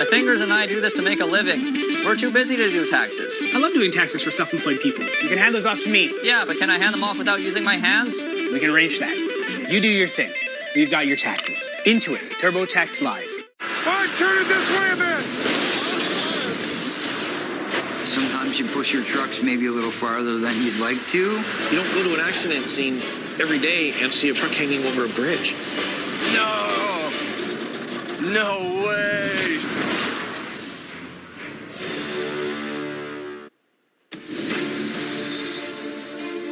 My fingers and I do this to make a living. We're too busy to do taxes. I love doing taxes for self-employed people. You can hand those off to me. Yeah, but can I hand them off without using my hands? We can arrange that. You do your thing. We've got your taxes. Intuit, TurboTax Live. All right, turn it this way a bit. Sometimes you push your trucks maybe a little farther than you'd like to. You don't go to an accident scene every day and see a truck hanging over a bridge. No! No way!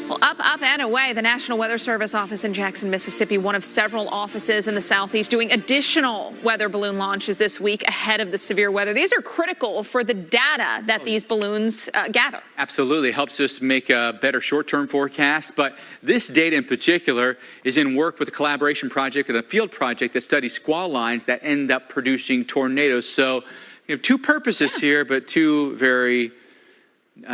Well, up and away, the National Weather Service office in Jackson, Mississippi, one of several offices in the Southeast doing additional weather balloon launches this week ahead of the severe weather. These are critical for the data that these balloons gather. Absolutely. Helps us make a better short-term forecast. But this data in particular is in work with a collaboration project with a field project that studies squall lines that end up producing tornadoes. So you have two purposes here, but two very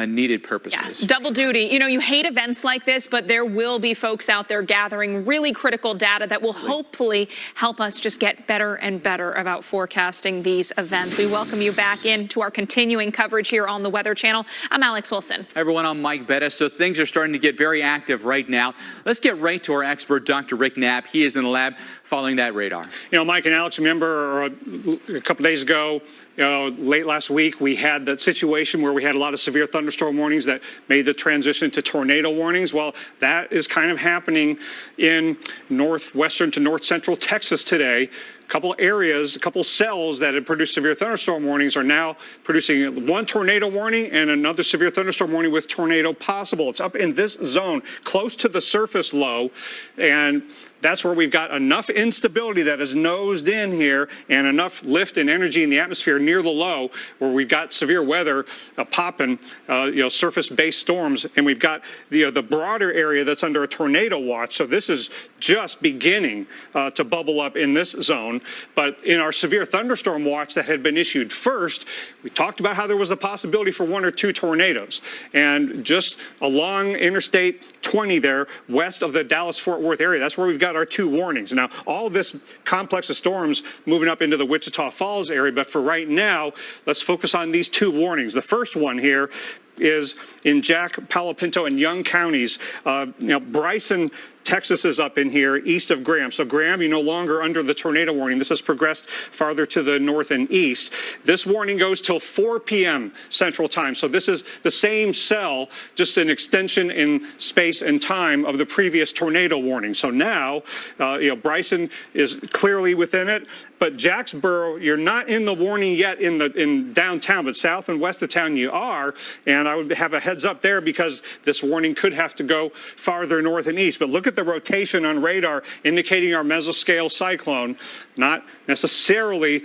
needed purposes. Yeah, double duty. You know, you hate events like this, but there will be folks out there gathering really critical data that will hopefully help us just get better and better about forecasting these events. We welcome you back into our continuing coverage here on the Weather Channel. I'm Alex Wilson. Hi everyone, I'm Mike Bettis. So things are starting to get very active right now. Let's get right to our expert, Dr. Rick Knapp. He is in the lab following that radar. You know, Mike and Alex, remember a couple days ago, late last week, we had that situation where we had a lot of severe thunderstorm warnings that made the transition to tornado warnings. Well, that is kind of happening in northwestern to north central Texas today. A couple areas, a couple cells that had produced severe thunderstorm warnings are now producing one tornado warning and another severe thunderstorm warning with tornado possible. It's up in this zone, close to the surface low, and that's where we've got enough instability that is nosed in here and enough lift and energy in the atmosphere near the low where we've got severe weather popping, surface-based storms, and we've got the broader area that's under a tornado watch. So this is just beginning to bubble up in this zone. But in our severe thunderstorm watch that had been issued first, we talked about how there was a possibility for one or two tornadoes. And just along Interstate 20 there, west of the Dallas-Fort Worth area, that's where we've got our two warnings. Now, all this complex of storms moving up into the Wichita Falls area, but for right now, let's focus on these two warnings. The first one here is in Jack, Palo Pinto, and Young counties. Bryson, Texas is up in here east of Graham. So Graham, you're no longer under the tornado warning. This has progressed farther to the north and east. This warning goes till 4 p.m. Central Time. So this is the same cell, just an extension in space and time of the previous tornado warning. So now, Bryson is clearly within it. But Jacksboro, you're not in the warning yet in downtown, but south and west of town you are. And I would have a heads up there because this warning could have to go farther north and east. But look at the rotation on radar indicating our mesoscale cyclone, not necessarily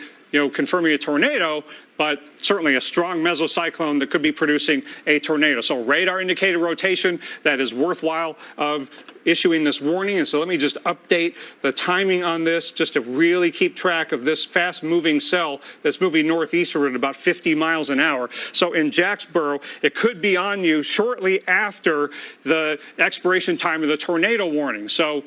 confirming a tornado, but certainly a strong mesocyclone that could be producing a tornado. So radar indicated rotation that is worthwhile of issuing this warning. And so let me just update the timing on this just to really keep track of this fast moving cell that's moving northeastward at about 50 miles an hour. So in Jacksboro, it could be on you shortly after the expiration time of the tornado warning. So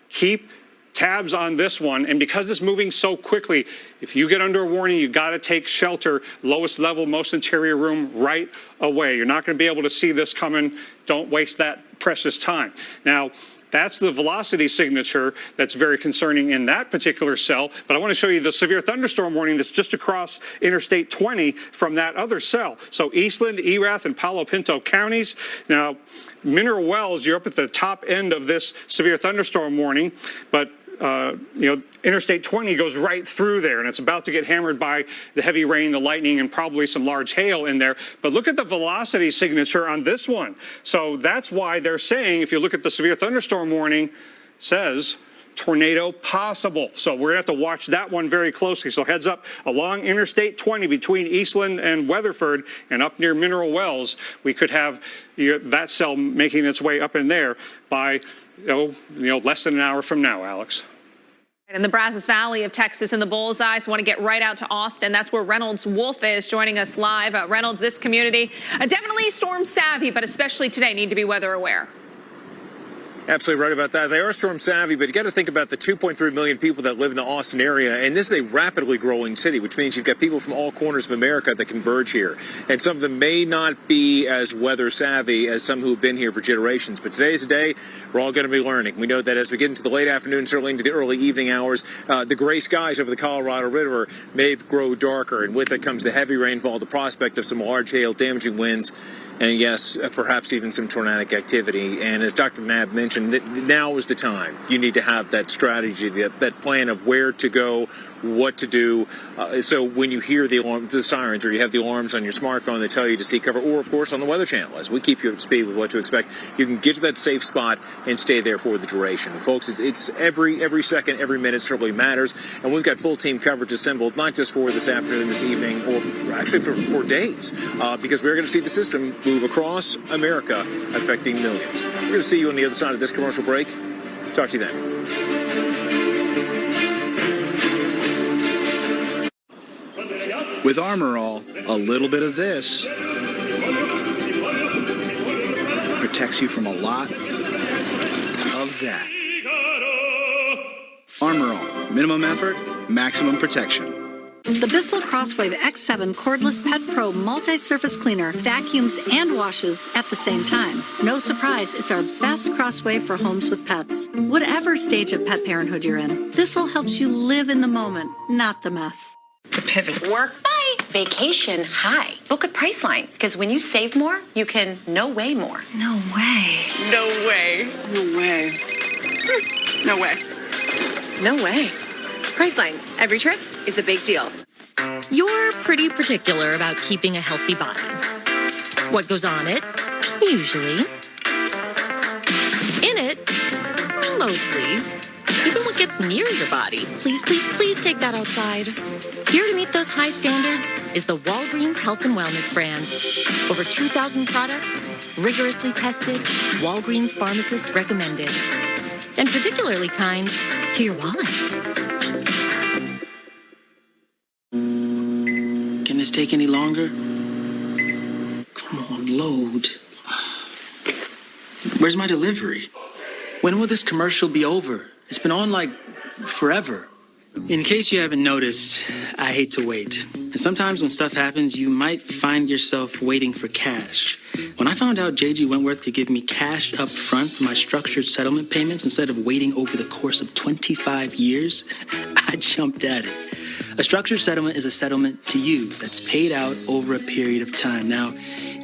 keep tabs on this one, and because it's moving so quickly, if you get under a warning, you got to take shelter, lowest level, most interior room right away. You're not going to be able to see this coming. Don't waste that precious time. Now, that's the velocity signature that's very concerning in that particular cell, but I want to show you the severe thunderstorm warning that's just across Interstate 20 from that other cell. So Eastland, Erath, and Palo Pinto counties. Now, Mineral Wells, you're up at the top end of this severe thunderstorm warning, but Interstate 20 goes right through there, and it's about to get hammered by the heavy rain, the lightning, and probably some large hail in there. But look at the velocity signature on this one. So that's why they're saying, if you look at the severe thunderstorm warning, says tornado possible. So we're going to have to watch that one very closely. So heads up, along Interstate 20 between Eastland and Weatherford and up near Mineral Wells, we could have that cell making its way up in there by less than an hour from now, Alex. In the Brazos Valley of Texas in the bullseye, so want to get right out to Austin. That's where Reynolds Wolf is joining us live. Reynolds, this community definitely storm savvy, but especially today need to be weather aware. Absolutely right about that. They are storm savvy, but you got to think about the 2.3 million people that live in the Austin area, and this is a rapidly growing city, which means you've got people from all corners of America that converge here. And some of them may not be as weather savvy as some who've been here for generations, but today's the day we're all going to be learning. We know that as we get into the late afternoon, certainly into the early evening hours, the gray skies over the Colorado River may grow darker, and with it comes the heavy rainfall, the prospect of some large hail, damaging winds, and yes, perhaps even some tornadic activity. And as Dr. Knabb mentioned, now is the time. You need to have that strategy, that plan of where to go, what to do. So when you hear the sirens, or you have the alarms on your smartphone that tell you to seek cover, or of course on the Weather Channel, as we keep you up to speed with what to expect, you can get to that safe spot and stay there for the duration. And folks, it's every second, every minute certainly matters. And we've got full team coverage assembled, not just for this afternoon, this evening, or actually for days, because we're going to see the system move across America, affecting millions. We're going to see you on the other side of this commercial break. Talk to you then. With Armor All, a little bit of this protects you from a lot of that. Armor All, minimum effort, maximum protection. The Bissell Crosswave X7 Cordless Pet Pro Multi-Surface Cleaner vacuums and washes at the same time. No surprise, it's our best crosswave for homes with pets. Whatever stage of pet parenthood you're in, Bissell helps you live in the moment, not the mess. To pivot. Work bye. Vacation high. Book with Priceline. Because when you save more, you can no way more. No way. No way. No way. No way. No way. Priceline. Every trip is a big deal. You're pretty particular about keeping a healthy body. What goes on it? Usually. In it? Mostly. Even what gets near your body. Please, please, please take that outside. Here to meet those high standards is the Walgreens Health and Wellness brand. Over 2,000 products, rigorously tested, Walgreens pharmacist recommended. And particularly kind to your wallet. Can this take any longer? Come on, load. Where's my delivery? When will this commercial be over? It's been on like forever. In case you haven't noticed, I hate to wait. And sometimes when stuff happens, you might find yourself waiting for cash. When I found out J.G. Wentworth could give me cash up front for my structured settlement payments instead of waiting over the course of 25 years, I jumped at it. A structured settlement is a settlement to you that's paid out over a period of time. Now,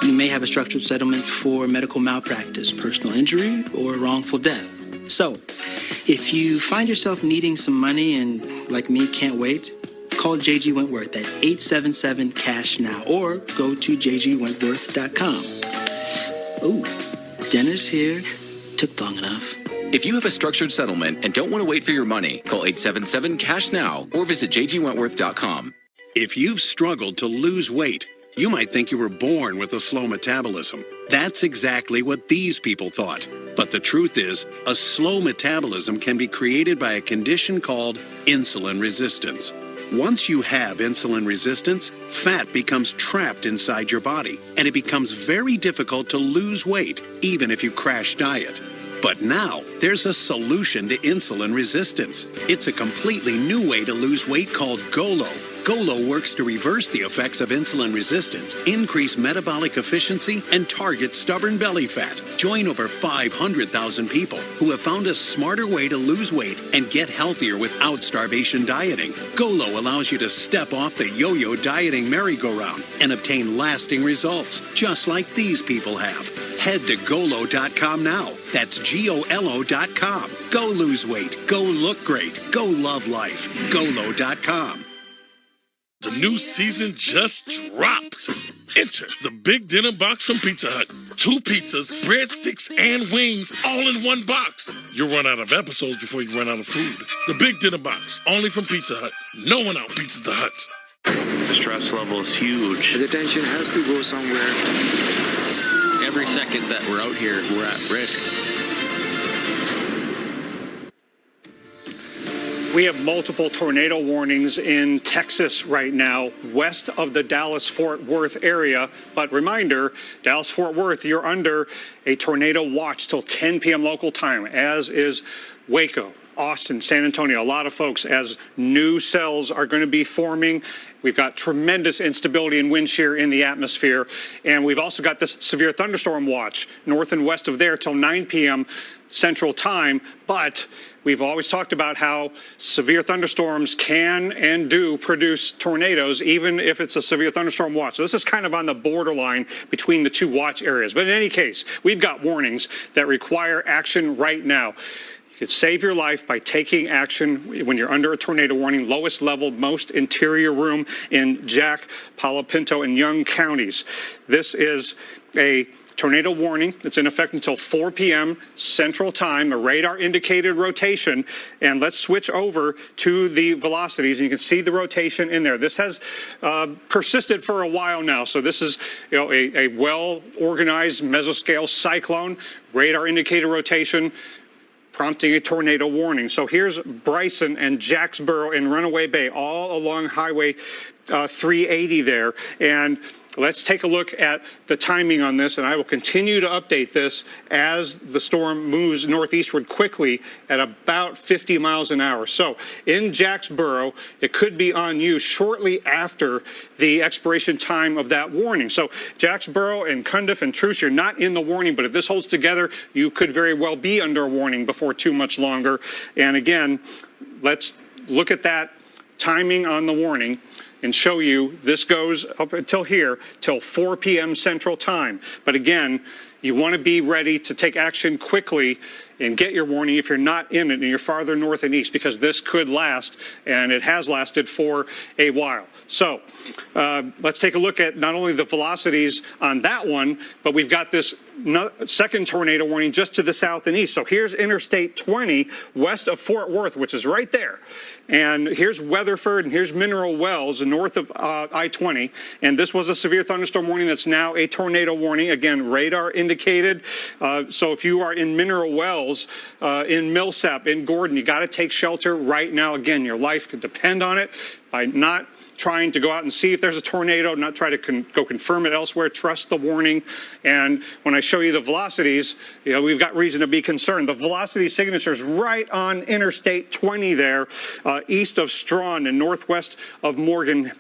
you may have a structured settlement for medical malpractice, personal injury, or wrongful death. So, if you find yourself needing some money and, like me, can't wait, call J.G. Wentworth at 877-CASH-NOW or go to jgwentworth.com. Ooh, dinner's here. Took long enough. If you have a structured settlement and don't want to wait for your money, call 877-CASH-NOW or visit jgwentworth.com. If you've struggled to lose weight, you might think you were born with a slow metabolism. That's exactly what these people thought. But the truth is, a slow metabolism can be created by a condition called insulin resistance. Once you have insulin resistance, fat becomes trapped inside your body, and it becomes very difficult to lose weight, even if you crash diet. But now, there's a solution to insulin resistance. It's a completely new way to lose weight called GOLO. GOLO works to reverse the effects of insulin resistance, increase metabolic efficiency, and target stubborn belly fat. Join over 500,000 people who have found a smarter way to lose weight and get healthier without starvation dieting. GOLO allows you to step off the yo-yo dieting merry-go-round and obtain lasting results, just like these people have. Head to GOLO.com now. That's GOLO.com. Go lose weight. Go look great. Go love life. GOLO.com. The new season just dropped. Enter the Big Dinner Box from Pizza Hut. 2 pizzas, breadsticks, and wings all in one box. You'll run out of episodes before you run out of food. The Big Dinner Box, only from Pizza Hut. No one outpizzas the Hut. The stress level is huge. The attention has to go somewhere. Every second that we're out here, we're at risk. We have multiple tornado warnings in Texas right now, west of the Dallas-Fort Worth area. But reminder, Dallas-Fort Worth, you're under a tornado watch till 10 p.m. local time, as is Waco, Austin, San Antonio. A lot of folks, as new cells are going to be forming. We've got tremendous instability and wind shear in the atmosphere. And we've also got this severe thunderstorm watch north and west of there till 9 p.m. Central Time. But we've always talked about how severe thunderstorms can and do produce tornadoes, even if it's a severe thunderstorm watch. So this is kind of on the borderline between the two watch areas. But in any case, we've got warnings that require action right now. You could save your life by taking action when you're under a tornado warning. Lowest level, most interior room in Jack, Palo Pinto, and Young counties. This is a tornado warning. It's in effect until 4 p.m. Central Time, a radar indicated rotation. And let's switch over to the velocities. And you can see the rotation in there. This has persisted for a while now. So this is a well-organized mesoscale cyclone, radar indicated rotation, prompting a tornado warning. So here's Bryson and Jacksboro and Runaway Bay, all along Highway 380 there. And let's take a look at the timing on this, and I will continue to update this as the storm moves northeastward quickly at about 50 miles an hour. So in Jacksboro, it could be on you shortly after the expiration time of that warning. So Jacksboro and Cundiff and Truce, you're not in the warning, but if this holds together, you could very well be under a warning before too much longer. And again, let's look at that timing on the warning and show you this goes up until here, till 4 p.m. Central Time. But again, you want to be ready to take action quickly and get your warning if you're not in it and you're farther north and east, because this could last, and it has lasted for a while. So let's take a look at not only the velocities on that one, but we've got this second tornado warning just to the south and east. So here's Interstate 20 west of Fort Worth, which is right there. And here's Weatherford and here's Mineral Wells north of I-20. And this was a severe thunderstorm warning that's now a tornado warning. Again, radar indicated. So if you are in Mineral Wells, in Millsap, in Gordon, you got to take shelter right now. Again, your life could depend on it. By not trying to go out and see if there's a tornado, not try to go confirm it elsewhere, trust the warning. And when I show you the velocities, we've got reason to be concerned. The velocity signature is right on Interstate 20 there, east of Strawn and northwest of Morgan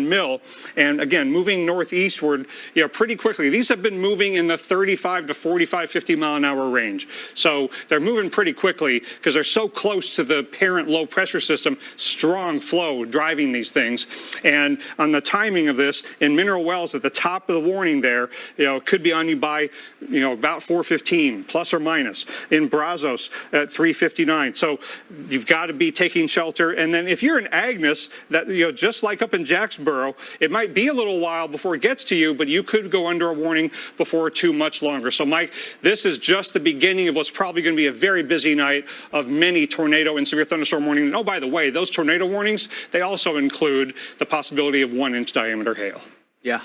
Mill. And again, moving northeastward, pretty quickly. These have been moving in the 35 to 45, 50 mile an hour range. So they're moving pretty quickly because they're so close to the parent low pressure system, strong flow driving these things. And on the timing of this, in Mineral Wells at the top of the warning there, it could be on you by, about 4:15, plus or minus. In Brazos at 3:59. So you've got to be taking shelter. And then if you're in Agnes, that just like up in Jacksboro, it might be a little while before it gets to you, but you could go under a warning before too much longer. So Mike, this is just the beginning of what's probably going to be a very busy night of many tornado and severe thunderstorm warnings. And oh, by the way, those tornado warnings, they also include the possibility of 1-inch diameter hail. Yeah,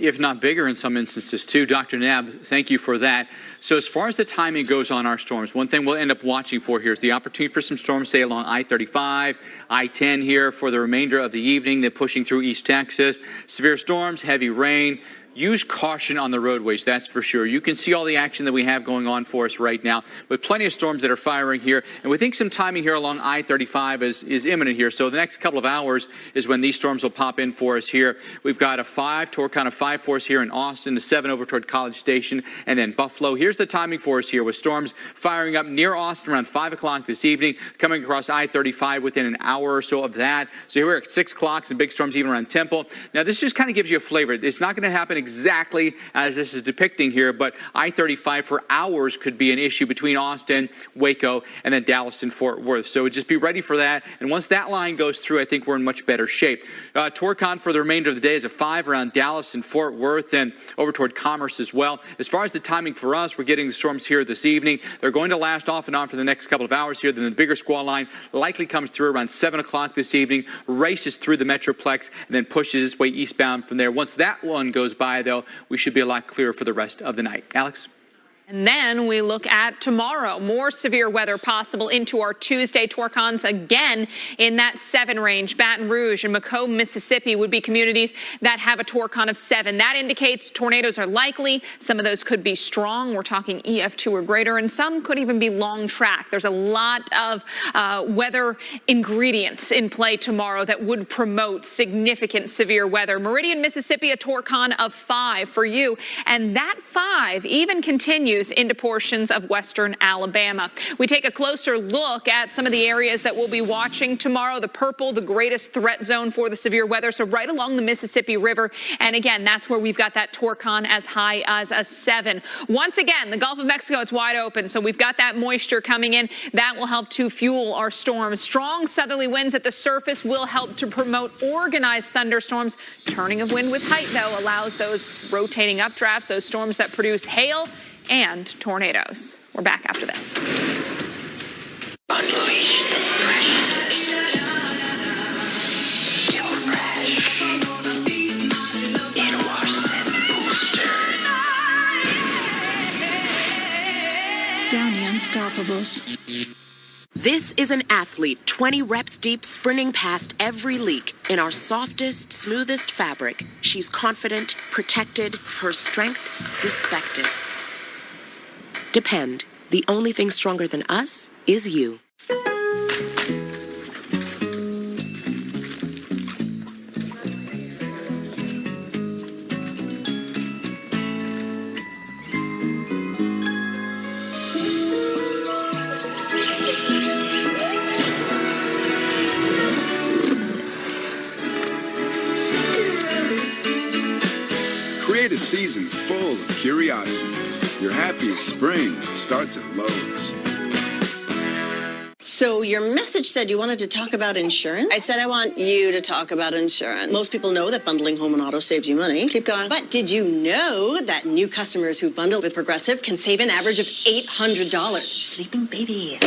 if not bigger in some instances too. Dr. Knabb, thank you for that. So as far as the timing goes on our storms, one thing we'll end up watching for here is the opportunity for some storms, say along I-35, I-10 here for the remainder of the evening, then pushing through East Texas. Severe storms, heavy rain. Use caution on the roadways, that's for sure. You can see all the action that we have going on for us right now, with plenty of storms that are firing here. And we think some timing here along I-35 is imminent here. So the next couple of hours is when these storms will pop in for us here. We've got a 5 toward kind of 5 for us here in Austin, a 7 over toward College Station, and then Buffalo. Here's the timing for us here with storms firing up near Austin around 5 o'clock this evening, coming across I-35 within an hour or so of that. So here we're at 6 o'clock, some big storms even around Temple. Now this just kind of gives you a flavor. It's not going to happen exactly as this is depicting here, but I-35 for hours could be an issue between Austin, Waco, and then Dallas and Fort Worth. So just be ready for that. And once that line goes through, I think we're in much better shape. Torcon for the remainder of the day is a 5 around Dallas and Fort Worth and over toward Commerce as well. As far as the timing for us, we're getting the storms here this evening. They're going to last off and on for the next couple of hours here. Then the bigger squall line likely comes through around 7 o'clock this evening, races through the Metroplex, and then pushes its way eastbound from there. Once that one goes by, though, we should be a lot clearer for the rest of the night. Alex? And then we look at tomorrow. More severe weather possible into our Tuesday. Torcons again in that 7 range. Baton Rouge and Macomb, Mississippi would be communities that have a Torcon of 7. That indicates tornadoes are likely. Some of those could be strong. We're talking EF2 or greater, and some could even be long track. There's a lot of weather ingredients in play tomorrow that would promote significant severe weather. Meridian, Mississippi, a Torcon of 5 for you. And that 5 even continues into portions of western Alabama. We take a closer look at some of the areas that we'll be watching tomorrow. The purple, the greatest threat zone for the severe weather, so right along the Mississippi River. And again, that's where we've got that Torcon as high as a 7. Once again, the Gulf of Mexico, it's wide open, so we've got that moisture coming in. That will help to fuel our storms. Strong southerly winds at the surface will help to promote organized thunderstorms. Turning of wind with height, though, allows those rotating updrafts, those storms that produce hail and tornadoes. We're back after this. Unleash the freshness. Still fresh. It wasn't booster. Downey Unstoppables. This is an athlete 20 reps deep, sprinting past every leak in our softest, smoothest fabric. She's confident, protected, her strength respected. Depend. The only thing stronger than us is you. Create a season full of curiosity. Your happiest spring starts at Lowe's. So your message said you wanted to talk about insurance? I said I want you to talk about insurance. Most people know that bundling home and auto saves you money. Keep going. But did you know that new customers who bundle with Progressive can save an average of $800? Sleeping baby.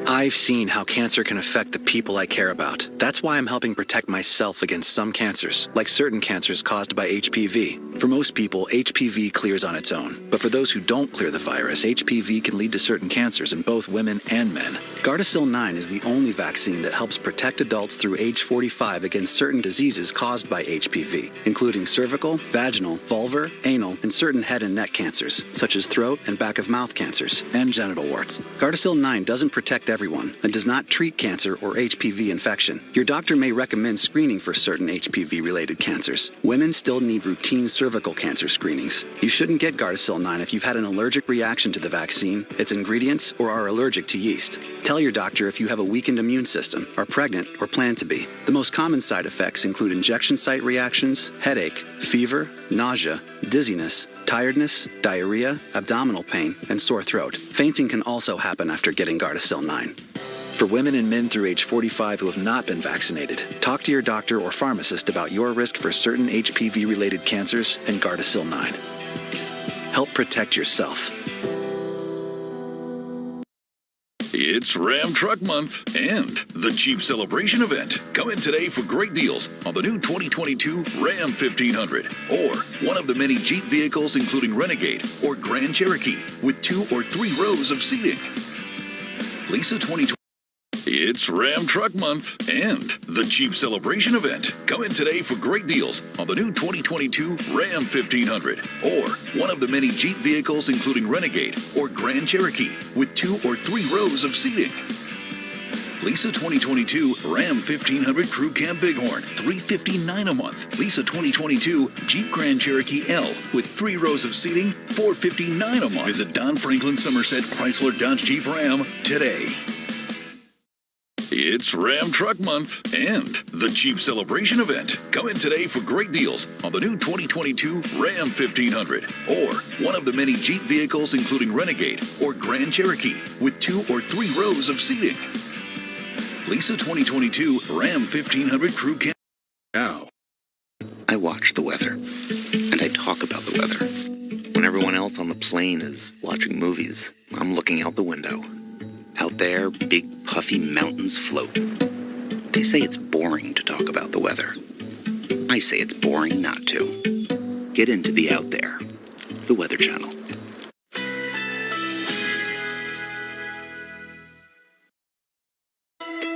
I've seen how cancer can affect the people I care about. That's why I'm helping protect myself against some cancers, like certain cancers caused by HPV. For most people, HPV clears on its own. But for those who don't clear the virus, HPV can lead to certain cancers in both women and men. Gardasil 9 is the only vaccine that helps protect adults through age 45 against certain diseases caused by HPV, including cervical, vaginal, vulvar, anal, and certain head and neck cancers, such as throat and back of mouth cancers, and genital warts. Gardasil 9 doesn't protect everyone and does not treat cancer or HPV infection. Your doctor may recommend screening for certain HPV-related cancers. Women still need routine cervical cancer screenings. You shouldn't get Gardasil 9 if you've had an allergic reaction to the vaccine, its ingredients, or are allergic to yeast. Tell your doctor if you have a weakened immune system, are pregnant, or plan to be. The most common side effects include injection site reactions, headache, fever, nausea, dizziness, tiredness, diarrhea, abdominal pain, and sore throat. Fainting can also happen after getting Gardasil 9. For women and men through age 45 who have not been vaccinated, talk to your doctor or pharmacist about your risk for certain HPV-related cancers and Gardasil 9. Help protect yourself. It's Ram Truck Month and the Jeep Celebration event. Come in today for great deals on the new 2022 Ram 1500 or one of the many Jeep vehicles including Renegade or Grand Cherokee with 2 or 3 rows of seating. Lisa 2020. It's Ram Truck Month and the Jeep Celebration event. Come in today for great deals on the new 2022 Ram 1500 or one of the many Jeep vehicles including Renegade or Grand Cherokee with 2 or 3 rows of seating. Lisa 2022 Ram 1500 Crew Cab Bighorn, $359 a month. Lisa 2022 Jeep Grand Cherokee L with 3 rows of seating, $459 a month. Visit Don Franklin Somerset Chrysler Dodge Jeep Ram today. It's Ram Truck Month and the Jeep Celebration event. Come in today for great deals on the new 2022 Ram 1500 or one of the many Jeep vehicles including Renegade or Grand Cherokee with 2 or 3 rows of seating. Lisa 2022 Ram 1500 Crew Cab. Now, I watch the weather and I talk about the weather. When everyone else on the plane is watching movies, I'm looking out the window. Out there, big puffy mountains float. They say it's boring to talk about the weather. I say it's boring not to. Get into the Out There, the Weather Channel.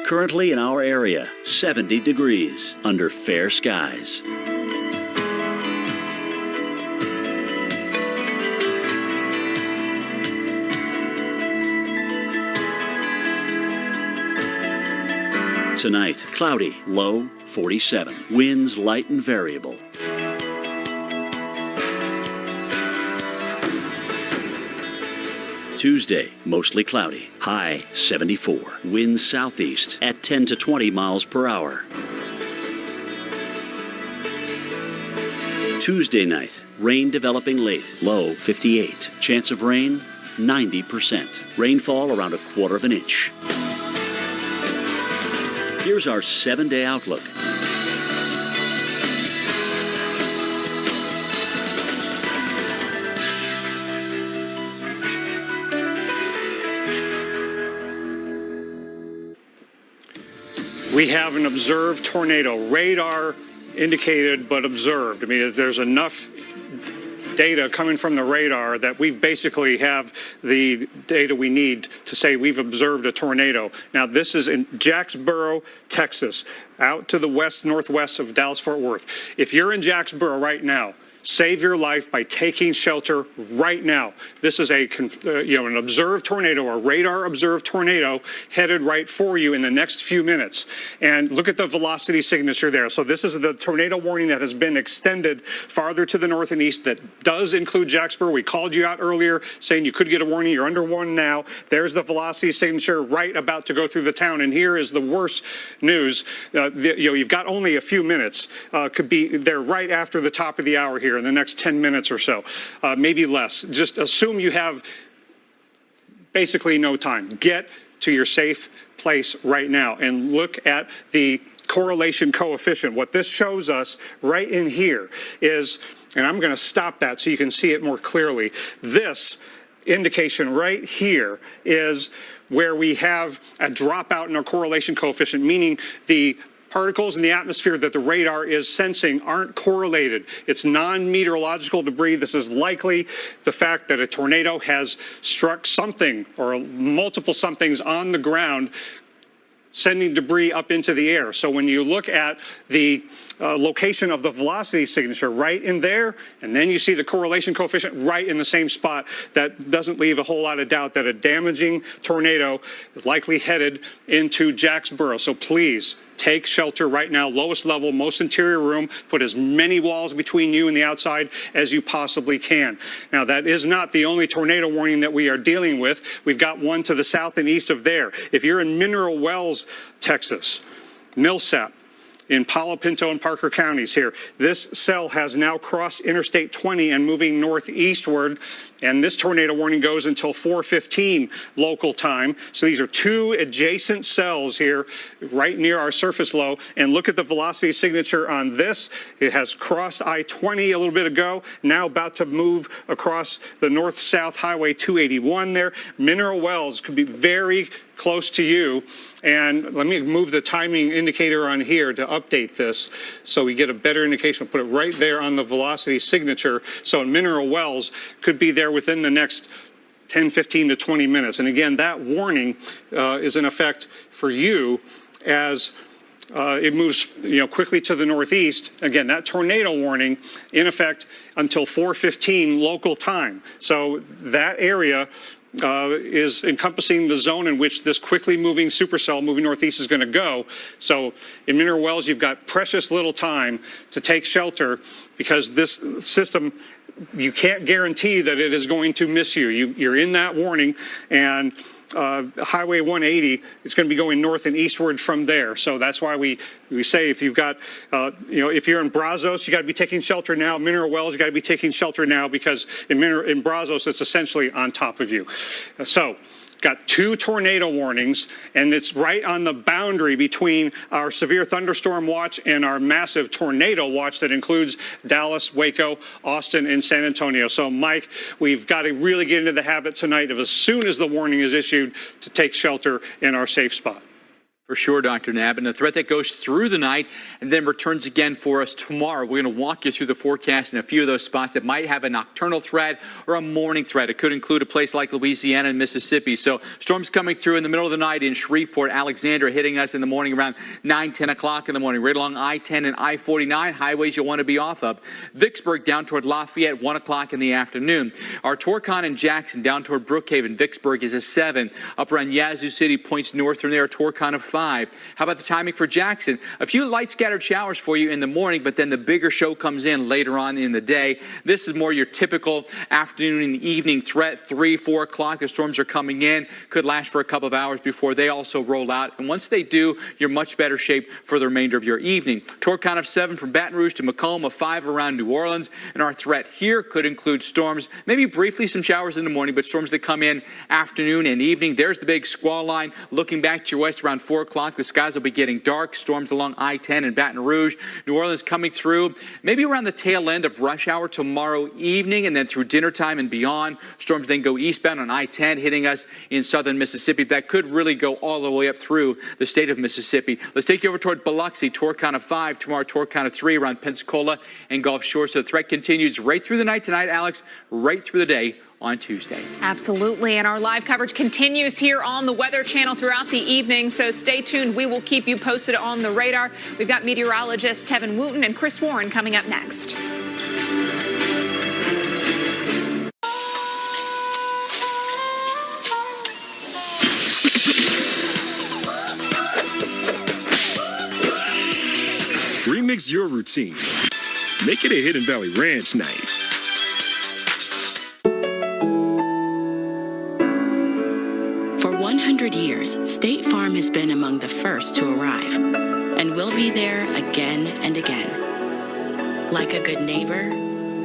Currently in our area, 70 degrees under fair skies. Tonight, cloudy, low 47. Winds light and variable. Tuesday, mostly cloudy, high 74. Winds southeast at 10 to 20 miles per hour. Tuesday night, rain developing late, low 58. Chance of rain, 90%. Rainfall around 1/4 inch. Here's our 7-day outlook. We have an observed tornado. Radar indicated, but observed. I mean, there's enough data coming from the radar that we basically have the data we need to say we've observed a tornado. Now, this is in Jacksboro, Texas, out to the west-northwest of Dallas-Fort Worth. If you're in Jacksboro right now, save your life by taking shelter right now. This is an observed tornado, a radar observed tornado headed right for you in the next few minutes. And look at the velocity signature there. So this is the tornado warning that has been extended farther to the north and east that does include Jacksboro. We called you out earlier saying you could get a warning. You're under one now. There's the velocity signature right about to go through the town. And here is the worst news. You've got only a few minutes. Could be there right after the top of the hour here in the next 10 minutes or so, maybe less. Just assume you have basically no time. Get to your safe place right now and look at the correlation coefficient. What this shows us right in here is, and I'm going to stop that so you can see it more clearly. This indication right here is where we have a dropout in our correlation coefficient, meaning the particles in the atmosphere that the radar is sensing aren't correlated. It's non-meteorological debris. This is likely the fact that a tornado has struck something or multiple somethings on the ground, sending debris up into the air. So when you look at the location of the velocity signature right in there, and then you see the correlation coefficient right in the same spot, that doesn't leave a whole lot of doubt that a damaging tornado is likely headed into Jacksboro. So please, take shelter right now, lowest level, most interior room, put as many walls between you and the outside as you possibly can. Now, that is not the only tornado warning that we are dealing with. We've got one to the south and east of there. If you're in Mineral Wells, Texas, Millsap, in Palo Pinto and Parker counties here. This cell has now crossed Interstate 20 and moving northeastward, and this tornado warning goes until 4:15 local time. So these are two adjacent cells here right near our surface low, and look at the velocity signature on this. It has crossed I-20 a little bit ago, now about to move across the north-south highway 281 there. Mineral Wells could be very close to you. And let me move the timing indicator on here to update this so we get a better indication. I'll put it right there on the velocity signature. So in Mineral Wells could be there within the next 10, 15 to 20 minutes. And again, that warning is in effect for you as it moves quickly to the northeast. Again, that tornado warning in effect until 4:15 local time. So that area is encompassing the zone in which this quickly moving supercell moving northeast is going to go. So in Mineral Wells, you've got precious little time to take shelter because this system, you can't guarantee that it is going to miss you. You're in that warning, and Highway 180 is going to be going north and eastward from there. So that's why we say if you've got, if you're in Brazos, you got to be taking shelter now. Mineral Wells, you got to be taking shelter now because in Brazos, it's essentially on top of you. So got two tornado warnings, and it's right on the boundary between our severe thunderstorm watch and our massive tornado watch that includes Dallas, Waco, Austin, and San Antonio. So, Mike, we've got to really get into the habit tonight of as soon as the warning is issued to take shelter in our safe spot. For sure, Dr. Nab, and a threat that goes through the night and then returns again for us tomorrow. We're going to walk you through the forecast in a few of those spots that might have a nocturnal threat or a morning threat. It could include a place like Louisiana and Mississippi. So storms coming through in the middle of the night in Shreveport, Alexandria, hitting us in the morning around 9, 10 o'clock in the morning, right along I-10 and I-49, highways you'll want to be off of. Vicksburg down toward Lafayette, 1 o'clock in the afternoon. Our Torcon and Jackson down toward Brookhaven, Vicksburg is a 7. Up around Yazoo City, points north from there, Torcon of 5. How about the timing for Jackson? A few light scattered showers for you in the morning, but then the bigger show comes in later on in the day. This is more your typical afternoon and evening threat. 3, 4 o'clock, the storms are coming in. Could last for a couple of hours before they also roll out. And once they do, you're much better shape for the remainder of your evening. Torcon of 7 from Baton Rouge to Macomb, a 5 around New Orleans. And our threat here could include storms, maybe briefly some showers in the morning, but storms that come in afternoon and evening. There's the big squall line looking back to your west around 4 o'clock. The skies will be getting dark. Storms along I-10 and Baton Rouge. New Orleans coming through maybe around the tail end of rush hour tomorrow evening, and then through dinner time and beyond. Storms then go eastbound on I-10, hitting us in southern Mississippi. That could really go all the way up through the state of Mississippi. Let's take you over toward Biloxi. Torcon of 5. Tomorrow, Torcon of 3 around Pensacola and Gulf Shore. So the threat continues right through the night tonight, Alex, right through the day on Tuesday. Absolutely. And our live coverage continues here on the Weather Channel throughout the evening. So stay tuned. We will keep you posted on the radar. We've got meteorologists Tevin Wooten and Chris Warren coming up next. Remix your routine. Make it a Hidden Valley Ranch night. For 100 years, State Farm has been among the first to arrive, and we'll be there again and again. Like a good neighbor,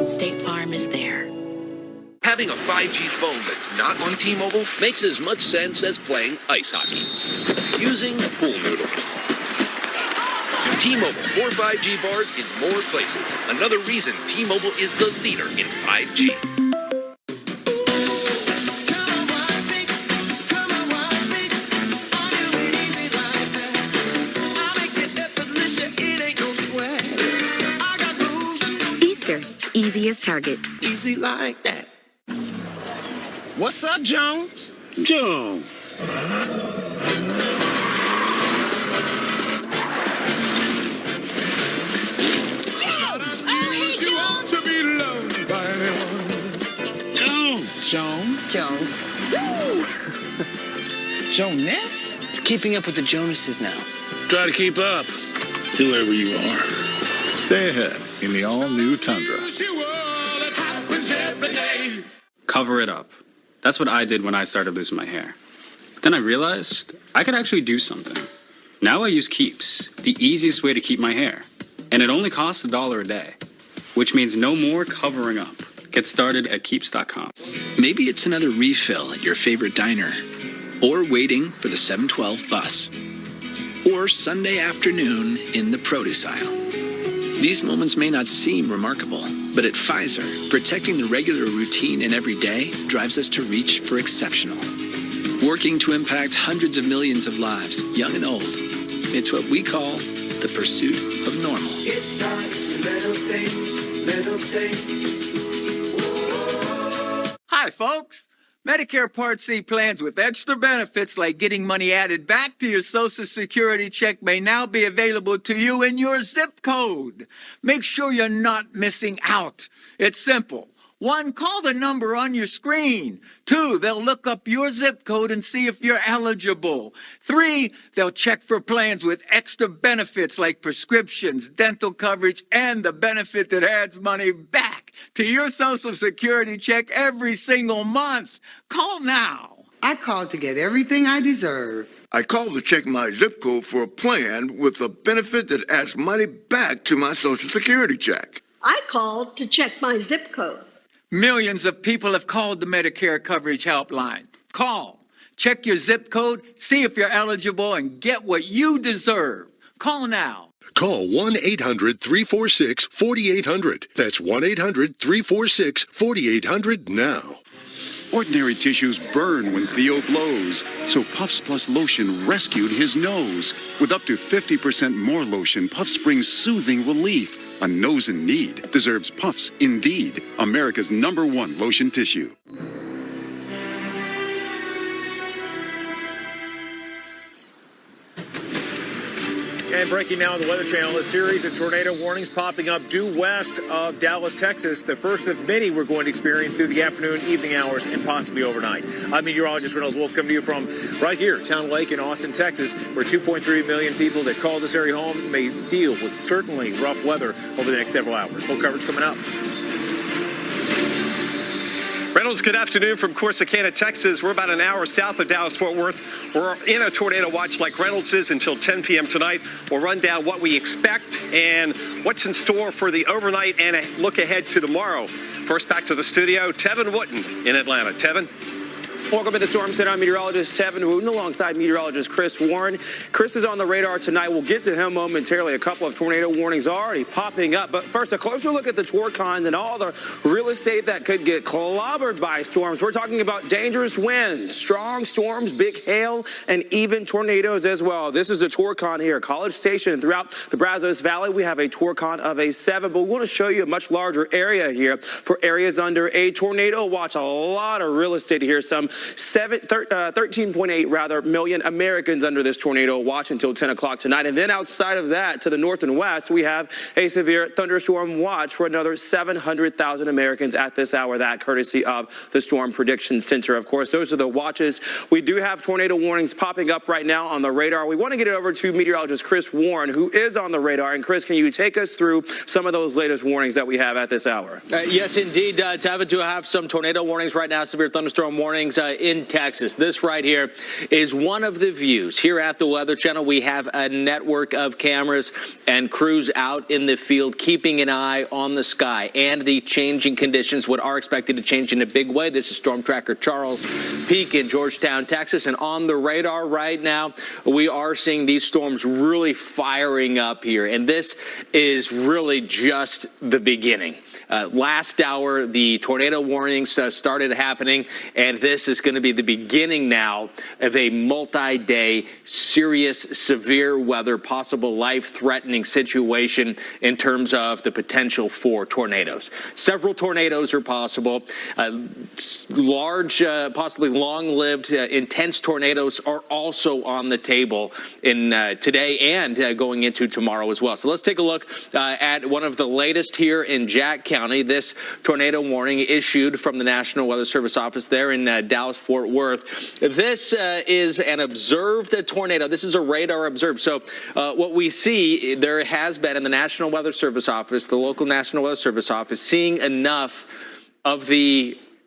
State Farm is there. Having a 5G phone that's not on T-Mobile makes as much sense as playing ice hockey using pool noodles. T-Mobile, more 5G bars in more places. Another reason T-Mobile is the leader in 5G. Easter, easy as Target. Easy like that. What's up, Jones? Jones. Jones. Woo! Jonas? It's keeping up with the Jonases now. Try to keep up, whoever you are. Stay ahead in the all-new Tundra. Cover it up. That's what I did when I started losing my hair. But then I realized I could actually do something. Now I use Keeps, the easiest way to keep my hair. And it only costs $1 a day, which means no more covering up. Get started at Keeps.com. Maybe it's another refill at your favorite diner, or waiting for the 7:12 bus, or Sunday afternoon in the produce aisle. These moments may not seem remarkable, but at Pfizer, protecting the regular routine and every day drives us to reach for exceptional. Working to impact hundreds of millions of lives, young and old. It's what we call the pursuit of normal. It starts with little things, little things. Hi, folks. Medicare Part C plans with extra benefits like getting money added back to your Social Security check may now be available to you in your zip code. Make sure you're not missing out. It's simple. 1, call the number on your screen. 2, they'll look up your zip code and see if you're eligible. 3, they'll check for plans with extra benefits like prescriptions, dental coverage, and the benefit that adds money back to your Social Security check every single month. Call now. I called to get everything I deserve. I called to check my zip code for a plan with a benefit that adds money back to my Social Security check. I called to check my zip code. Millions of people have called the Medicare Coverage Helpline. Call, check your zip code, see if you're eligible, and get what you deserve. Call now. Call 1-800-346-4800. That's 1-800-346-4800 now. Ordinary tissues burn when Theo blows, so Puffs Plus lotion rescued his nose. With up to 50% more lotion, Puffs brings soothing relief. A nose in need deserves Puffs Indeed, America's #1 lotion tissue. And breaking now on the Weather Channel, a series of tornado warnings popping up due west of Dallas, Texas. The first of many we're going to experience through the afternoon, evening hours, and possibly overnight. I'm meteorologist Reynolds Wolf, coming to you from right here, Town Lake in Austin, Texas, where 2.3 million people that call this area home may deal with certainly rough weather over the next several hours. Full coverage coming up. Reynolds, good afternoon from Corsicana, Texas. We're about an hour south of Dallas-Fort Worth. We're in a tornado watch like Reynolds is until 10 p.m. tonight. We'll run down what we expect and what's in store for the overnight and a look ahead to tomorrow. First, back to the studio, Tevin Wooten in Atlanta. Tevin? Welcome to the Storm Center. I'm meteorologist Tevin Wooten alongside meteorologist Chris Warren. Chris is on the radar tonight. We'll get to him momentarily. A couple of tornado warnings already popping up. But first, a closer look at the Torcons and all the real estate that could get clobbered by storms. We're talking about dangerous winds, strong storms, big hail, and even tornadoes as well. This is a Torcon here, College Station. Throughout the Brazos Valley, we have a Torcon of a 7. But we want to show you a much larger area here for areas under a tornado watch. A lot of real estate here. Some 13.8 million Americans under this tornado watch until 10 o'clock tonight. And then outside of that, to the north and west, we have a severe thunderstorm watch for another 700,000 Americans at this hour. That courtesy of the Storm Prediction Center. Of course, those are the watches. We do have tornado warnings popping up right now on the radar. We want to get it over to meteorologist Chris Warren, who is on the radar. And Chris, can you take us through some of those latest warnings that we have at this hour? Yes, indeed. Tevin, do have some tornado warnings right now, severe thunderstorm warnings in Texas. This right here is one of the views. Here at the Weather Channel, we have a network of cameras and crews out in the field keeping an eye on the sky and the changing conditions, what are expected to change in a big way. This is Storm Tracker Charles Peak in Georgetown, Texas. And on the radar right now, we are seeing these storms really firing up here. And this is really just the beginning. Last hour, the tornado warnings started happening, and this is going to be the beginning now of a multi-day, serious, severe weather, possible life-threatening situation in terms of the potential for tornadoes. Several tornadoes are possible. Large, possibly long-lived, intense tornadoes are also on the table in today and going into tomorrow as well. So let's take a look at one of the latest here in Jack County. This tornado warning issued from the National Weather Service office there in Dallas-Fort Worth. This is an observed tornado. This is a radar observed. So what we see, there has been in the National Weather Service office, the local National Weather Service office, seeing enough of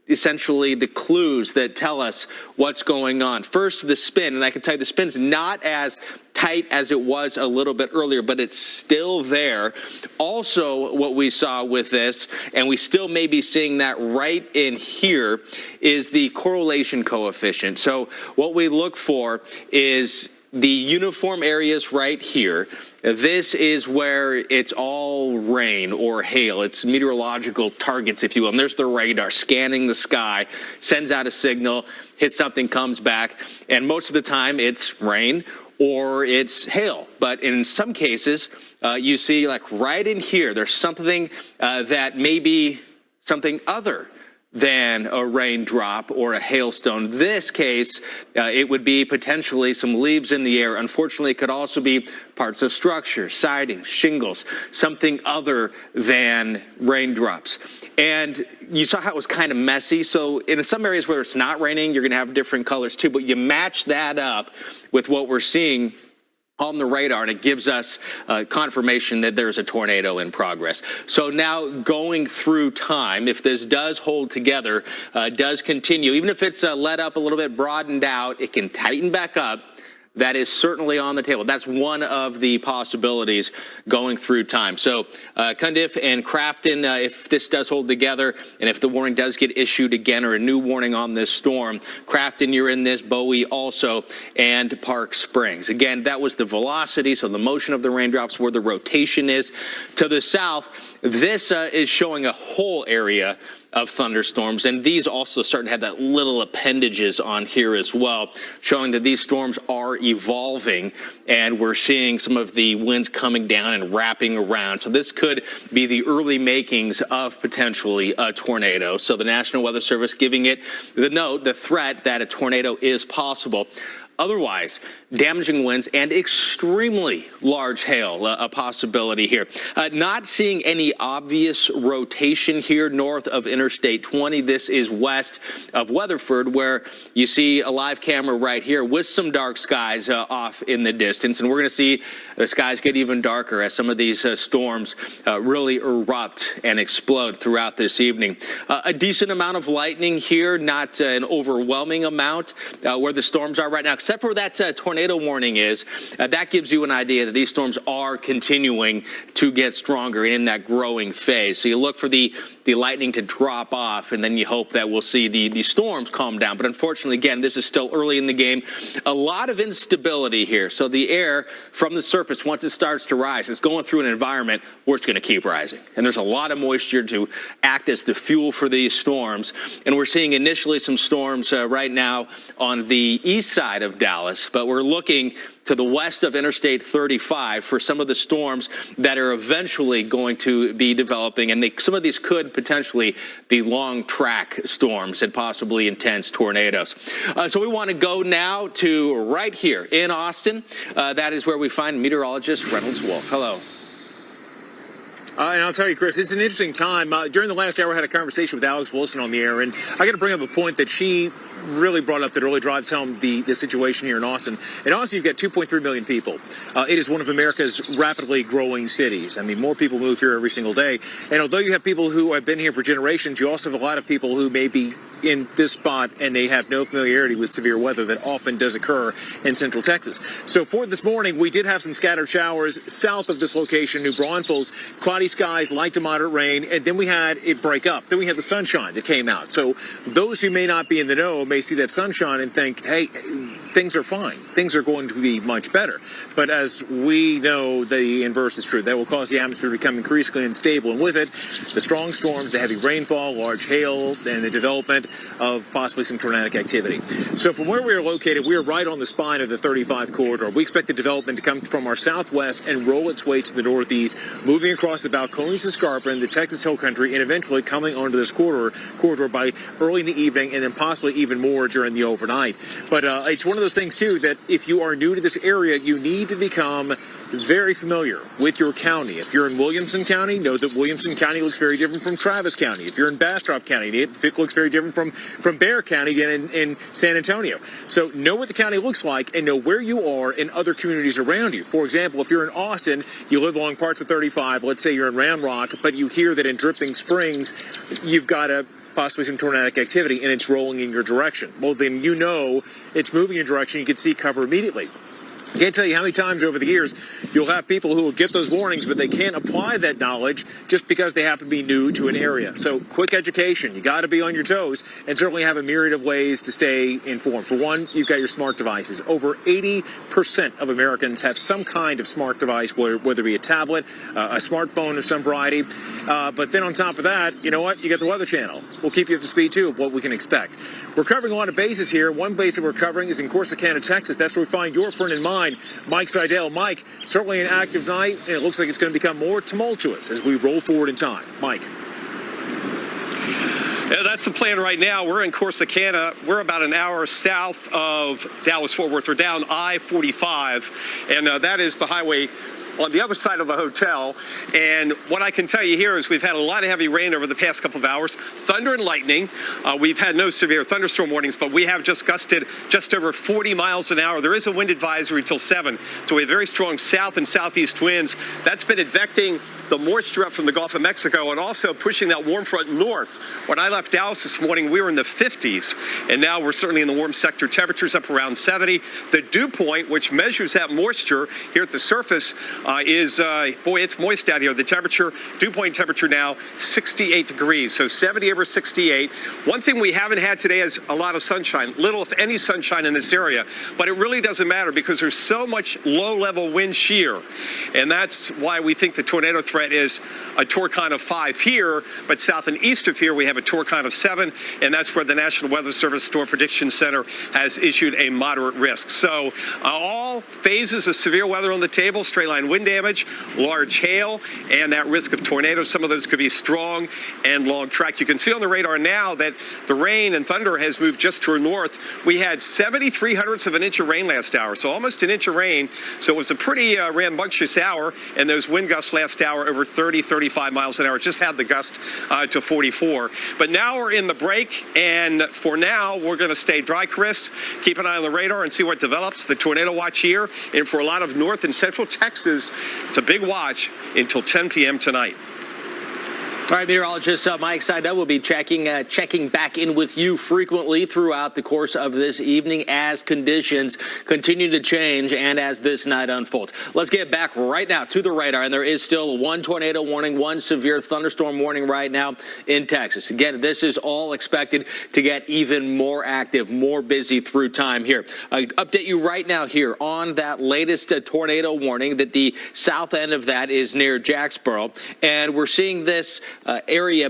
essentially the clues that tell us what's going on. First, the spin, and I can tell you the spin's not as tight as it was a little bit earlier, but it's still there. Also, what we saw with this, and we still may be seeing that right in here, is the correlation coefficient. So what we look for is the uniform areas right here. This is where it's all rain or hail. It's meteorological targets, if you will. And there's the radar scanning the sky, sends out a signal, hits something, comes back. And most of the time it's rain or it's hail. But in some cases, you see like right in here, there's something that may be something other than a raindrop or a hailstone. In this case, it would be potentially some leaves in the air. Unfortunately, it could also be parts of structure, siding, shingles, something other than raindrops. And you saw how it was kind of messy. So in some areas where it's not raining, you're going to have different colors too. But you match that up with what we're seeing on the radar, and it gives us confirmation that there's a tornado in progress. So now going through time, if this does hold together, does continue, even if it's let up a little bit, broadened out, it can tighten back up. That is certainly on the table. That's one of the possibilities going through time. So Cundiff and Crafton, if this does hold together and if the warning does get issued again or a new warning on this storm, Crafton, you're in this, Bowie also, and Park Springs. Again, that was the velocity, so the motion of the raindrops, where the rotation is. To the south, this is showing a whole area of thunderstorms. And these also starting to have that little appendages on here as well, showing that these storms are evolving, and we're seeing some of the winds coming down and wrapping around. So this could be the early makings of potentially a tornado. So the National Weather Service giving it the threat that a tornado is possible. Otherwise, damaging winds and extremely large hail, a possibility here. Not seeing any obvious rotation here north of Interstate 20. This is west of Weatherford, where you see a live camera right here with some dark skies off in the distance. And we're going to see the skies get even darker as some of these storms really erupt and explode throughout this evening. A decent amount of lightning here, not an overwhelming amount where the storms are right now. Except for that tornado warning is, that gives you an idea that these storms are continuing to get stronger in that growing phase. So you look for the lightning to drop off, and then you hope that we'll see the storms calm down. But unfortunately, again, this is still early in the game. A lot of instability here. So the air from the surface, once it starts to rise, it's going through an environment where it's going to keep rising. And there's a lot of moisture to act as the fuel for these storms. And we're seeing initially some storms right now on the east side of Dallas, but we're looking to the west of Interstate 35 for some of the storms that are eventually going to be developing. And some of these could potentially be long track storms and possibly intense tornadoes. So we want to go now to right here in Austin. That is where we find meteorologist Reynolds Wolf. Hello. And I'll tell you, Chris, it's an interesting time. During the last hour, I had a conversation with Alex Wilson on the air, and I got to bring up a point that she really brought up that really drives home the situation here in Austin. In Austin, you've got 2.3 million people. It is one of America's rapidly growing cities. I mean, more people move here every single day. And although you have people who have been here for generations, you also have a lot of people who may be in this spot and they have no familiarity with severe weather that often does occur in central Texas. So for this morning, we did have some scattered showers south of this location, New Braunfels, cloudy skies, light to moderate rain, and then we had it break up. Then we had the sunshine that came out. So those who may not be in the know may see that sunshine and think, hey, things are fine. Things are going to be much better. But as we know, the inverse is true. That will cause the atmosphere to become increasingly unstable. And with it, the strong storms, the heavy rainfall, large hail, and the development of possibly some tornadic activity. So from where we are located, we are right on the spine of the 35 corridor. We expect the development to come from our southwest and roll its way to the northeast, moving across the Balcones Escarpment, the Texas Hill Country, and eventually coming onto this corridor by early in the evening, and then possibly even more during the overnight. But it's one of those things, too, that if you are new to this area, you need to become very familiar with your county. If you're in Williamson County, know that Williamson County looks very different from Travis County. If you're in Bastrop County, it looks very different from Bexar County and in San Antonio. So know what the county looks like and know where you are in other communities around you. For example, if you're in Austin, you live along parts of 35, let's say you're in Round Rock, but you hear that in Dripping Springs, you've got possibly some tornadic activity and it's rolling in your direction. Well, then you know it's moving in your direction. You can see cover immediately. I can't tell you how many times over the years you'll have people who will get those warnings, but they can't apply that knowledge just because they happen to be new to an area. So quick education. You got to be on your toes and certainly have a myriad of ways to stay informed. For one, you've got your smart devices. Over 80% of Americans have some kind of smart device, whether it be a tablet, a smartphone of some variety. But then on top of that, you know what? You got the Weather Channel. We'll keep you up to speed, too, of what we can expect. We're covering a lot of bases here. One base that we're covering is in Corsicana, Texas. That's where we find your friend and mine, Mike Seidel. Mike, certainly an active night, and it looks like it's going to become more tumultuous as we roll forward in time. Mike. Yeah, that's the plan right now. We're in Corsicana. We're about an hour south of Dallas-Fort Worth. We're down I-45, and that is the highway on the other side of the hotel. And what I can tell you here is we've had a lot of heavy rain over the past couple of hours. Thunder and lightning. We've had no severe thunderstorm warnings, but we have just gusted just over 40 miles an hour. There is a wind advisory till 7. So we have very strong south and southeast winds. That's been advecting the moisture up from the Gulf of Mexico and also pushing that warm front north. When I left Dallas this morning, we were in the 50s, and now we're certainly in the warm sector. Temperatures up around 70. The dew point, which measures that moisture here at the surface, is, boy, it's moist out here. The temperature, dew point temperature now, 68 degrees, so 70 over 68. One thing we haven't had today is a lot of sunshine, little if any sunshine in this area, but it really doesn't matter because there's so much low-level wind shear, and that's why we think the tornado threat threat is a torcon of 5 here, but south and east of here we have a torcon of 7, and that's where the National Weather Service Storm Prediction Center has issued a moderate risk. So all phases of severe weather on the table: straight line wind damage, large hail, and that risk of tornadoes. Some of those could be strong and long track. You can see on the radar now that the rain and thunder has moved just to our north. We had 73/100ths of an inch of rain last hour, so almost an inch of rain. So it was a pretty rambunctious hour, and those wind gusts last hour over 30, 35 miles an hour. Just had the gust to 44. But now we're in the break, and for now, we're going to stay dry, Chris. Keep an eye on the radar and see what develops. The tornado watch here, and for a lot of north and central Texas, it's a big watch until 10 p.m. tonight. All right, meteorologist Mike Seidel will be checking back in with you frequently throughout the course of this evening as conditions continue to change and as this night unfolds. Let's get back right now to the radar, and there is still one tornado warning, one severe thunderstorm warning right now in Texas. Again, this is all expected to get even more active, more busy through time here. I update you right now here on that latest tornado warning that the south end of that is near Jacksboro, and we're seeing this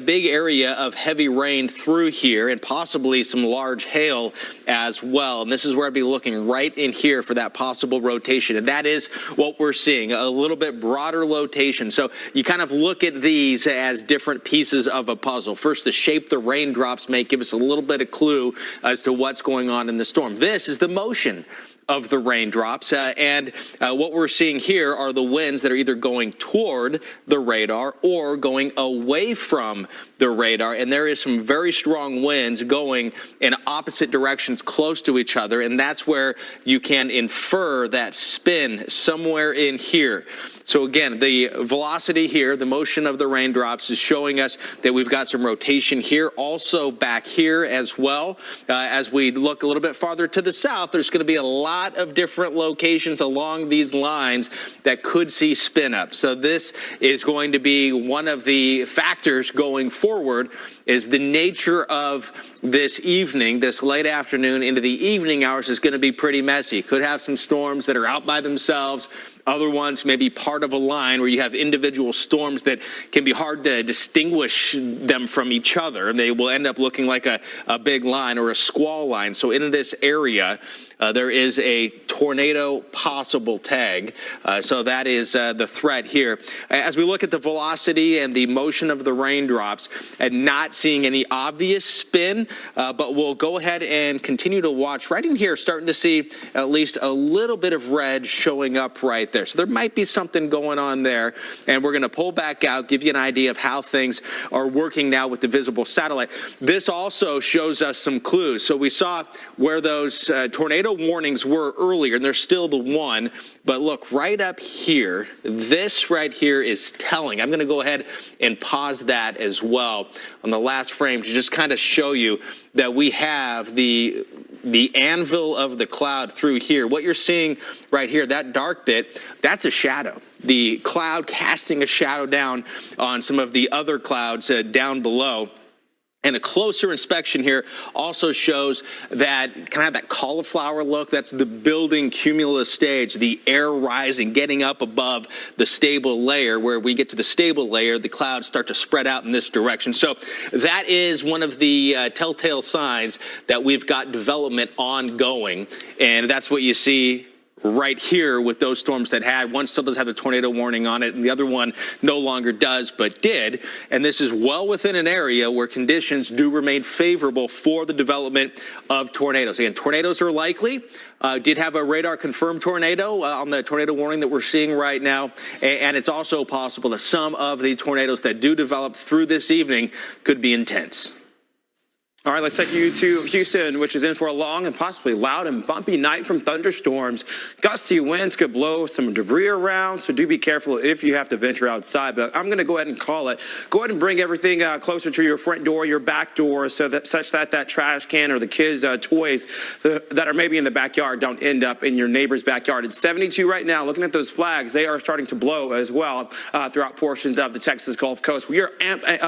big area of heavy rain through here and possibly some large hail as well. And this is where I'd be looking right in here for that possible rotation. And that is what we're seeing, a little bit broader rotation. So you kind of look at these as different pieces of a puzzle. First, the shape the raindrops make give us a little bit of clue as to what's going on in the storm. This is the motion of the raindrops, and what we're seeing here are the winds that are either going toward the radar or going away from the radar, and there is some very strong winds going in opposite directions close to each other, and that's where you can infer that spin somewhere in here. So again, the velocity here, the motion of the raindrops is showing us that we've got some rotation here, also back here as well. As we look a little bit farther to the south, there's going to be a lot of different locations along these lines that could see spin up. So this is going to be one of the factors going forward, is the nature of this evening, this late afternoon into the evening hours is going to be pretty messy. Could have some storms that are out by themselves. Other ones may be part of a line where you have individual storms that can be hard to distinguish them from each other. And they will end up looking like a big line or a squall line. So in this area, there is a tornado possible tag. So that is the threat here. As we look at the velocity and the motion of the raindrops and not seeing any obvious spin, but we'll go ahead and continue to watch right in here, starting to see at least a little bit of red showing up right there. So there might be something going on there, and we're going to pull back out, give you an idea of how things are working now with the visible satellite. This also shows us some clues. So we saw where those tornado warnings were earlier, and there's still the one, but look right up here. This right here is telling. I'm going to go ahead and pause that as well on the last frame to just kind of show you that we have the anvil of the cloud through here. What you're seeing right here, that dark bit, that's a shadow. The cloud casting a shadow down on some of the other clouds down below. And a closer inspection here also shows that kind of that cauliflower look. That's the building cumulus stage, the air rising, getting up above the stable layer. Where we get to the stable layer, the clouds start to spread out in this direction. So that is one of the telltale signs that we've got development ongoing. And that's what you see right here with those storms that had. One still does have a tornado warning on it, and the other one no longer does, but did. And this is well within an area where conditions do remain favorable for the development of tornadoes. Again, tornadoes are likely. Did have a radar confirmed tornado on the tornado warning that we're seeing right now. And it's also possible that some of the tornadoes that do develop through this evening could be intense. All right, let's take you to Houston, which is in for a long and possibly loud and bumpy night from thunderstorms. Gusty winds could blow some debris around, so do be careful if you have to venture outside. But I'm going to go ahead and call it. Go ahead and bring everything closer to your front door, your back door, so that such that trash can or the kids' toys that are maybe in the backyard don't end up in your neighbor's backyard. It's 72 right now. Looking at those flags, they are starting to blow as well throughout portions of the Texas Gulf Coast. We are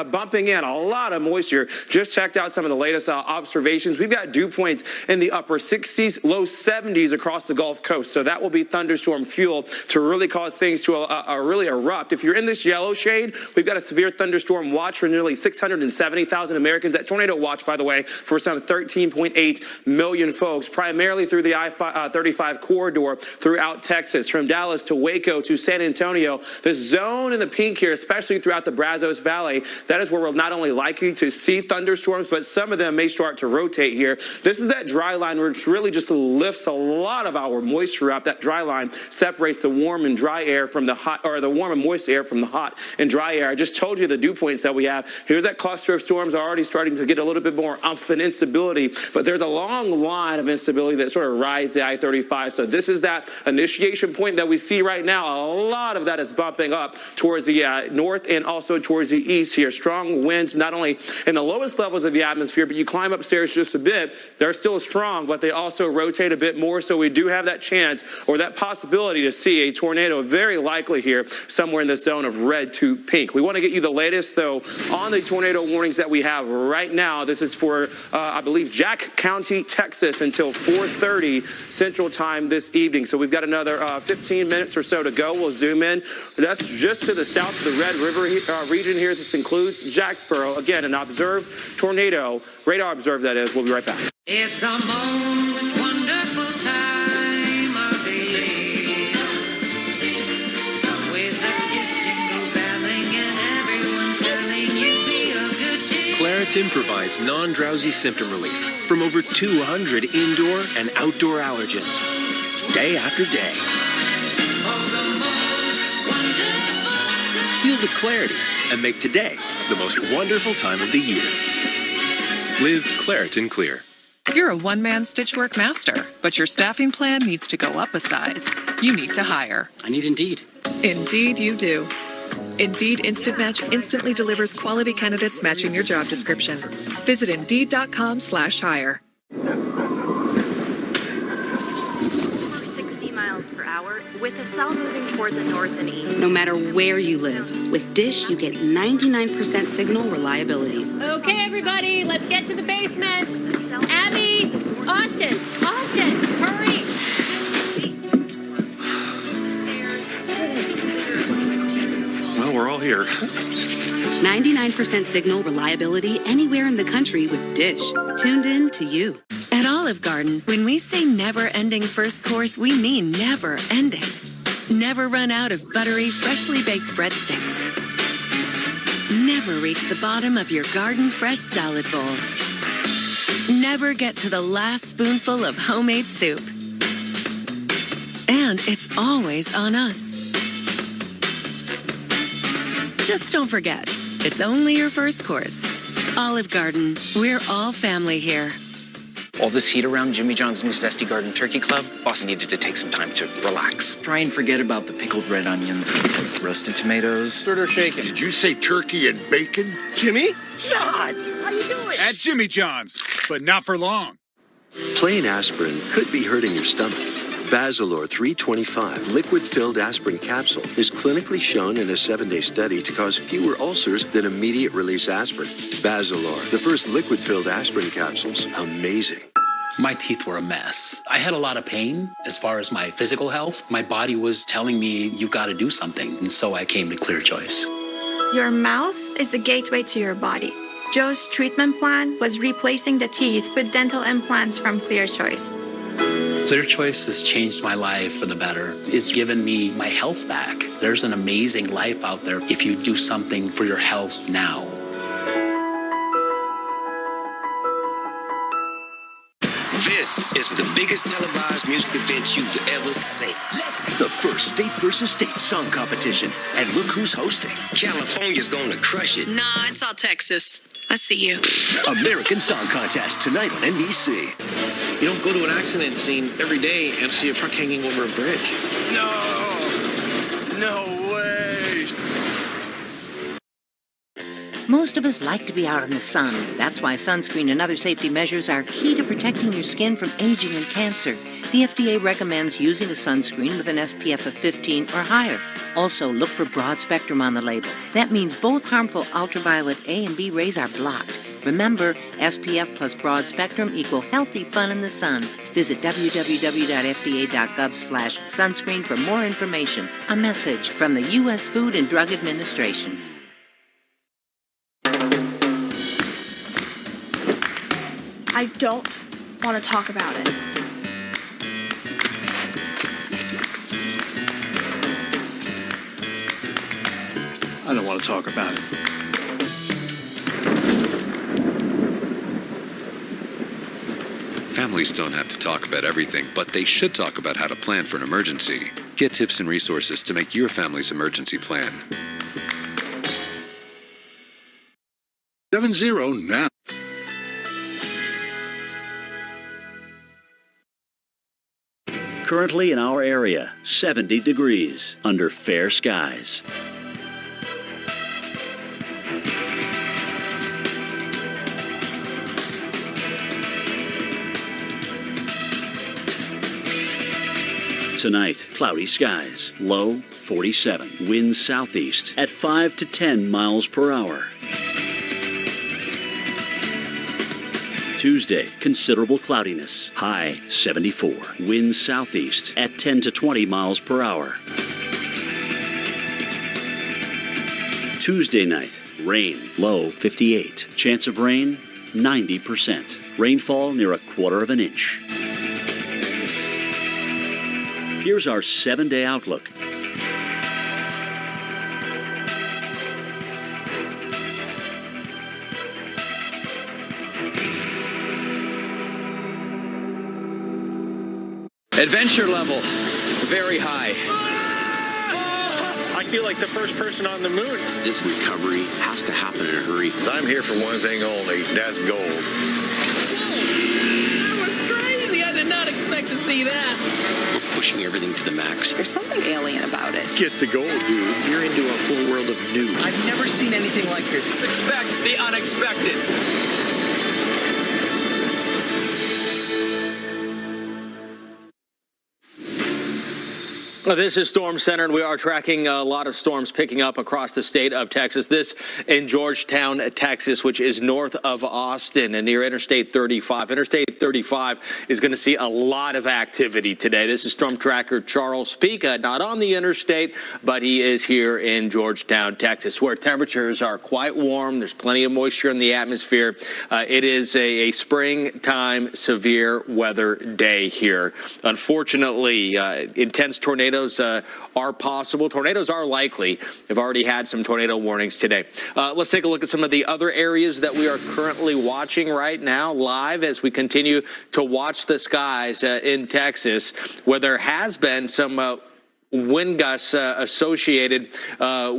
bumping in a lot of moisture. Just checked out some of the latest observations, we've got dew points in the upper 60s, low 70s across the Gulf Coast. So that will be thunderstorm fuel to really cause things to really erupt. If you're in this yellow shade, we've got a severe thunderstorm watch for nearly 670,000 Americans. That tornado watch, by the way, for some 13.8 million folks, primarily through the I-35 corridor throughout Texas, from Dallas to Waco to San Antonio. The zone in the pink here, especially throughout the Brazos Valley, that is where we're not only likely to see thunderstorms, but some of them may start to rotate here. This is that dry line which really just lifts a lot of our moisture up. That dry line separates the warm and dry air from the hot, or the warm and moist air from the hot and dry air. I just told you the dew points that we have. Here's that cluster of storms already starting to get a little bit more umph and instability, but there's a long line of instability that sort of rides the I-35. So this is that initiation point that we see right now. A lot of that is bumping up towards the north and also towards the east here. Strong winds, not only in the lowest levels of the atmosphere, but you climb upstairs just a bit, they're still strong, but they also rotate a bit more. So we do have that chance or that possibility to see a tornado, very likely here, somewhere in the zone of red to pink. We want to get you the latest, though, on the tornado warnings that we have right now. This is for, I believe, Jack County, Texas, until 4:30 Central Time this evening. So we've got another 15 minutes or so to go. We'll zoom in. That's just to the south of the Red River region here. This includes Jacksboro. Again, an observed tornado, radar observed that is. We'll be right back. It's the most wonderful time of the year, with the kids jingle belling and everyone telling you be a good cheer. Claritin provides non-drowsy symptom relief from over 200 indoor and outdoor allergens, day after day. Feel the clarity and make today the most wonderful time of the year. Live Claritin Clear. You're a one-man stitchwork master, but your staffing plan needs to go up a size. You need to hire. I need Indeed. Indeed you do. Indeed Instant Match instantly delivers quality candidates matching your job description. Visit Indeed.com/hire. 60 miles per hour with a cell moving toward the north and east. No matter where you live, with Dish, you get 99% signal reliability. Okay, everybody, let's get to the basement. Abby, Austin, hurry. Well, we're all here. 99% signal reliability anywhere in the country with Dish. Tuned in to you. At Olive Garden, when we say never-ending first course, we mean never-ending. Never run out of buttery, freshly baked breadsticks. Never reach the bottom of your garden-fresh salad bowl. Never get to the last spoonful of homemade soup. And it's always on us. Just don't forget, it's only your first course. Olive Garden, we're all family here. All this heat around Jimmy John's new Zesty Garden Turkey Club, boss needed to take some time to relax. Try and forget about the pickled red onions, roasted tomatoes. Stir or shaken. Did you say turkey and bacon? Jimmy? John, how you doing? At Jimmy John's, but not for long. Plain aspirin could be hurting your stomach. Basilor 325 liquid-filled aspirin capsule is clinically shown in a 7-day study to cause fewer ulcers than immediate-release aspirin. Basilor, the first liquid-filled aspirin capsules, amazing. My teeth were a mess. I had a lot of pain as far as my physical health. My body was telling me, you got to do something. And so I came to Clear Choice. Your mouth is the gateway to your body. Joe's treatment plan was replacing the teeth with dental implants from Clear Choice. Clear Choice has changed my life for the better. It's given me my health back. There's an amazing life out there if you do something for your health now. This is the biggest televised music event you've ever seen. The first state versus state song competition. And look who's hosting. California's gonna crush it. Nah, it's all Texas. I see you. American Song Contest tonight on NBC. You don't go to an accident scene every day and see a truck hanging over a bridge. No way. Most of us like to be out in the sun. That's why sunscreen and other safety measures are key to protecting your skin from aging and cancer. The FDA recommends using a sunscreen with an SPF of 15 or higher. Also, look for broad spectrum on the label. That means both harmful ultraviolet A and B rays are blocked. Remember, SPF plus broad spectrum equal healthy fun in the sun. Visit www.fda.gov/sunscreen for more information. A message from the U.S. Food and Drug Administration. I don't want to talk about it. I don't want to talk about it. Families don't have to talk about everything, but they should talk about how to plan for an emergency. Get tips and resources to make your family's emergency plan. 7-0 now. Currently in our area, 70 degrees under fair skies. Tonight, cloudy skies, low 47, winds southeast at 5 to 10 miles per hour. Tuesday, considerable cloudiness, high 74, winds southeast at 10 to 20 miles per hour. Tuesday night, rain, low 58, chance of rain 90%, rainfall near a quarter of an inch. Here's our 7-day outlook. Adventure level, very high. I feel like the first person on the moon. This recovery has to happen in a hurry. I'm here for one thing only. That's gold. That was crazy. I did not expect to see that. We're pushing everything to the max. There's something alien about it. Get the gold, dude. You're into a whole world of new. I've never seen anything like this. Expect the unexpected. This is Storm Center, and we are tracking a lot of storms picking up across the state of Texas. This in Georgetown, Texas, which is north of Austin and near Interstate 35. Interstate 35 is going to see a lot of activity today. This is Storm Tracker Charles Pica, not on the interstate, but he is here in Georgetown, Texas, where temperatures are quite warm. There's plenty of moisture in the atmosphere. It is a springtime severe weather day here. Unfortunately, intense tornadoes are possible. Tornadoes are likely. We've already had some tornado warnings today. Let's take a look at some of the other areas that we are currently watching right now live as we continue to watch the skies in Texas, where there has been some wind gusts associated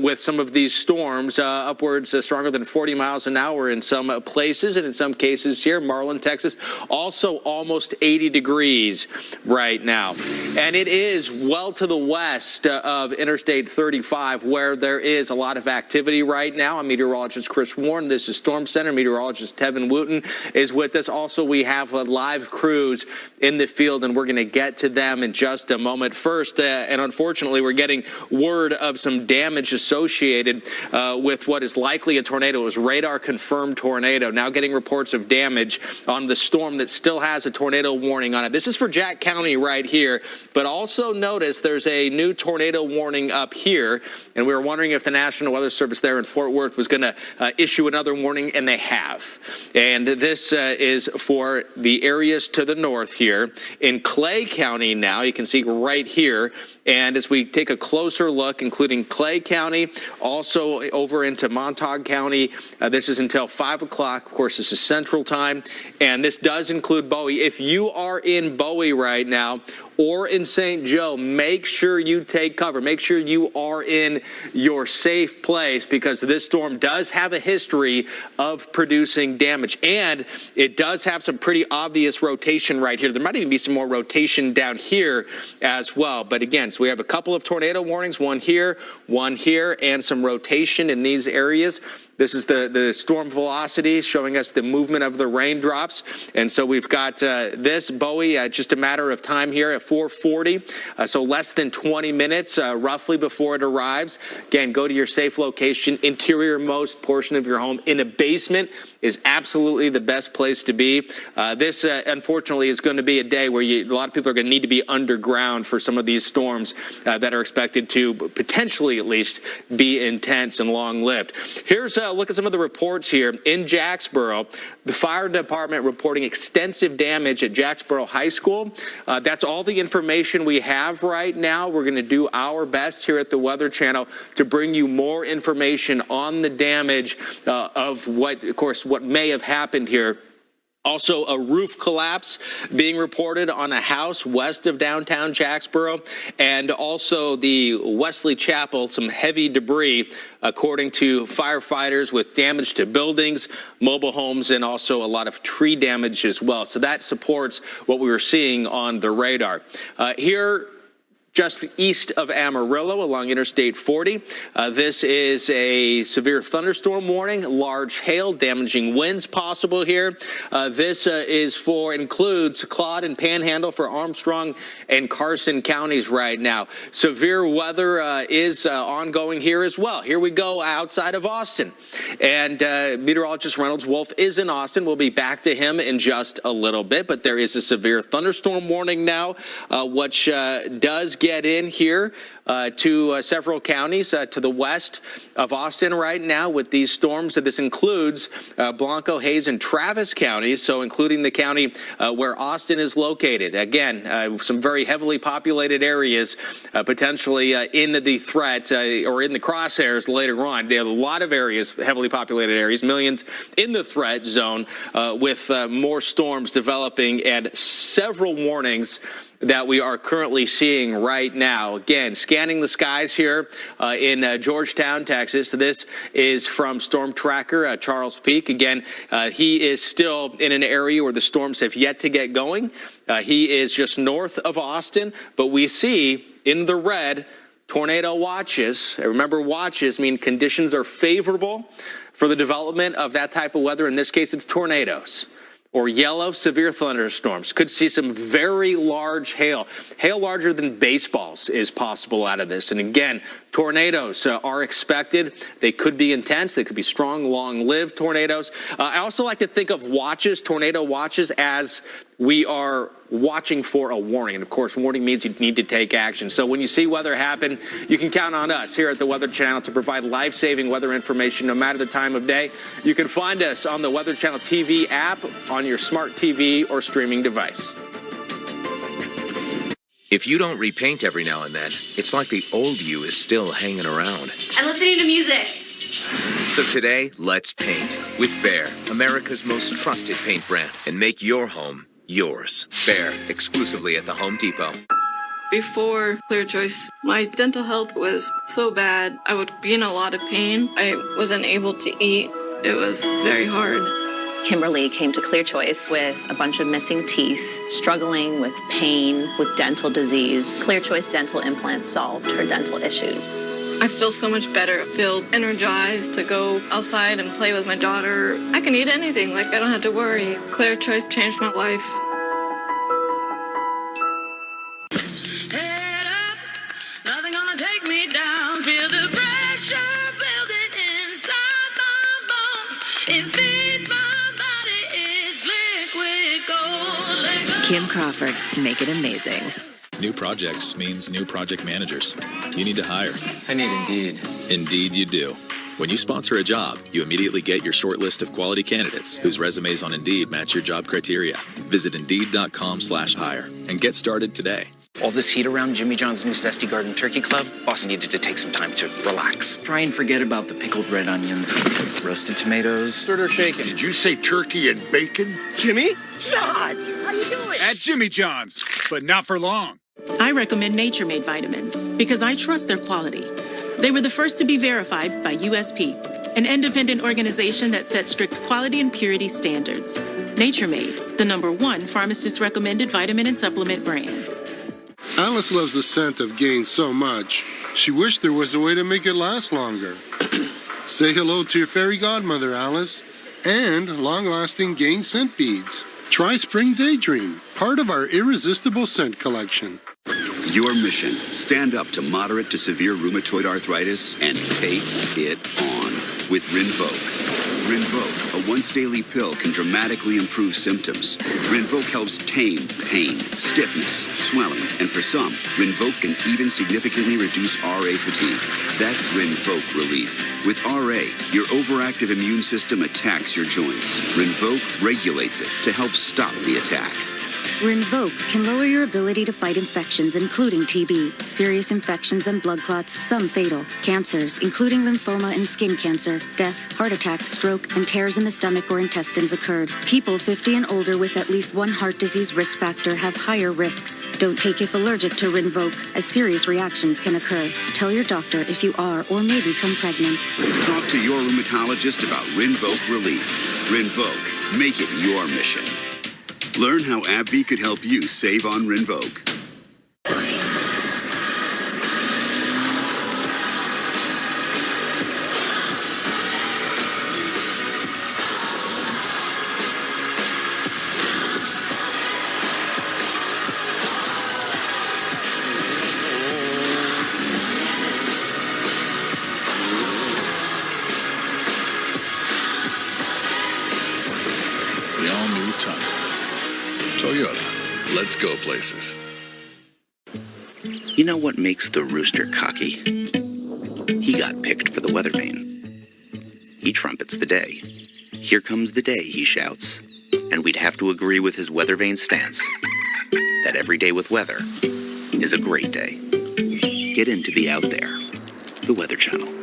with some of these storms, upwards stronger than 40 miles an hour in some places, and in some cases here, Marlin, Texas, also almost 80 degrees right now. And it is well to the west of Interstate 35, where there is a lot of activity right now. I'm meteorologist Chris Warren. This is Storm Center. Meteorologist Tevin Wooten is with us. Also, we have live crews in the field, and we're going to get to them in just a moment. First, and unfortunately, we're getting word of some damage associated with what is likely a tornado. It was radar-confirmed tornado. Now getting reports of damage on the storm that still has a tornado warning on it. This is for Jack County right here, but also notice there's a new tornado warning up here, and we were wondering if the National Weather Service there in Fort Worth was going to issue another warning, and they have. And this is for the areas to the north here. In Clay County now, you can see right here, and as we take a closer look, including Clay County, also over into Montauk County, this is until 5 o'clock. Of course, this is Central Time, and this does include Bowie. If you are in Bowie right now or in St. Joe, make sure you take cover. Make sure you are in your safe place, because this storm does have a history of producing damage, and it does have some pretty obvious rotation right here. There might even be some more rotation down here as well. But again, so we have a couple of tornado warnings, one here, and some rotation in these areas. This is the storm velocity showing us the movement of the raindrops. And so we've got this Bowie, just a matter of time here. If 440, so less than 20 minutes roughly before it arrives. Again, go to your safe location. Interior-most portion of your home in a basement is absolutely the best place to be. This, unfortunately, is going to be a day where a lot of people are going to need to be underground for some of these storms that are expected to potentially, at least, be intense and long-lived. Here's a look at some of the reports here. In Jacksboro, the fire department reporting extensive damage at Jacksboro High School. That's all the information we have right now. We're going to do our best here at the Weather Channel to bring you more information on the damage of what, of course, what may have happened here. Also, a roof collapse being reported on a house west of downtown Jacksboro, and also the Wesley Chapel, some heavy debris, according to firefighters, with damage to buildings, mobile homes, and also a lot of tree damage as well. So that supports what we were seeing on the radar. Here, just east of Amarillo along Interstate 40. This is a severe thunderstorm warning, large hail, damaging winds possible here. This includes Claude and Panhandle for Armstrong and Carson counties right now. Severe weather is ongoing here as well. Here we go outside of Austin. And meteorologist Reynolds Wolf is in Austin. We'll be back to him in just a little bit, but there is a severe thunderstorm warning now, which does get in here to several counties to the west of Austin right now with these storms. So this includes Blanco, Hayes, and Travis counties, so including the county where Austin is located. Again, some very heavily populated areas potentially in the threat or in the crosshairs later on. They have a lot of areas, heavily populated areas, millions in the threat zone with more storms developing and several warnings that we are currently seeing right now. Again, scanning the skies here in Georgetown, Texas. This is from Storm Tracker, Charles Peak. Again, he is still in an area where the storms have yet to get going. He is just north of Austin, but we see in the red tornado watches. Remember, watches mean conditions are favorable for the development of that type of weather. In this case, it's tornadoes. Or yellow, severe thunderstorms. Could see some very large hail. Hail larger than baseballs is possible out of this. And again, tornadoes are expected. They could be intense. They could be strong, long-lived tornadoes. I also like to think of watches, tornado watches, as we are watching for a warning. And of course, warning means you need to take action. So when you see weather happen, you can count on us here at the Weather Channel to provide life-saving weather information no matter the time of day. You can find us on the Weather Channel TV app, on your smart TV or streaming device. If you don't repaint every now and then, it's like the old you is still hanging around. I'm listening to music. So today, let's paint with Behr, America's most trusted paint brand, and make your home yours. Behr, exclusively at the Home Depot. Before Clear Choice, my dental health was so bad. I would be in a lot of pain. I wasn't able to eat. It was very hard. Kimberly came to Clear Choice with a bunch of missing teeth, struggling with pain, with dental disease. Clear Choice dental implants solved her dental issues. I feel so much better. I feel energized to go outside and play with my daughter. I can eat anything, like I don't have to worry. Clear Choice changed my life. Head up, nothing gonna take me down. Feel the pressure building inside my bones. It feeds my body, it's liquid gold. Kim Crawford, make it amazing. New projects means new project managers. You need to hire. I need Indeed. Indeed you do. When you sponsor a job, you immediately get your short list of quality candidates whose resumes on Indeed match your job criteria. Visit Indeed.com/hire and get started today. All this heat around Jimmy John's new Zesty Garden Turkey Club, boss needed to take some time to relax. Try and forget about the pickled red onions, roasted tomatoes. Stirred or shaken. Did you say turkey and bacon? Jimmy? John, how you doing? At Jimmy John's, but not for long. I recommend Nature Made vitamins because I trust their quality. They were the first to be verified by USP, an independent organization that sets strict quality and purity standards. Nature Made, the #1 pharmacist-recommended vitamin and supplement brand. Alice loves the scent of Gain so much, she wished there was a way to make it last longer. Say hello to your fairy godmother, Alice, and long-lasting Gain scent beads. Try Spring Daydream, part of our irresistible scent collection. Your mission, stand up to moderate to severe rheumatoid arthritis and take it on with Rinvoq. Rinvoq, a once-daily pill, can dramatically improve symptoms. Rinvoq helps tame pain, stiffness, swelling, and for some, Rinvoq can even significantly reduce RA fatigue. That's Rinvoq relief. With RA, your overactive immune system attacks your joints. Rinvoq regulates it to help stop the attack. Rinvoq can lower your ability to fight infections, including TB, serious infections and blood clots, some fatal, cancers, including lymphoma and skin cancer, death, heart attack, stroke, and tears in the stomach or intestines occurred. People 50 and older with at least one heart disease risk factor have higher risks. Don't take if allergic to Rinvoq, as serious reactions can occur. Tell your doctor if you are or may become pregnant. Talk to your rheumatologist about Rinvoq relief. Rinvoq, make it your mission. Learn how AbbVie could help you save on Rinvoq. The all-new Tunnel. Toyota. Let's go places. You know what makes the rooster cocky? He got picked for the weather vane. He trumpets the day. Here comes the day, he shouts. And we'd have to agree with his weather vane stance that every day with weather is a great day. Get into the Out There, the Weather Channel.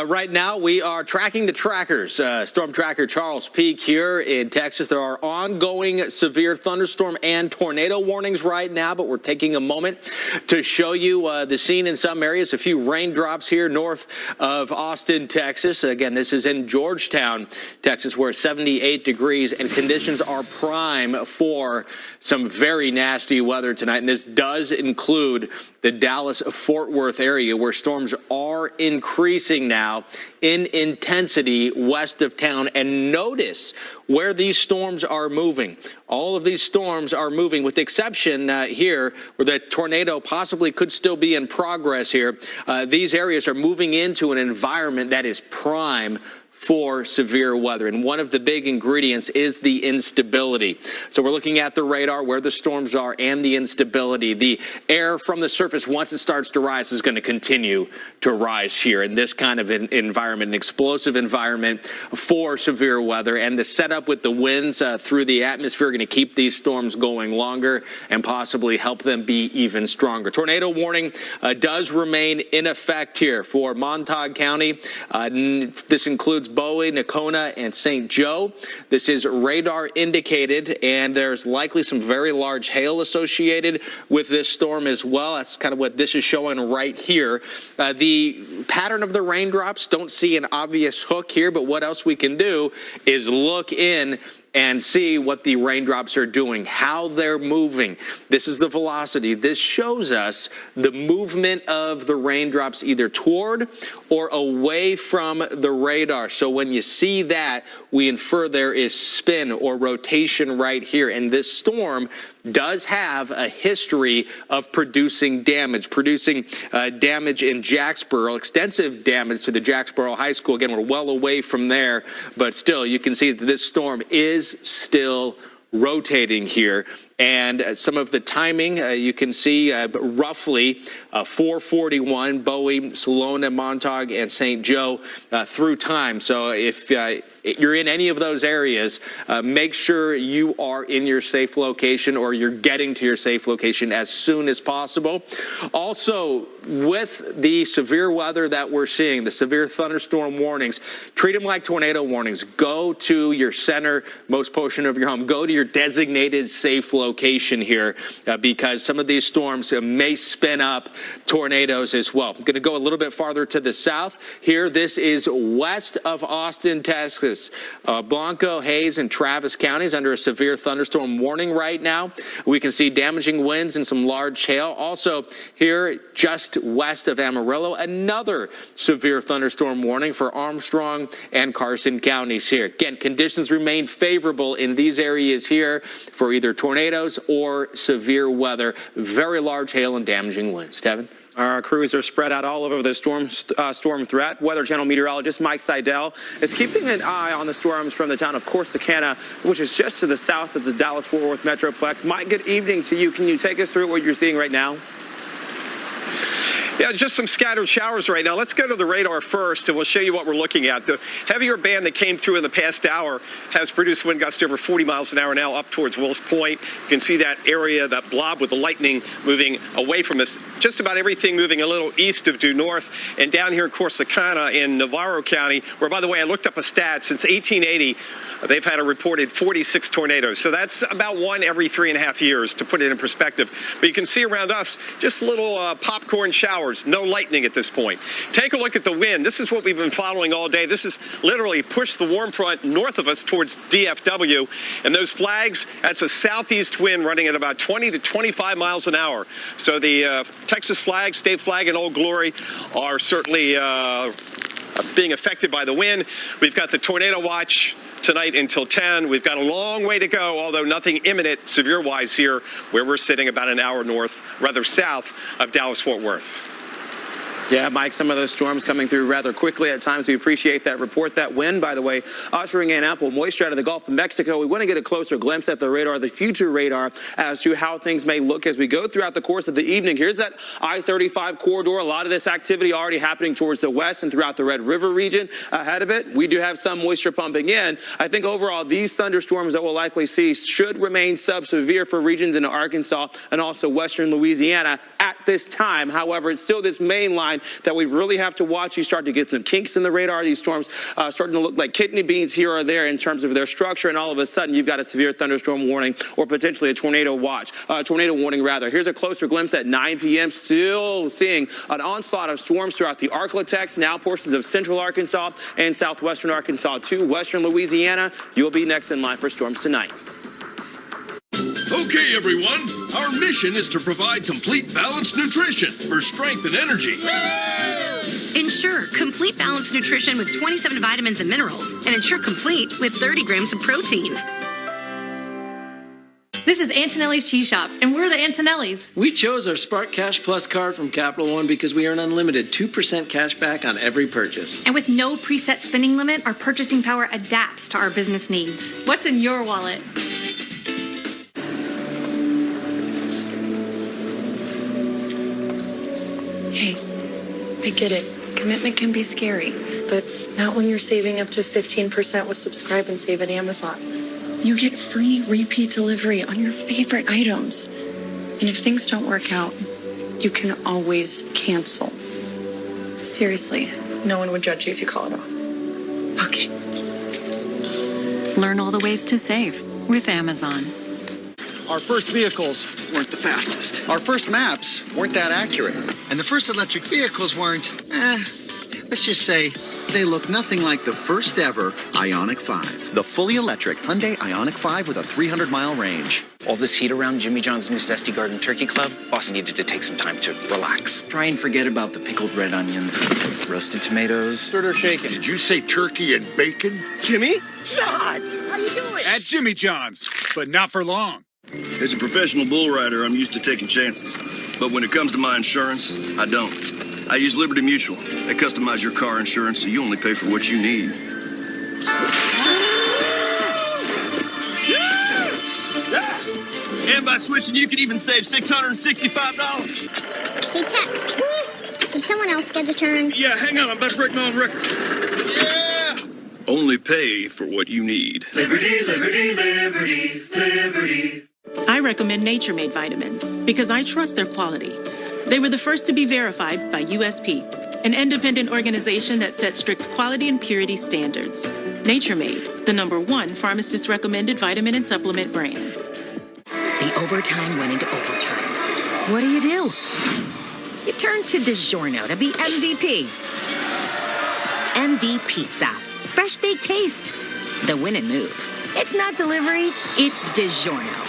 Right now, we are tracking the trackers. Storm tracker Charles Peak here in Texas. There are ongoing severe thunderstorm and tornado warnings right now, but we're taking a moment to show you the scene in some areas. A few raindrops here north of Austin, Texas. Again, this is in Georgetown, Texas, where 78 degrees and conditions are prime for some very nasty weather tonight. And this does include the Dallas-Fort Worth area, where storms are increasing now in intensity west of town. And notice where these storms are moving. All of these storms are moving, with the exception here where the tornado possibly could still be in progress here. These areas are moving into an environment that is prime for severe weather. And one of the big ingredients is the instability. So we're looking at the radar, where the storms are, and the instability. The air from the surface, once it starts to rise, is going to continue to rise here in this kind of environment, an explosive environment for severe weather. And the setup with the winds through the atmosphere are going to keep these storms going longer and possibly help them be even stronger. Tornado warning does remain in effect here for Montauk County. This includes Bowie, Nocona, and St. Joe. This is radar indicated, and there's likely some very large hail associated with this storm as well. That's kind of what this is showing right here. The pattern of the raindrops, don't see an obvious hook here, but what else we can do is look in and see what the raindrops are doing, how they're moving. This is the velocity. This shows us the movement of the raindrops either toward or away from the radar. So when you see that, we infer there is spin or rotation right here. And this storm does have a history of producing damage damage in Jacksboro, extensive damage to the Jacksboro High School. Again, we're well away from there, but still, you can see that this storm is still rotating here. And some of the timing, you can see roughly 441, Bowie, Salona, Montauk, and St. Joe through time. So if you're in any of those areas, make sure you are in your safe location, or you're getting to your safe location as soon as possible. Also, with the severe weather that we're seeing, the severe thunderstorm warnings, treat them like tornado warnings. Go to your centermost portion of your home. Go to your designated safe location. location here because some of these storms may spin up tornadoes as well. I'm going to go a little bit farther to the south here. This is west of Austin, Texas. Blanco, Hayes, and Travis counties under a severe thunderstorm warning right now. We can see damaging winds and some large hail. Also here just west of Amarillo, another severe thunderstorm warning for Armstrong and Carson counties here. Again, conditions remain favorable in these areas here for either tornadoes or severe weather. Very large hail and damaging winds. Devin? Our crews are spread out all over the storm threat. Weather Channel meteorologist Mike Seidel is keeping an eye on the storms from the town of Corsicana, which is just to the south of the Dallas-Fort Worth Metroplex. Mike, good evening to you. Can you take us through what you're seeing right now? Yeah, just some scattered showers right now. Let's go to the radar first, and we'll show you what we're looking at. The heavier band that came through in the past hour has produced wind gusts over 40 miles an hour now up towards Wills Point. You can see that area, that blob with the lightning moving away from us. Just about everything moving a little east of due north. And down here in Corsicana in Navarro County, where, by the way, I looked up a stat. Since 1880, they've had a reported 46 tornadoes. So that's about one every 3.5 years, to put it in perspective. But you can see around us just little popcorn showers. No lightning at this point. Take a look at the wind. This is what we've been following all day. This is literally pushed the warm front north of us towards DFW. And those flags, that's a southeast wind running at about 20 to 25 miles an hour. So the Texas flag, state flag in Old Glory are certainly being affected by the wind. We've got the tornado watch tonight until 10. We've got a long way to go, although nothing imminent severe-wise here, where we're sitting about an hour south of Dallas-Fort Worth. Yeah, Mike, some of those storms coming through rather quickly at times. We appreciate that report. That wind, by the way, ushering in ample moisture out of the Gulf of Mexico. We want to get a closer glimpse at the radar, the future radar, as to how things may look as we go throughout the course of the evening. Here's that I-35 corridor. A lot of this activity already happening towards the west and throughout the Red River region. Ahead of it, we do have some moisture pumping in. I think overall, these thunderstorms that we'll likely see should remain sub-severe for regions in Arkansas and also western Louisiana at this time. However, it's still this main line that we really have to watch. You start to get some kinks in the radar. These storms starting to look like kidney beans here or there in terms of their structure, and all of a sudden you've got a severe thunderstorm warning or potentially a tornado warning rather. Here's a closer glimpse at 9 p.m. Still seeing an onslaught of storms throughout the Arklatex, now portions of central Arkansas and southwestern Arkansas too. Western Louisiana, you'll be next in line for storms tonight. Okay, everyone, our mission is to provide complete balanced nutrition for strength and energy. Ensure complete balanced nutrition with 27 vitamins and minerals, and Ensure Complete with 30 grams of protein. This is Antonelli's Cheese Shop, and we're the Antonellis. We chose our Spark Cash Plus card from Capital One because we earn unlimited 2% cash back on every purchase. And with no preset spending limit, our purchasing power adapts to our business needs. What's in your wallet? Hey, I get it. Commitment can be scary, but not when you're saving up to 15% with Subscribe and Save at Amazon. You get free repeat delivery on your favorite items. And if things don't work out, you can always cancel. Seriously, no one would judge you if you call it off. Okay. Learn all the ways to save with Amazon. Our first vehicles weren't the fastest. Our first maps weren't that accurate. And the first electric vehicles weren't, let's just say, they look nothing like the first ever Ioniq 5. The fully electric Hyundai Ioniq 5 with a 300-mile range. All this heat around Jimmy John's new Zesty Garden Turkey Club, boss needed to take some time to relax. Try and forget about the pickled red onions, roasted tomatoes. Stir or shaken. Did you say turkey and bacon? Jimmy? John, how you doing? At Jimmy John's, but not for long. As a professional bull rider, I'm used to taking chances. But when it comes to my insurance, I don't. I use Liberty Mutual. They customize your car insurance so you only pay for what you need. And by switching, you could even save $665. Hey, Tex, can someone else get a turn? Yeah, hang on. I'm about to break my own record. Yeah! Only pay for what you need. Liberty, liberty, liberty, liberty. I recommend Nature Made vitamins because I trust their quality. They were the first to be verified by USP, an independent organization that sets strict quality and purity standards. Nature Made, the #1 pharmacist-recommended vitamin and supplement brand. The The overtime went into overtime. What do? You turn to DiGiorno to be MVP. MV Pizza. Fresh baked taste. The win and move. It's not delivery, it's DiGiorno.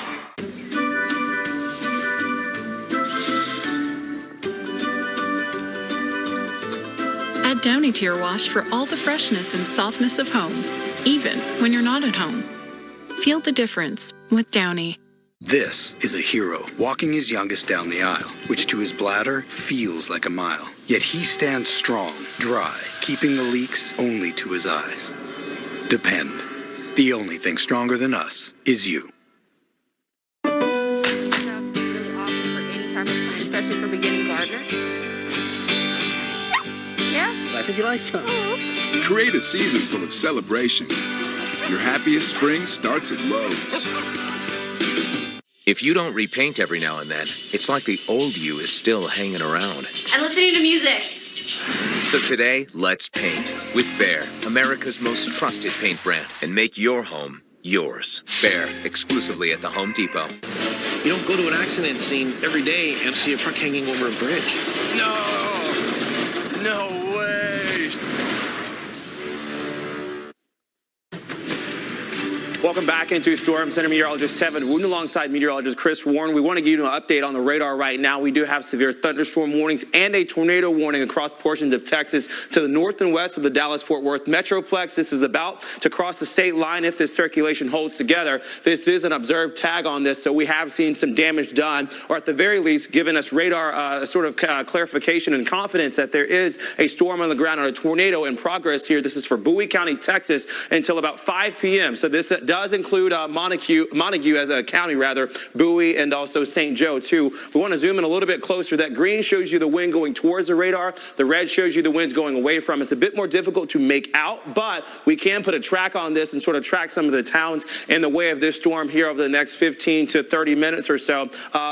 Add Downy to your wash for all the freshness and softness of home, even when you're not at home. Feel the difference with Downy. This is a hero walking his youngest down the aisle, which to his bladder feels like a mile. Yet he stands strong, dry, keeping the leaks only to his eyes. Depend. The only thing stronger than us is you. Especially for beginning gardener. Yeah? I think you like some. Create a season full of celebration. Your happiest spring starts at Lowe's. If you don't repaint every now and then, it's like the old you is still hanging around. I'm listening to music. So today, let's paint with Behr, America's most trusted paint brand, and make your home yours. Behr, exclusively at the Home Depot. You don't go to an accident scene every day and see a truck hanging over a bridge. No way. Welcome back into Storm Center. Meteorologist Tevin Wooten alongside meteorologist Chris Warren. We want to give you an update on the radar right now. We do have severe thunderstorm warnings and a tornado warning across portions of Texas to the north and west of the Dallas-Fort Worth Metroplex. This is about to cross the state line if this circulation holds together. This is an observed tag on this, so we have seen some damage done, or at the very least given us radar clarification and confidence that there is a storm on the ground or a tornado in progress here. This is for Bowie County, Texas, until about 5 p.m. So this does include Montague as a county, Bowie, and also St. Joe, too. We want to zoom in a little bit closer. That green shows you the wind going towards the radar. The red shows you the winds going away from. It's a bit more difficult to make out, but we can put a track on this and sort of track some of the towns in the way of this storm here over the next 15 to 30 minutes or so.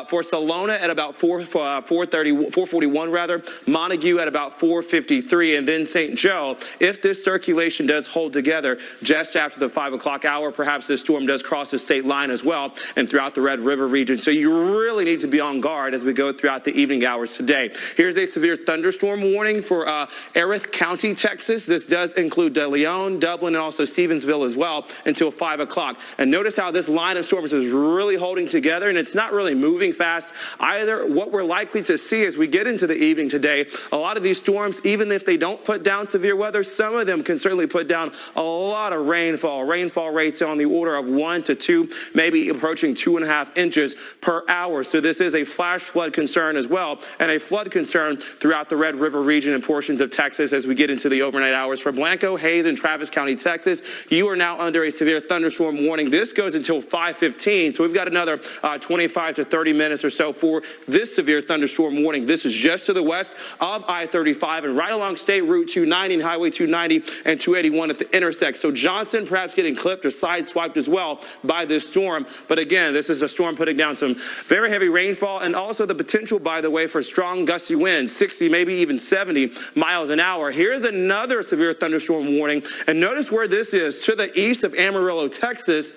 For Salona at about 441, Montague at about 453, and then St. Joe, if this circulation does hold together just after the 5 o'clock hour, perhaps this storm does cross the state line as well and throughout the Red River region. So you really need to be on guard as we go throughout the evening hours today. Here's a severe thunderstorm warning for Erith County, Texas. This does include De Leon, Dublin, and also Stevensville as well until 5 o'clock. And notice how this line of storms is really holding together, and it's not really moving fast either. What we're likely to see as we get into the evening today, a lot of these storms, even if they don't put down severe weather, some of them can certainly put down a lot of rainfall. Rainfall rates on the order of 1 to 2, maybe approaching 2.5 inches per hour. So this is a flash flood concern as well, and a flood concern throughout the Red River region and portions of Texas as we get into the overnight hours. For Blanco, Hayes, and Travis County, Texas, you are now under a severe thunderstorm warning. This goes until 5:15, so we've got another 25 to 30 minutes or so for this severe thunderstorm warning. This is just to the west of I-35 and right along State Route 290 and Highway 290 and 281 at the intersect. So Johnson perhaps getting clipped or sideswiped as well by this storm. But again, this is a storm putting down some very heavy rainfall and also the potential, by the way, for strong gusty winds, 60, maybe even 70 miles an hour. Here's another severe thunderstorm warning. And notice where this is, to the east of Amarillo, Texas.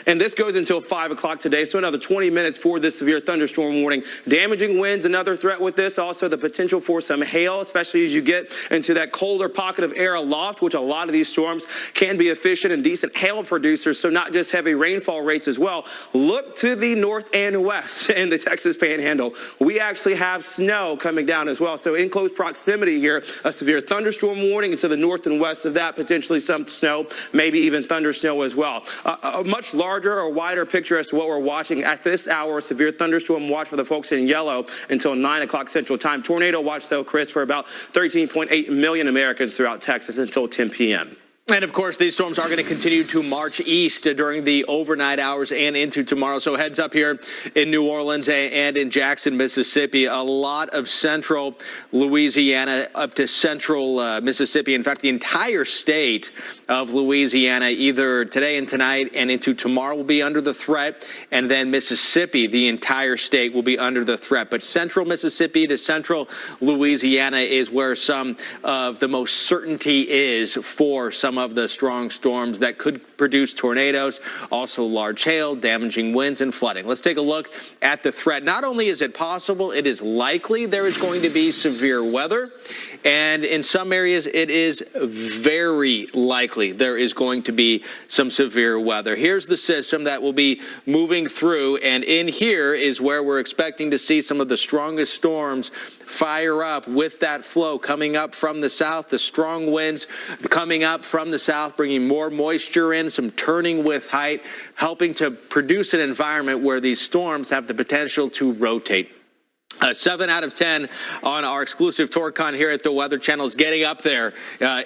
And this goes until 5 o'clock today, so another 20 minutes for this severe thunderstorm warning. Damaging winds, another threat with this. Also the potential for some hail, especially as you get into that colder pocket of air aloft, which a lot of these storms can be efficient and decent hail producers, so not just heavy rainfall rates as well. Look to the north and west in the Texas Panhandle. We actually have snow coming down as well, so in close proximity here, a severe thunderstorm warning, and to the north and west of that, potentially some snow, maybe even thunder snow as well. A much larger or wider picture as to what we're watching at this hour. Severe thunderstorm watch for the folks in yellow until 9 o'clock Central Time. Tornado watch, though, Chris, for about 13.8 million Americans throughout Texas until 10 p.m. And, of course, these storms are going to continue to march east during the overnight hours and into tomorrow. So heads up here in New Orleans and in Jackson, Mississippi. A lot of central Louisiana up to central Mississippi. In fact, the entire state of Louisiana, either today and tonight and into tomorrow, will be under the threat. And then Mississippi, the entire state, will be under the threat. But central Mississippi to central Louisiana is where some of the most certainty is for some of the strong storms that could produce tornadoes, also large hail, damaging winds, and flooding. Let's take a look at the threat. Not only is it possible, it is likely there is going to be severe weather. And in some areas, it is very likely there is going to be some severe weather. Here's the system that will be moving through, and in here is where we're expecting to see some of the strongest storms fire up with that flow coming up from the south, the strong winds coming up from the south, bringing more moisture in, some turning with height, helping to produce an environment where these storms have the potential to rotate. 7 out of 10 on our exclusive Torcon here at the Weather Channel is getting up there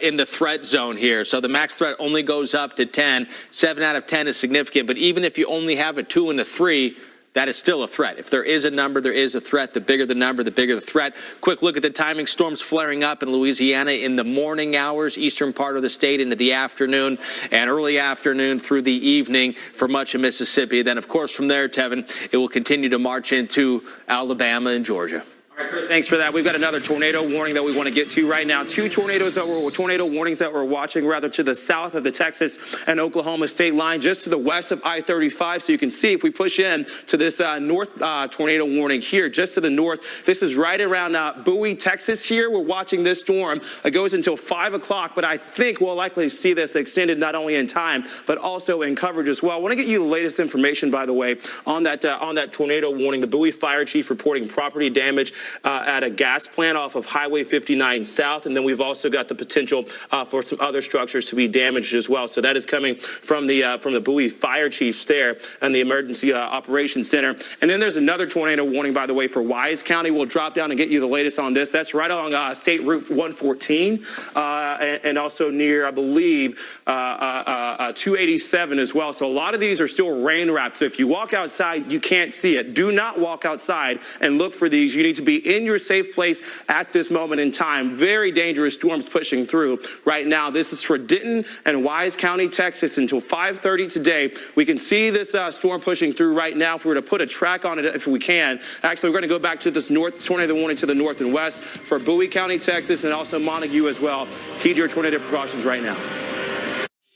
in the threat zone here. So the max threat only goes up to 10. 7 out of 10 is significant, but even if you only have a 2 and a 3, that is still a threat. If there is a number, there is a threat. The bigger the number, the bigger the threat. Quick look at the timing. Storms flaring up in Louisiana in the morning hours, eastern part of the state into the afternoon, and early afternoon through the evening for much of Mississippi. Then, of course, from there, Tevin, it will continue to march into Alabama and Georgia. All right, Chris, thanks for that. We've got another tornado warning that we want to get to right now. Tornado warnings that we're watching rather to the south of the Texas and Oklahoma state line, just to the west of I-35. So you can see if we push in to this north tornado warning here, just to the north. This is right around Bowie, Texas here. We're watching this storm. It goes until 5 o'clock, but I think we'll likely see this extended not only in time, but also in coverage as well. I want to get you the latest information, by the way, on that tornado warning. The Bowie fire chief reporting property damage at a gas plant off of Highway 59 South, and then we've also got the potential for some other structures to be damaged as well. So that is coming from the Bowie fire chiefs there and the Emergency Operations Center. And then there's another tornado warning, by the way, for Wise County. We'll drop down and get you the latest on this. That's right along State Route 114 and also near, I believe, 287 as well. So a lot of these are still rain wrapped. So if you walk outside, you can't see it. Do not walk outside and look for these. You need to be in your safe place at this moment in time. Very dangerous storms pushing through right now. This is for Denton and Wise County, Texas, until 5:30 today. We can see this storm pushing through right now. If we were to put a track on it, if we can. Actually, we're going to go back to this tornado warning to the north and west for Bowie County, Texas, and also Montague as well. Heed your tornado precautions right now.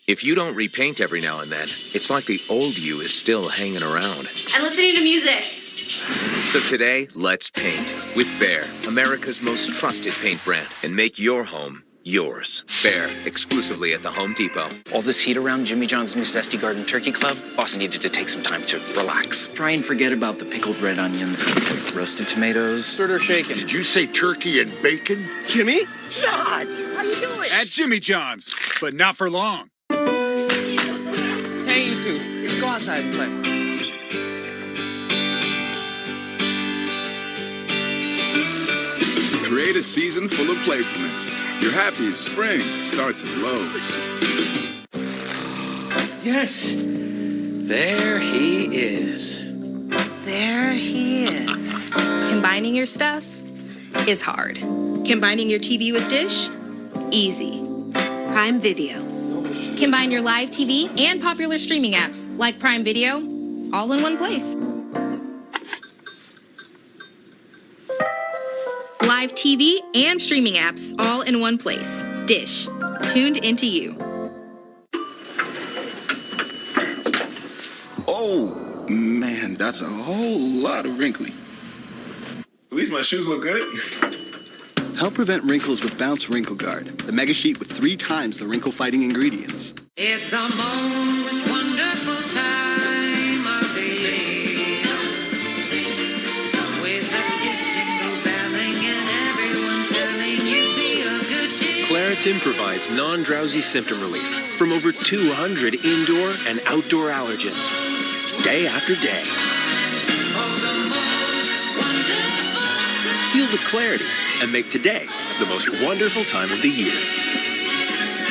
If you don't repaint every now and then, it's like the old you is still hanging around. I'm listening to music. So today, let's paint with Behr, America's most trusted paint brand, and make your home yours. Behr, exclusively at the Home Depot. All this heat around Jimmy John's new Zesty Garden Turkey Club, boss needed to take some time to relax. Try and forget about the pickled red onions, roasted tomatoes. Stir or shaken. Did you say turkey and bacon? Jimmy? John, how you doing? At Jimmy John's, but not for long. Hey, you two, go outside and play. Create a season full of playfulness. Your happiest spring starts at Lowe's. Yes, there he is. There he is. Combining your stuff is hard. Combining your TV with Dish, easy. Prime Video. Combine your live TV and popular streaming apps like Prime Video all in one place. Live TV and streaming apps all in one place. Dish, tuned into you. Oh, man, that's a whole lot of wrinkly. At least my shoes look good. Help prevent wrinkles with Bounce Wrinkle Guard, the mega sheet with 3 times the wrinkle-fighting ingredients. It's the most wonderful time of the year. With the kids jingle belling and everyone telling you be a good cheer. Claritin provides non-drowsy symptom relief from over 200 indoor and outdoor allergens, day after day. Feel the clarity and make today the most wonderful time of the year.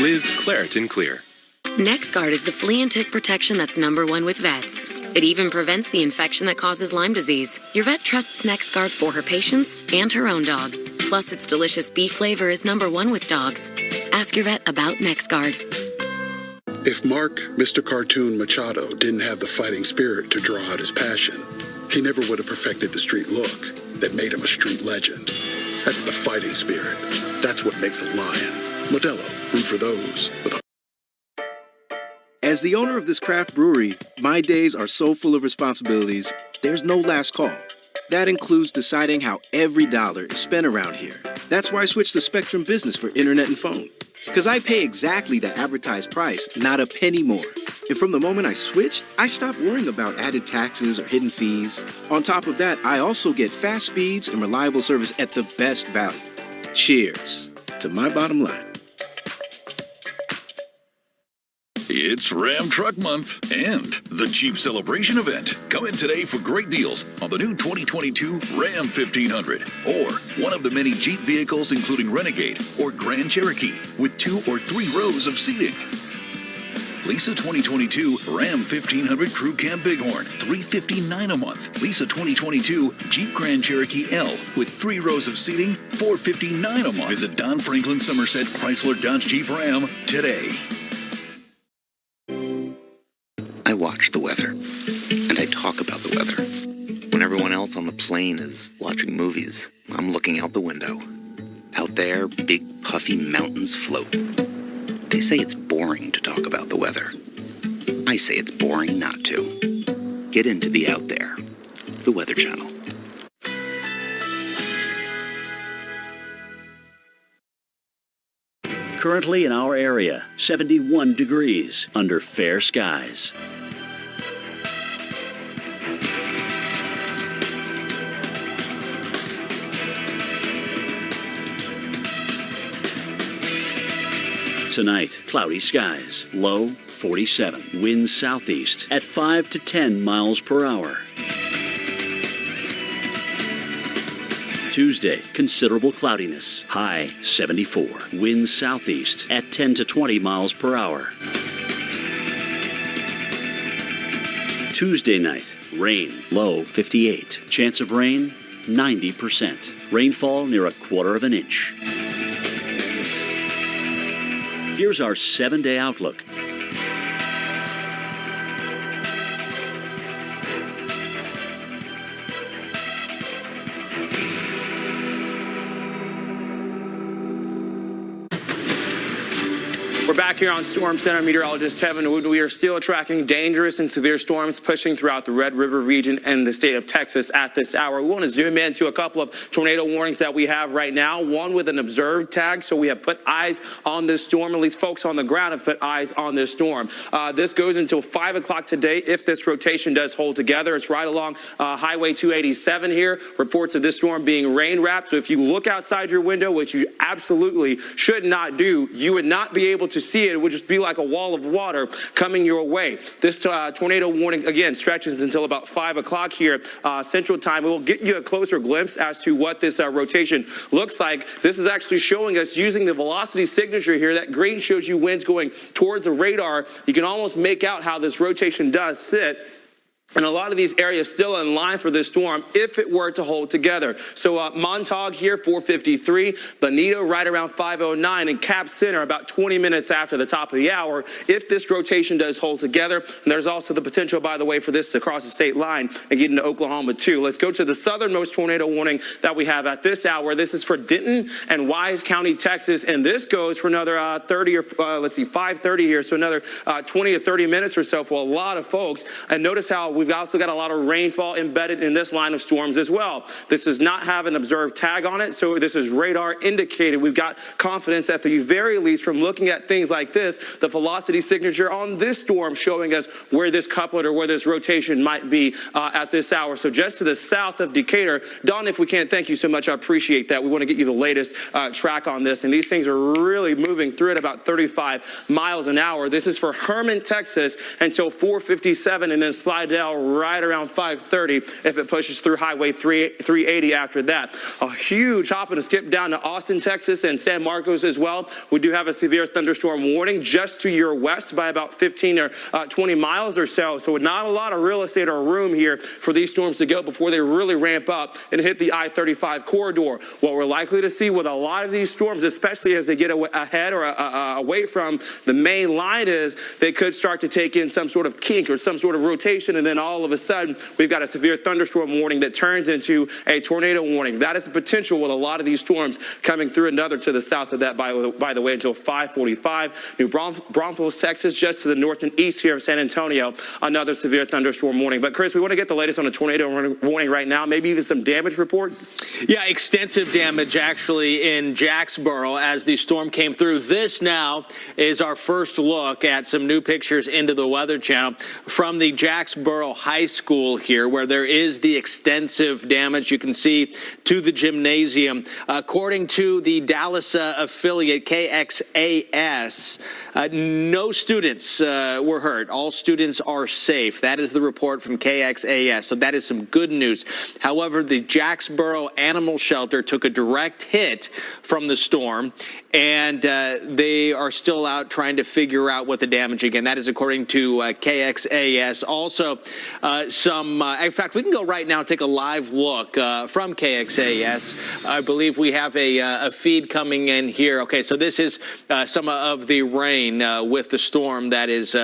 With Claritin Clear. NexGard is the flea and tick protection that's #1 with vets. It even prevents the infection that causes Lyme disease. Your vet trusts NexGard for her patients and her own dog. Plus, its delicious beef flavor is #1 with dogs. Ask your vet about NexGard. If Mark, Mr. Cartoon Machado, didn't have the fighting spirit to draw out his passion, he never would have perfected the street look that made him a street legend. That's the fighting spirit. That's what makes a lion. Modelo, root for those with a As the owner of this craft brewery, my days are so full of responsibilities, there's no last call. That includes deciding how every dollar is spent around here. That's why I switched to Spectrum Business for internet and phone. Because I pay exactly the advertised price, not a penny more. And from the moment I switched, I stopped worrying about added taxes or hidden fees. On top of that, I also get fast speeds and reliable service at the best value. Cheers to my bottom line. It's Ram Truck Month and the Jeep Celebration event. Come in today for great deals on the new 2022 Ram 1500 or one of the many Jeep vehicles including Renegade or Grand Cherokee with 2 or 3 rows of seating. Lease a 2022 Ram 1500 Crew Cab Bighorn, $359 a month. Lease a 2022 Jeep Grand Cherokee L with 3 rows of seating, $459 a month. Visit Don Franklin Somerset Chrysler Dodge Jeep Ram today. I watch the weather, and I talk about the weather. When everyone else on the plane is watching movies, I'm looking out the window. Out there, big puffy mountains float. They say it's boring to talk about the weather. I say it's boring not to. Get into the Out There, the Weather Channel. Currently in our area, 71 degrees under fair skies. Tonight, cloudy skies, low 47, winds southeast at 5 to 10 miles per hour. Tuesday, considerable cloudiness, high 74, winds southeast at 10 to 20 miles per hour. Tuesday night, rain, low 58, chance of rain 90%, rainfall near 1/4 inch. Here's our 7-day outlook. We're back here on Storm Center. Meteorologist Tevin Wood. We are still tracking dangerous and severe storms pushing throughout the Red River region and the state of Texas at this hour. We want to zoom in to a couple of tornado warnings that we have right now. One with an observed tag, so we have put eyes on this storm. At least folks on the ground have put eyes on this storm. This goes until 5 o'clock today if this rotation does hold together. It's right along Highway 287 here. Reports of this storm being rain wrapped. So if you look outside your window, which you absolutely should not do, you would not be able to see it. It would just be like a wall of water coming your way. This tornado warning, again, stretches until about 5 o'clock here Central Time. It will get you a closer glimpse as to what this rotation looks like. This is actually showing us using the velocity signature here. That green shows you winds going towards the radar. You can almost make out how this rotation does sit. And a lot of these areas still in line for this storm if it were to hold together. So Montauk here, 4:53. Bonito right around 5:09. And Cap Center about 20 minutes after the top of the hour if this rotation does hold together. And there's also the potential, by the way, for this to cross the state line and get into Oklahoma, too. Let's go to the southernmost tornado warning that we have at this hour. This is for Denton and Wise County, Texas. And this goes for another 5:30 here. So another 20 to 30 minutes or so for a lot of folks. And notice how we've also got a lot of rainfall embedded in this line of storms as well. This does not have an observed tag on it, so this is radar indicated. We've got confidence at the very least from looking at things like this, the velocity signature on this storm showing us where this couplet or where this rotation might be at this hour. So just to the south of Decatur. Don, if we can, thank you so much. I appreciate that. We want to get you the latest track on this, and these things are really moving through at about 35 miles an hour. This is for Herman, Texas until 4:57, and then Slidell right around 5:30 if it pushes through Highway 380 after that. A huge hop and a skip down to Austin, Texas and San Marcos as well. We do have a severe thunderstorm warning just to your west by about 15 or 20 miles or so. So not a lot of real estate or room here for these storms to go before they really ramp up and hit the I-35 corridor. What we're likely to see with a lot of these storms, especially as they get ahead or away from the main line, is they could start to take in some sort of kink or some sort of rotation and then then all of a sudden, we've got a severe thunderstorm warning that turns into a tornado warning. That is the potential with a lot of these storms coming through. Another to the south of that, by the way, until 5:45. New Braunfels, Texas, just to the north and east here of San Antonio, another severe thunderstorm warning. But Chris, we want to get the latest on a tornado warning right now, maybe even some damage reports. Yeah, extensive damage actually in Jacksboro as the storm came through. This now is our first look at some new pictures into the Weather Channel from the Jacksboro High School here, where there is the extensive damage you can see to the gymnasium. According to the Dallas affiliate KXAS, no students were hurt. All students are safe. That is the report from KXAS. So that is some good news. However, the Jacksboro Animal Shelter took a direct hit from the storm, and they are still out trying to figure out what the damage, again, that is according to KXAS. Also, in fact, we can go right now and take a live look from KXAS. I believe we have a feed coming in here. Okay, so this is some of the rain with the storm that is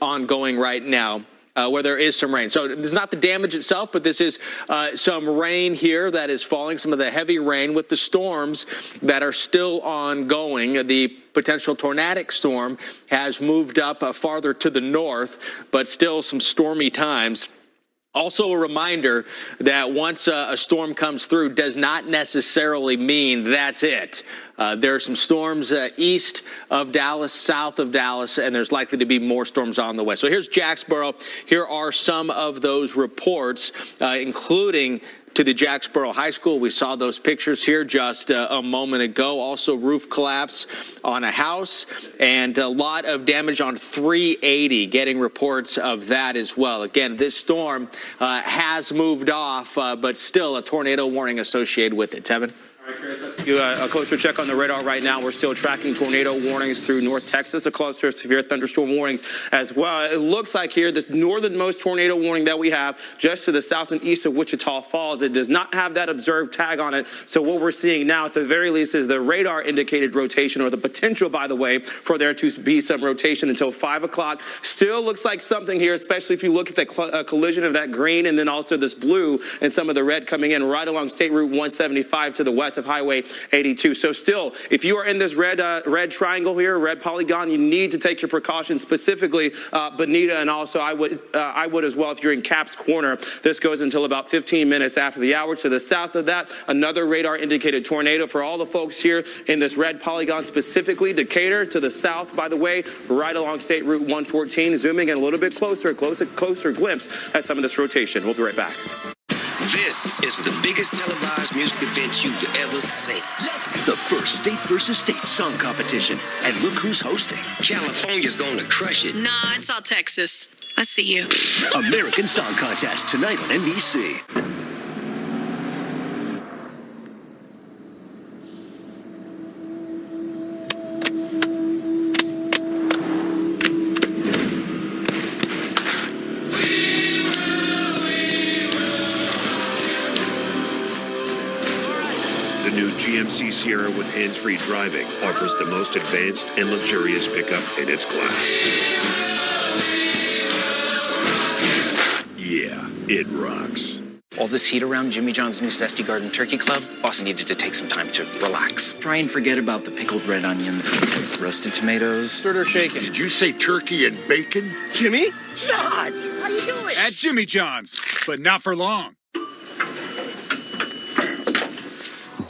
ongoing right now. Where there is some rain. So it's not the damage itself, but this is some rain here that is falling, some of the heavy rain with the storms that are still ongoing. The potential tornadic storm has moved up farther to the north, but still some stormy times. Also a reminder that once a storm comes through does not necessarily mean that's it. There are some storms east of Dallas, south of Dallas, and there's likely to be more storms on the way. So here's Jacksboro. Here are some of those reports, including to the Jacksboro High School. We saw those pictures here just a moment ago. Also roof collapse on a house and a lot of damage on 380, getting reports of that as well. Again, this storm has moved off, but still a tornado warning associated with it. Tevin? All right, Chris, let's do a closer check on the radar right now. We're still tracking tornado warnings through North Texas, a cluster of severe thunderstorm warnings as well. It looks like here, this northernmost tornado warning that we have just to the south and east of Wichita Falls, it does not have that observed tag on it. So what we're seeing now at the very least is the radar indicated rotation, or the potential, by the way, for there to be some rotation until 5 o'clock. Still looks like something here, especially if you look at the collision of that green and then also this blue and some of the red coming in right along State Route 175 to the west of Highway 82. So still, if you are in this red triangle here, red polygon, you need to take your precautions, specifically Bonita, and also I would as well if you're in Capps Corner. This goes until about 15 minutes after the hour. To the south of that, another radar indicated tornado for all the folks here in this red polygon, specifically Decatur to the south, by the way, right along State Route 114. Zooming in a little bit closer glimpse at some of this rotation. We'll be right back. This is the biggest televised music event you've ever seen. The first state versus state song competition. And look who's hosting. California's gonna crush it. Nah, it's all Texas. I see you. American Song Contest tonight on NBC. The new GMC Sierra with hands-free driving offers the most advanced and luxurious pickup in its class. Yeah, it rocks. All this heat around Jimmy John's new Zesty Garden Turkey Club, boss needed to take some time to relax. Try and forget about the pickled red onions, roasted tomatoes. Stirred or shaken? Did you say turkey and bacon? Jimmy? John, how you doing? At Jimmy John's, but not for long.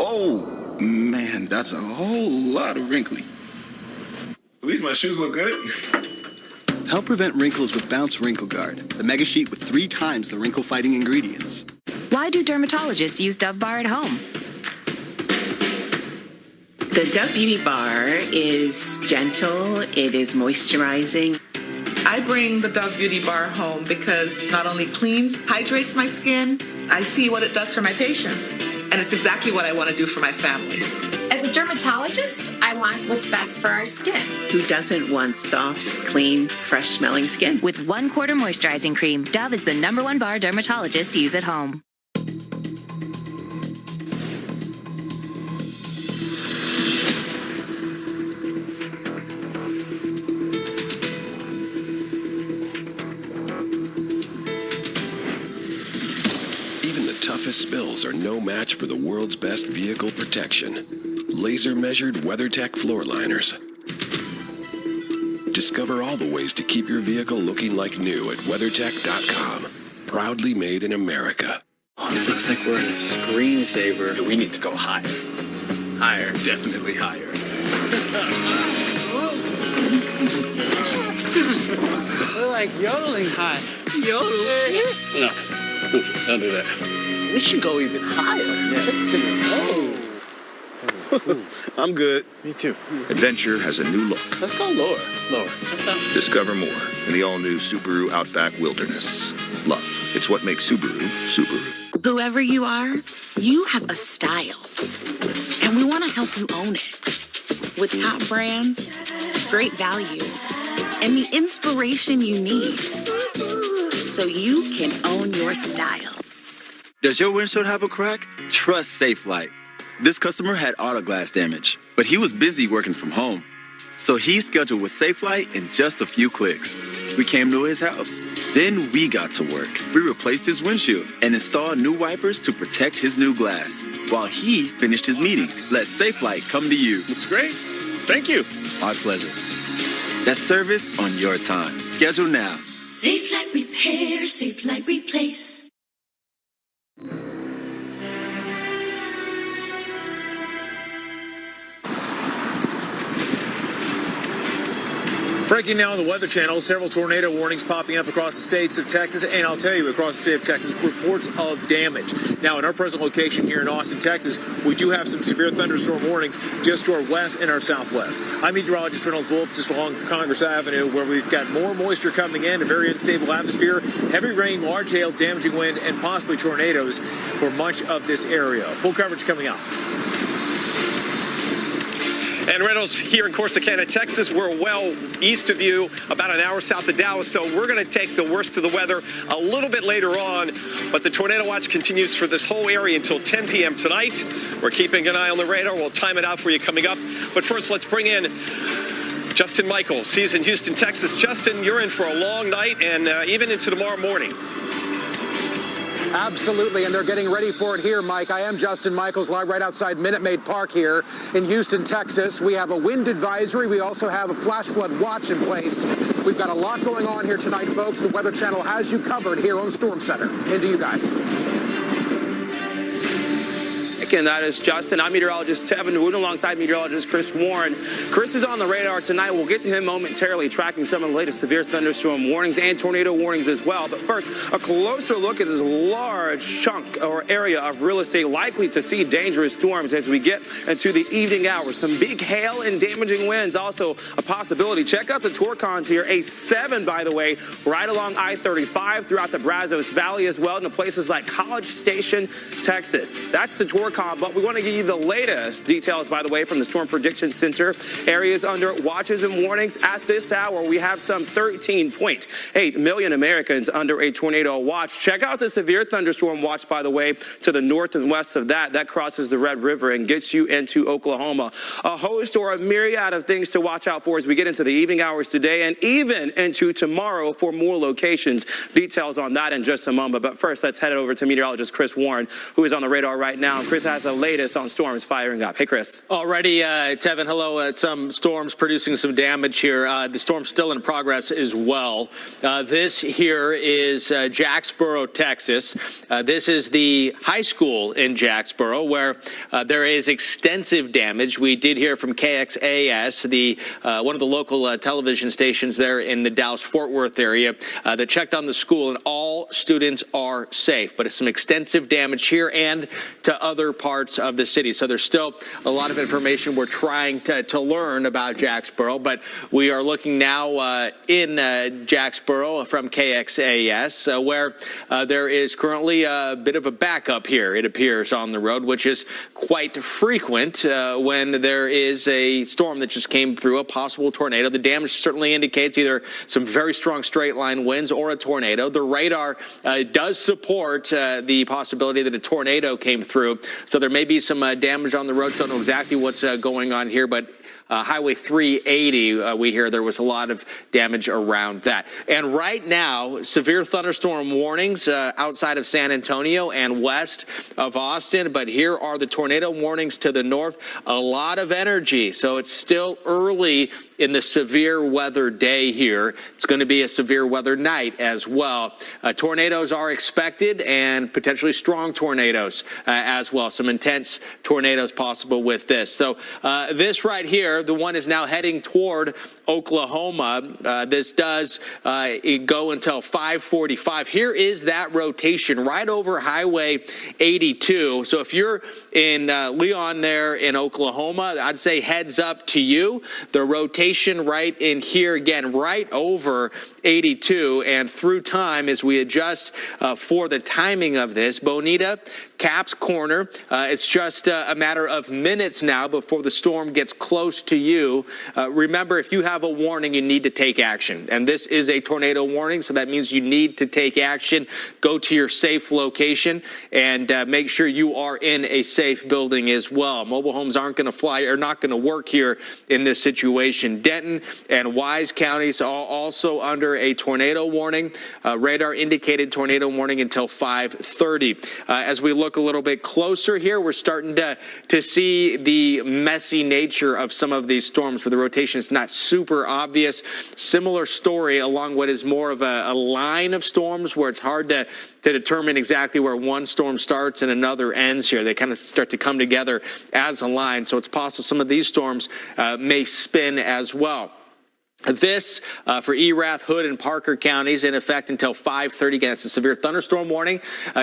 Oh, man, that's a whole lot of wrinkly. At least my shoes look good. Help prevent wrinkles with Bounce Wrinkle Guard, the mega sheet with 3 times the wrinkle-fighting ingredients. Why do dermatologists use Dove Bar at home? The Dove Beauty Bar is gentle, it is moisturizing. I bring the Dove Beauty Bar home because not only cleans, hydrates my skin, I see what it does for my patients. And it's exactly what I want to do for my family. As a dermatologist, I want what's best for our skin. Who doesn't want soft, clean, fresh-smelling skin? With 1/4 moisturizing cream, Dove is the #1 bar dermatologists use at home. surface spills are no match for the world's best vehicle protection. Laser-measured WeatherTech floor liners. Discover all the ways to keep your vehicle looking like new at WeatherTech.com. Proudly made in America. Oh, it looks like we're in a screensaver. We need to go higher. Higher. Definitely higher. We're like yodeling high. Yodeling? No. Don't do that. We should go even higher. I'm good. Me too. Adventure has a new look. Let's go lower. Lower. That sounds good. Discover more in the all-new Subaru Outback Wilderness. Love. It's what makes Subaru, Subaru. Whoever you are, you have a style. And we want to help you own it. With top brands, great value, and the inspiration you need. So you can own your style. Does your windshield have a crack? Trust SafeLight. This customer had auto glass damage, but he was busy working from home. So he scheduled with SafeLight in just a few clicks. We came to his house. Then we got to work. We replaced his windshield and installed new wipers to protect his new glass. While he finished his meeting, let SafeLight come to you. Looks great. Thank you. Our pleasure. That's service on your time. Schedule now. SafeLight Repair, SafeLight Replace. Breaking now on the Weather Channel, several tornado warnings popping up across the states of Texas, and I'll tell you, across the state of Texas, reports of damage. Now, in our present location here in Austin, Texas, we do have some severe thunderstorm warnings just to our west and our southwest. I'm meteorologist Reynolds Wolf, just along Congress Avenue, where we've got more moisture coming in, a very unstable atmosphere, heavy rain, large hail, damaging wind, and possibly tornadoes for much of this area. Full coverage coming up. And Reynolds, here in Corsicana, Texas, we're well east of you, about an hour south of Dallas, so we're going to take the worst of the weather a little bit later on. But the tornado watch continues for this whole area until 10 p.m. tonight. We're keeping an eye on the radar. We'll time it out for you coming up. But first, let's bring in Justin Michaels. He's in Houston, Texas. Justin, you're in for a long night and even into tomorrow morning. Absolutely, and they're getting ready for it here, Mike. I am Justin Michaels, live right outside Minute Maid Park here in Houston, Texas. We have a wind advisory. We also have a flash flood watch in place. We've got a lot going on here tonight, folks. The Weather Channel has you covered here on Storm Center. Into you guys. And that is Justin. I'm meteorologist Tevin Wood alongside meteorologist Chris Warren. Chris is on the radar tonight. We'll get to him momentarily, tracking some of the latest severe thunderstorm warnings and tornado warnings as well. But first, a closer look at this large chunk or area of real estate likely to see dangerous storms as we get into the evening hours. Some big hail and damaging winds also a possibility. Check out the Torcons here. A 7, by the way, right along I-35 throughout the Brazos Valley as well, into places like College Station, Texas. That's the Torcon. But we want to give you the latest details, by the way, from the Storm Prediction Center. Areas under watches and warnings at this hour. We have some 13.8 million Americans under a tornado watch. Check out the severe thunderstorm watch, by the way, to the north and west of that. That crosses the Red River and gets you into Oklahoma. A host or a myriad of things to watch out for as we get into the evening hours today and even into tomorrow for more locations. Details on that in just a moment. But first, let's head over to meteorologist Chris Warren, who is on the radar right now. Chris has the latest on storms firing up. Hey, Chris. Already, Tevin, hello. Some storms producing some damage here. The storm's still in progress as well. This here is Jacksboro, Texas. This is the high school in Jacksboro where there is extensive damage. We did hear from KXAS, one of the local television stations there in the Dallas-Fort Worth area that checked on the school, and all students are safe. But it's some extensive damage here and to other parts of the city. So there's still a lot of information we're trying to learn about Jacksboro, but we are looking now in Jacksboro from KXAS, where there is currently a bit of a backup here, it appears, on the road, which is quite frequent when there is a storm that just came through, a possible tornado. The damage certainly indicates either some very strong straight line winds or a tornado. The radar does support the possibility that a tornado came through. So there may be some damage on the road. Don't know exactly what's going on here, but Highway 380, we hear there was a lot of damage around that. And right now, severe thunderstorm warnings outside of San Antonio and west of Austin. But here are the tornado warnings to the north. A lot of energy. So it's still early in the severe weather day here. It's going to be a severe weather night as well. Tornadoes are expected and potentially strong tornadoes as well. Some intense tornadoes possible with this. So this right here, the one is now heading toward Oklahoma. This does go until 5:45. Here is that rotation right over Highway 82. So if you're in Leon there in Oklahoma, I'd say heads up to you. The rotation right in here, again, right over 82 and through time as we adjust for the timing of this. Bonita, Cap's Corner, it's just a matter of minutes now before the storm gets close to you. Remember, if you have a warning, you need to take action. And this is a tornado warning, so that means you need to take action. Go to your safe location and make sure you are in a safe building as well. Mobile homes aren't going to fly or not going to work here in this situation. Denton and Wise counties are also under a tornado warning. Radar indicated tornado warning until 5:30. As we look a little bit closer here, we're starting to see the messy nature of some of these storms where the rotation is not super obvious. Similar story along what is more of a line of storms where it's hard to determine exactly where one storm starts and another ends here. They kind of start to come together as a line. So it's possible some of these storms may spin as well. This for Erath, Hood, and Parker counties in effect until 5:30. Again, it's a severe thunderstorm warning.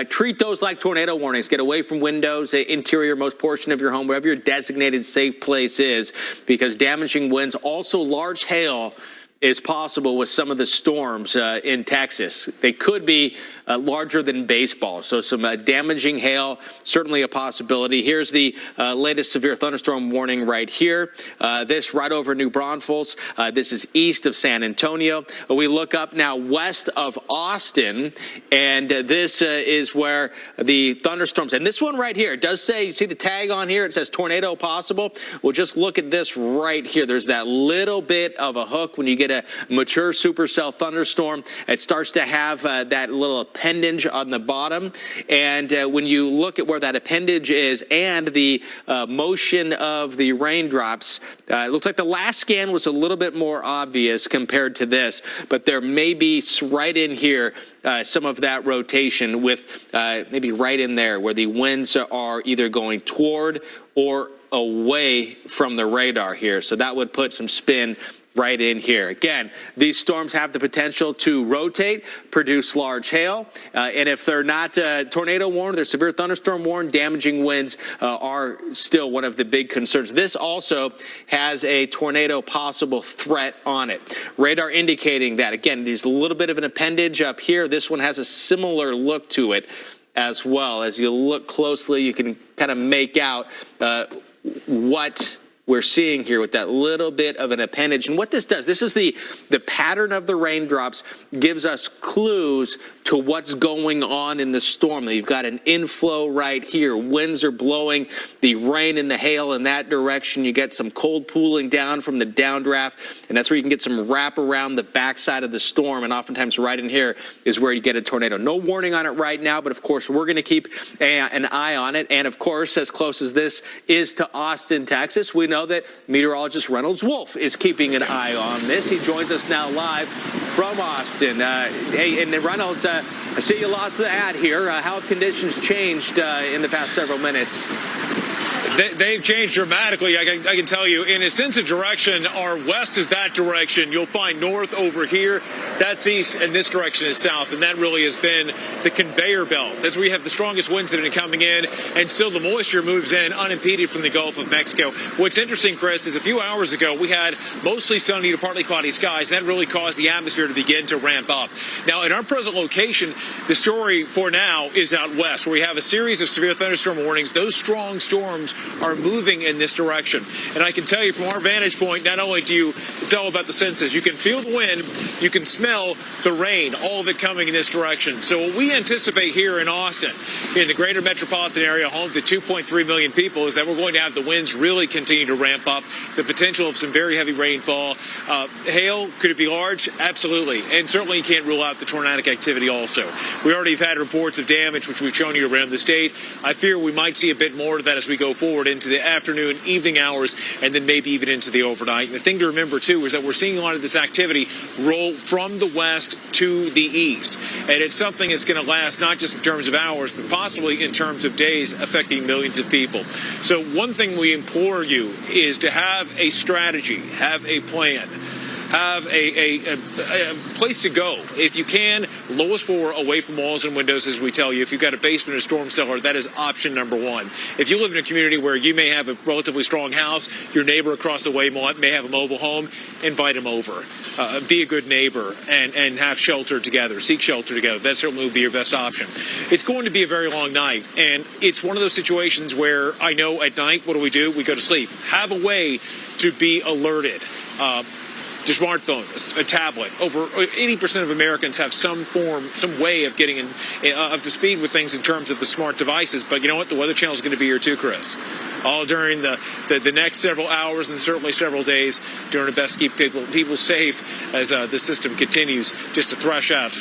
Treat those like tornado warnings. Get away from windows, the interior most portion of your home, wherever your designated safe place is, because damaging winds, also large hail, is possible with some of the storms in Texas. They could be larger than baseball, so some damaging hail, certainly a possibility. Here's the latest severe thunderstorm warning right here. This right over New Braunfels. This is east of San Antonio. We look up now west of Austin, and this is where the thunderstorms, and this one right here, it does say, you see the tag on here, it says tornado possible. Well, just look at this right here. There's that little bit of a hook when you get a mature supercell thunderstorm. It starts to have that little appendage on the bottom. And when you look at where that appendage is and the motion of the raindrops, it looks like the last scan was a little bit more obvious compared to this, but there may be right in here some of that rotation with maybe right in there where the winds are either going toward or away from the radar here. So that would put some spin right in here. Again, these storms have the potential to rotate, produce large hail, and if they're not tornado warned, they're severe thunderstorm warned, damaging winds are still one of the big concerns. This also has a tornado possible threat on it. Radar indicating that. Again, there's a little bit of an appendage up here. This one has a similar look to it as well. As you look closely, you can kind of make out what we're seeing here with that little bit of an appendage. And what this does, this is the pattern of the raindrops, gives us clues to what's going on in the storm. You've got an inflow right here. Winds are blowing the rain and the hail in that direction. You get some cold pooling down from the downdraft, and that's where you can get some wrap around the backside of the storm. And oftentimes right in here is where you get a tornado. No warning on it right now, but of course we're going to keep an eye on it. And of course, as close as this is to Austin, Texas, we know that meteorologist Reynolds Wolf is keeping an eye on this. He joins us now live from Austin. Hey, and Reynolds, I see you lost the ad here. How have conditions changed in the past several minutes? They've changed dramatically. I can tell you, in a sense of direction, our west is that direction. You'll find north over here, that's east, and this direction is south. And that really has been the conveyor belt. That's where you have the strongest winds that have been coming in, and still the moisture moves in unimpeded from the Gulf of Mexico. What's interesting, Chris, is a few hours ago, we had mostly sunny to partly cloudy skies, and that really caused the atmosphere to begin to ramp up. Now, in our present location, the story for now is out west, where we have a series of severe thunderstorm warnings. Those strong storms are moving in this direction. And I can tell you from our vantage point, not only do you, it's all about the senses. You can feel the wind, you can smell the rain, all of it coming in this direction. So what we anticipate here in Austin, in the greater metropolitan area, home to 2.3 million people, is that we're going to have the winds really continue to ramp up, the potential of some very heavy rainfall. Hail, could it be large? Absolutely. And certainly you can't rule out the tornadic activity also. We already have had reports of damage, which we've shown you around the state. I fear we might see a bit more of that as we go forward into the afternoon, evening hours, and then maybe even into the overnight. And the thing to remember, too, is that we're seeing a lot of this activity roll from the west to the east. And it's something that's going to last not just in terms of hours, but possibly in terms of days, affecting millions of people. So one thing we implore you is to have a strategy, have a plan, have a place to go. If you can, lowest floor away from walls and windows, as we tell you. If you've got a basement or storm cellar, that is option number one. If you live in a community where you may have a relatively strong house, your neighbor across the way may have a mobile home, invite him over. Be a good neighbor and have shelter together. Seek shelter together. That certainly would be your best option. It's going to be a very long night, and it's one of those situations where I know at night, what do? We go to sleep. Have a way to be alerted. Your smartphone, a tablet. Over 80% of Americans have some way of getting up to speed with things in terms of the smart devices. But you know what? The Weather Channel is going to be here too, Chris. All during the next several hours and certainly several days, doing our best to keep people safe as the system continues just to thresh out.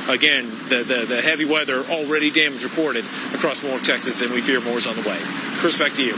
Again, the heavy weather, already damage reported across more of Texas, and we fear more is on the way. Chris, back to you.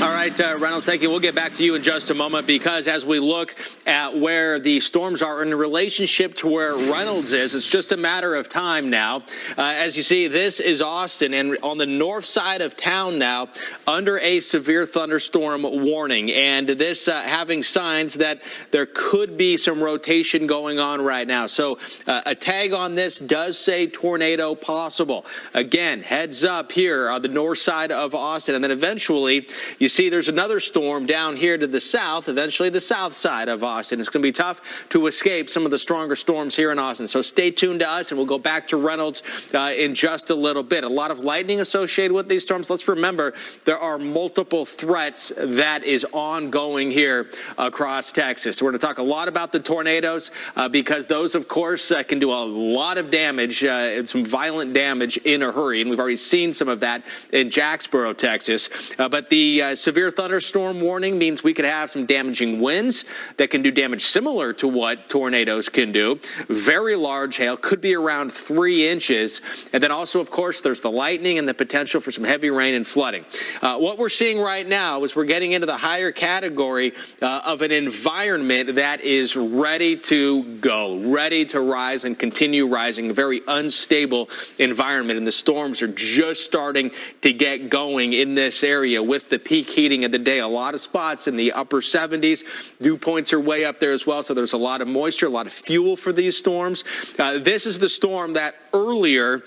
All right, Reynolds, thank you. We'll get back to you in just a moment, because as we look at where the storms are in relationship to where Reynolds is, it's just a matter of time now. As you see, this is Austin, and on the north side of town now, under a severe thunderstorm warning, and this having signs that there could be some rotation going on right now. So a tag on this does say tornado possible. Again, heads up here on the north side of Austin, and then eventually you see there's another storm down here to the south, eventually the south side of Austin. It's going to be tough to escape some of the stronger storms here in Austin. So stay tuned to us, and we'll go back to Reynolds in just a little bit. A lot of lightning associated with these storms. Let's remember there are multiple threats that is ongoing here across Texas. We're going to talk a lot about the tornadoes because those, of course, can do a lot of damage and some violent damage in a hurry. And we've already seen some of that in Jacksboro, Texas. But the severe thunderstorm warning means we could have some damaging winds that can do damage similar to what tornadoes can do. Very large hail, could be around 3 inches. And then also, of course, there's the lightning and the potential for some heavy rain and flooding. What we're seeing right now is we're getting into the higher category of an environment that is ready to go, ready to rise and continue rising, a very unstable environment. And the storms are just starting to get going in this area with the peak heating of the day. A lot of spots in the upper 70s. Dew points are way up there as well, so there's a lot of moisture, a lot of fuel for these storms. This is the storm that earlier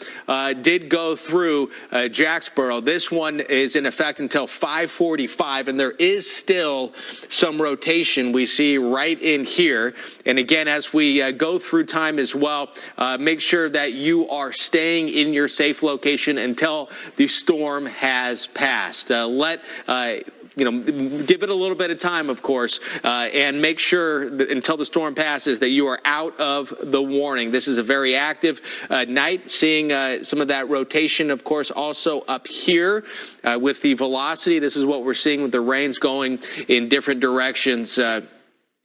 did go through Jacksboro. This one is in effect until 5:45, and there is still some rotation we see right in here. And again, as we go through time as well, make sure that you are staying in your safe location until the storm has passed. Give it a little bit of time, of course, and make sure that until the storm passes that you are out of the warning. This is a very active night, seeing some of that rotation, of course, also up here with the velocity. This is what we're seeing with the rains going in different directions.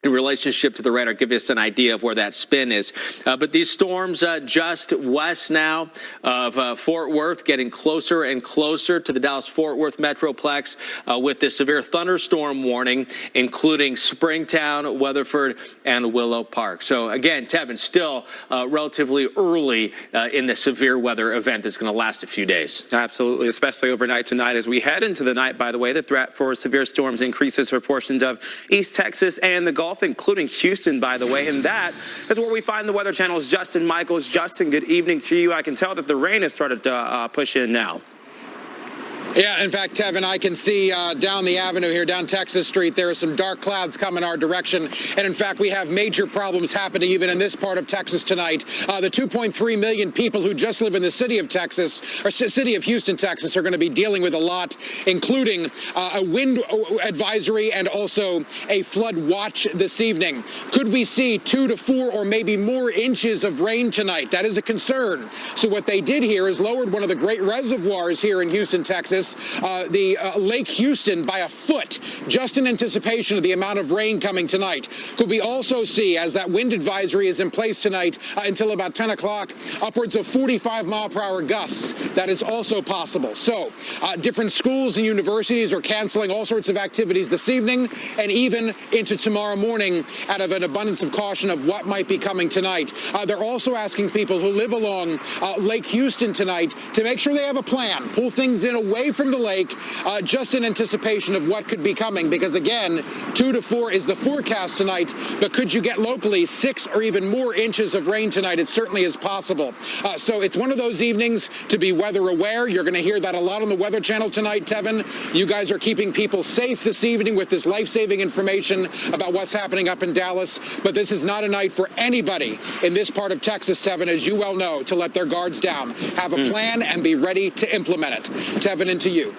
In relationship to the radar, give us an idea of where that spin is. But these storms just west now of Fort Worth, getting closer and closer to the Dallas-Fort Worth Metroplex with this severe thunderstorm warning, including Springtown, Weatherford, and Willow Park. So again, Tevin, still relatively early in the severe weather event that's going to last a few days. Absolutely, especially overnight tonight. As we head into the night, by the way, the threat for severe storms increases for portions of East Texas and the Gulf, including Houston, by the way. And that is where we find the Weather Channel's Justin Michaels. Justin, good evening to you. I can tell that the rain has started to push in now. Yeah, in fact, Tevin, I can see down the avenue here, down Texas Street, there are some dark clouds coming our direction. And in fact, we have major problems happening even in this part of Texas tonight. The 2.3 million people who just live in the city of Texas, or city of Houston, Texas, are going to be dealing with a lot, including a wind advisory and also a flood watch this evening. Could we see 2 to 4 or maybe more inches of rain tonight? That is a concern. So what they did here is lowered one of the great reservoirs here in Houston, Texas, Lake Houston, by a foot, just in anticipation of the amount of rain coming tonight. Could we also see, as that wind advisory is in place tonight until about 10 o'clock, upwards of 45-mile-per-hour gusts? That is also possible. So different schools and universities are canceling all sorts of activities this evening and even into tomorrow morning out of an abundance of caution of what might be coming tonight. They're also asking people who live along Lake Houston tonight to make sure they have a plan, pull things in away from the lake, just in anticipation of what could be coming, because again, 2 to 4 is the forecast tonight, but could you get locally 6 or even more inches of rain tonight? It certainly is possible. So it's one of those evenings to be weather aware. You're going to hear that a lot on the Weather Channel tonight, Tevin. You guys are keeping people safe this evening with this life-saving information about what's happening up in Dallas, but this is not a night for anybody in this part of Texas, Tevin, as you well know, to let their guards down. Have a plan and be ready to implement it. Tevin, into you.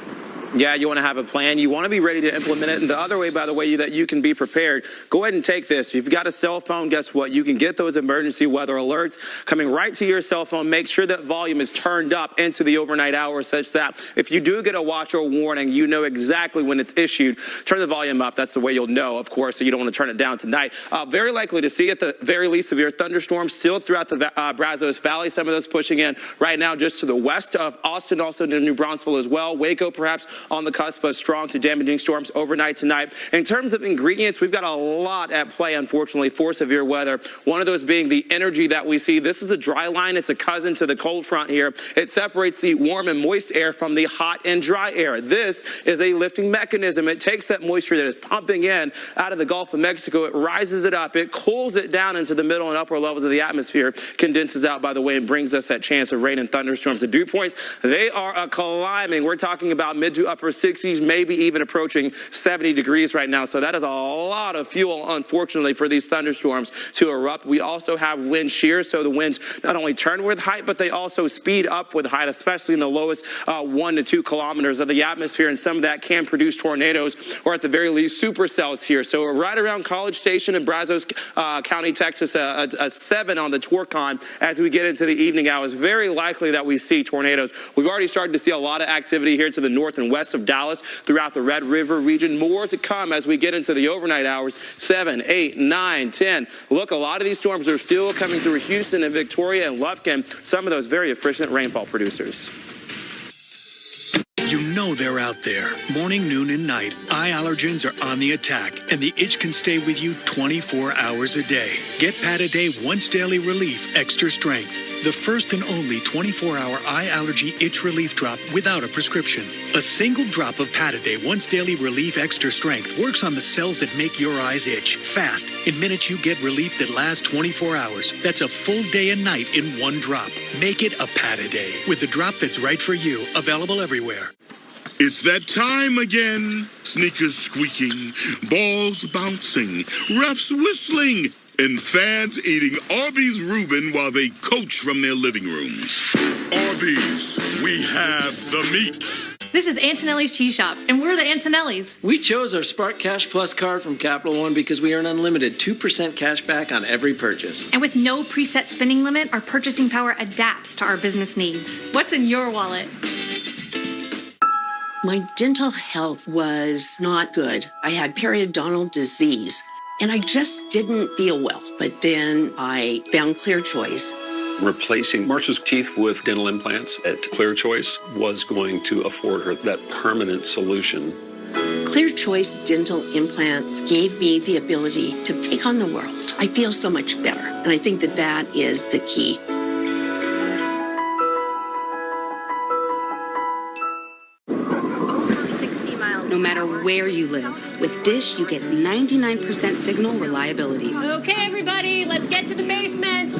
Yeah, you want to have a plan. You want to be ready to implement it. And the other way, by the way, that you can be prepared, go ahead and take this. If you've got a cell phone, guess what? You can get those emergency weather alerts coming right to your cell phone. Make sure that volume is turned up into the overnight hours such that if you do get a watch or warning, you know exactly when it's issued. Turn the volume up. That's the way you'll know, of course, so you don't want to turn it down tonight. Very likely to see at the very least severe thunderstorms still throughout the Brazos Valley. Some of those pushing in right now just to the west of Austin, also to New Braunfels as well. Waco, perhaps, on the cusp of strong to damaging storms overnight tonight. In terms of ingredients, we've got a lot at play, unfortunately, for severe weather. One of those being the energy that we see. This is the dry line. It's a cousin to the cold front here. It separates the warm and moist air from the hot and dry air. This is a lifting mechanism. It takes that moisture that is pumping in out of the Gulf of Mexico. It rises it up. It cools it down into the middle and upper levels of the atmosphere, condenses out, by the way, and brings us that chance of rain and thunderstorms. The dew points, they are climbing. We're talking about mid to upper 60s, maybe even approaching 70 degrees right now. So that is a lot of fuel, unfortunately, for these thunderstorms to erupt. We also have wind shear, so the winds not only turn with height, but they also speed up with height, especially in the lowest 1 to 2 kilometers of the atmosphere. And some of that can produce tornadoes, or at the very least, supercells here. So right around College Station in Brazos County, Texas, a 7 on the Torcon as we get into the evening hours. Very likely that we see tornadoes. We've already started to see a lot of activity here to the north and west of Dallas throughout the Red River region. More to come as we get into the overnight hours, 7, 8, 9, 10. Look, a lot of these storms are still coming through Houston and Victoria and Lufkin, some of those very efficient rainfall producers. You know they're out there. Morning, noon, and night, eye allergens are on the attack, and the itch can stay with you 24 hours a day. Get Pat-A-Day Once Daily Relief Extra Strength, the first and only 24-hour eye allergy itch relief drop without a prescription. A single drop of Pat-A-Day Once Daily Relief Extra Strength works on the cells that make your eyes itch fast. In minutes, you get relief that lasts 24 hours. That's a full day and night in one drop. Make it a Pat-A-Day with the drop that's right for you. Available everywhere. It's that time again. Sneakers squeaking, balls bouncing, refs whistling, and fans eating Arby's Reuben while they coach from their living rooms. Arby's, we have the meat. This is Antonelli's Cheese Shop, and we're the Antonellis. We chose our Spark Cash Plus card from Capital One because we earn unlimited 2% cash back on every purchase. And with no preset spending limit, our purchasing power adapts to our business needs. What's in your wallet? My dental health was not good. I had periodontal disease, and I just didn't feel well. But then I found Clear Choice. Replacing Marcia's teeth with dental implants at Clear Choice was going to afford her that permanent solution. Clear Choice dental implants gave me the ability to take on the world. I feel so much better, and I think that that is the key. No matter where you live, with Dish, you get 99% signal reliability. Okay, everybody, let's get to the basement.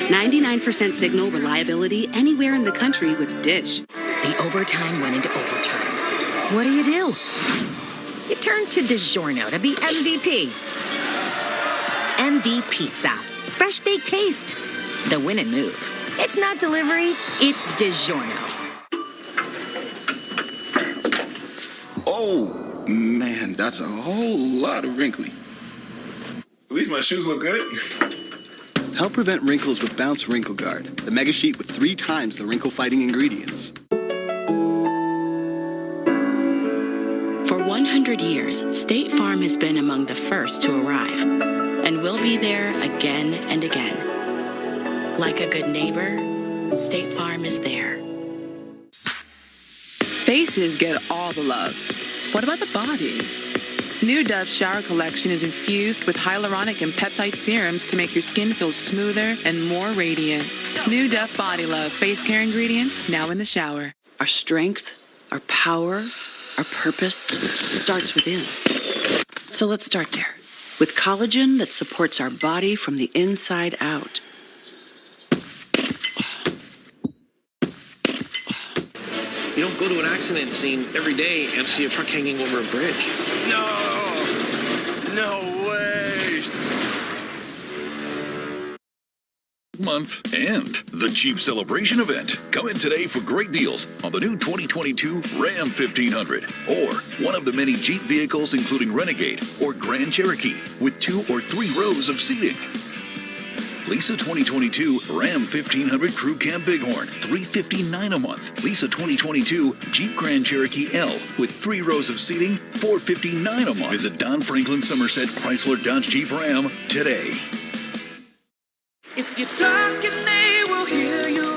99% signal reliability anywhere in the country with Dish. The overtime went into overtime. What do? You turn to DiGiorno to be MVP. MV Pizza. Fresh baked taste. The win and move. It's not delivery, it's DiGiorno. Oh, man, that's a whole lot of wrinkly. At least my shoes look good. Help prevent wrinkles with Bounce Wrinkle Guard, the mega sheet with 3 times the wrinkle-fighting ingredients. For 100 years, State Farm has been among the first to arrive, and we'll be there again and again. Like a good neighbor, State Farm is there. Faces get all the love. What about the body? New Dove Shower Collection is infused with hyaluronic and peptide serums to make your skin feel smoother and more radiant. New Dove Body Love face care ingredients now in the shower. Our strength, our power, our purpose starts within. So let's start there. With collagen that supports our body from the inside out. You don't go to an accident scene every day and see a truck hanging over a bridge. No way! Month and the Jeep Celebration event. Come in today for great deals on the new 2022 Ram 1500 or one of the many Jeep vehicles including Renegade or Grand Cherokee with 2 or 3 rows of seating. Lease a 2022 Ram 1500 Crew Cab Bighorn, $359 a month. Lease a 2022 Jeep Grand Cherokee L with 3 rows of seating, $459 a month. Visit Don Franklin Somerset Chrysler Dodge Jeep Ram today. If you're talking, they will hear you.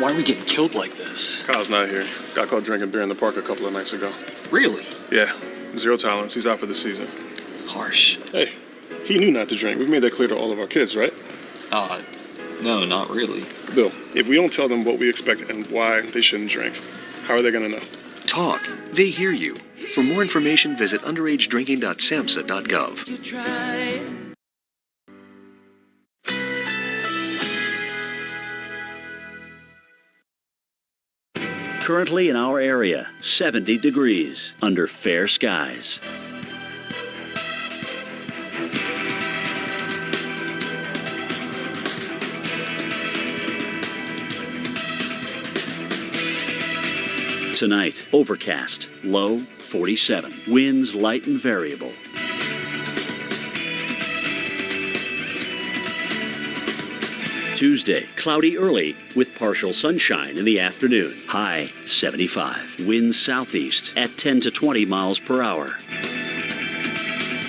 Why are we getting killed like this? Kyle's not here. Got caught drinking beer in the park a couple of nights ago. Really? Yeah. 0 tolerance. He's out for the season. Harsh. Hey, he knew not to drink. We've made that clear to all of our kids, right? No, not really. Bill, if we don't tell them what we expect and why they shouldn't drink, how are they going to know? Talk. They hear you. For more information, visit underagedrinking.samhsa.gov. You try. Currently in our area, 70 degrees under fair skies. Tonight, overcast, low 47. Winds light and variable. Tuesday, cloudy early with partial sunshine in the afternoon. High 75. Winds southeast at 10 to 20 miles per hour.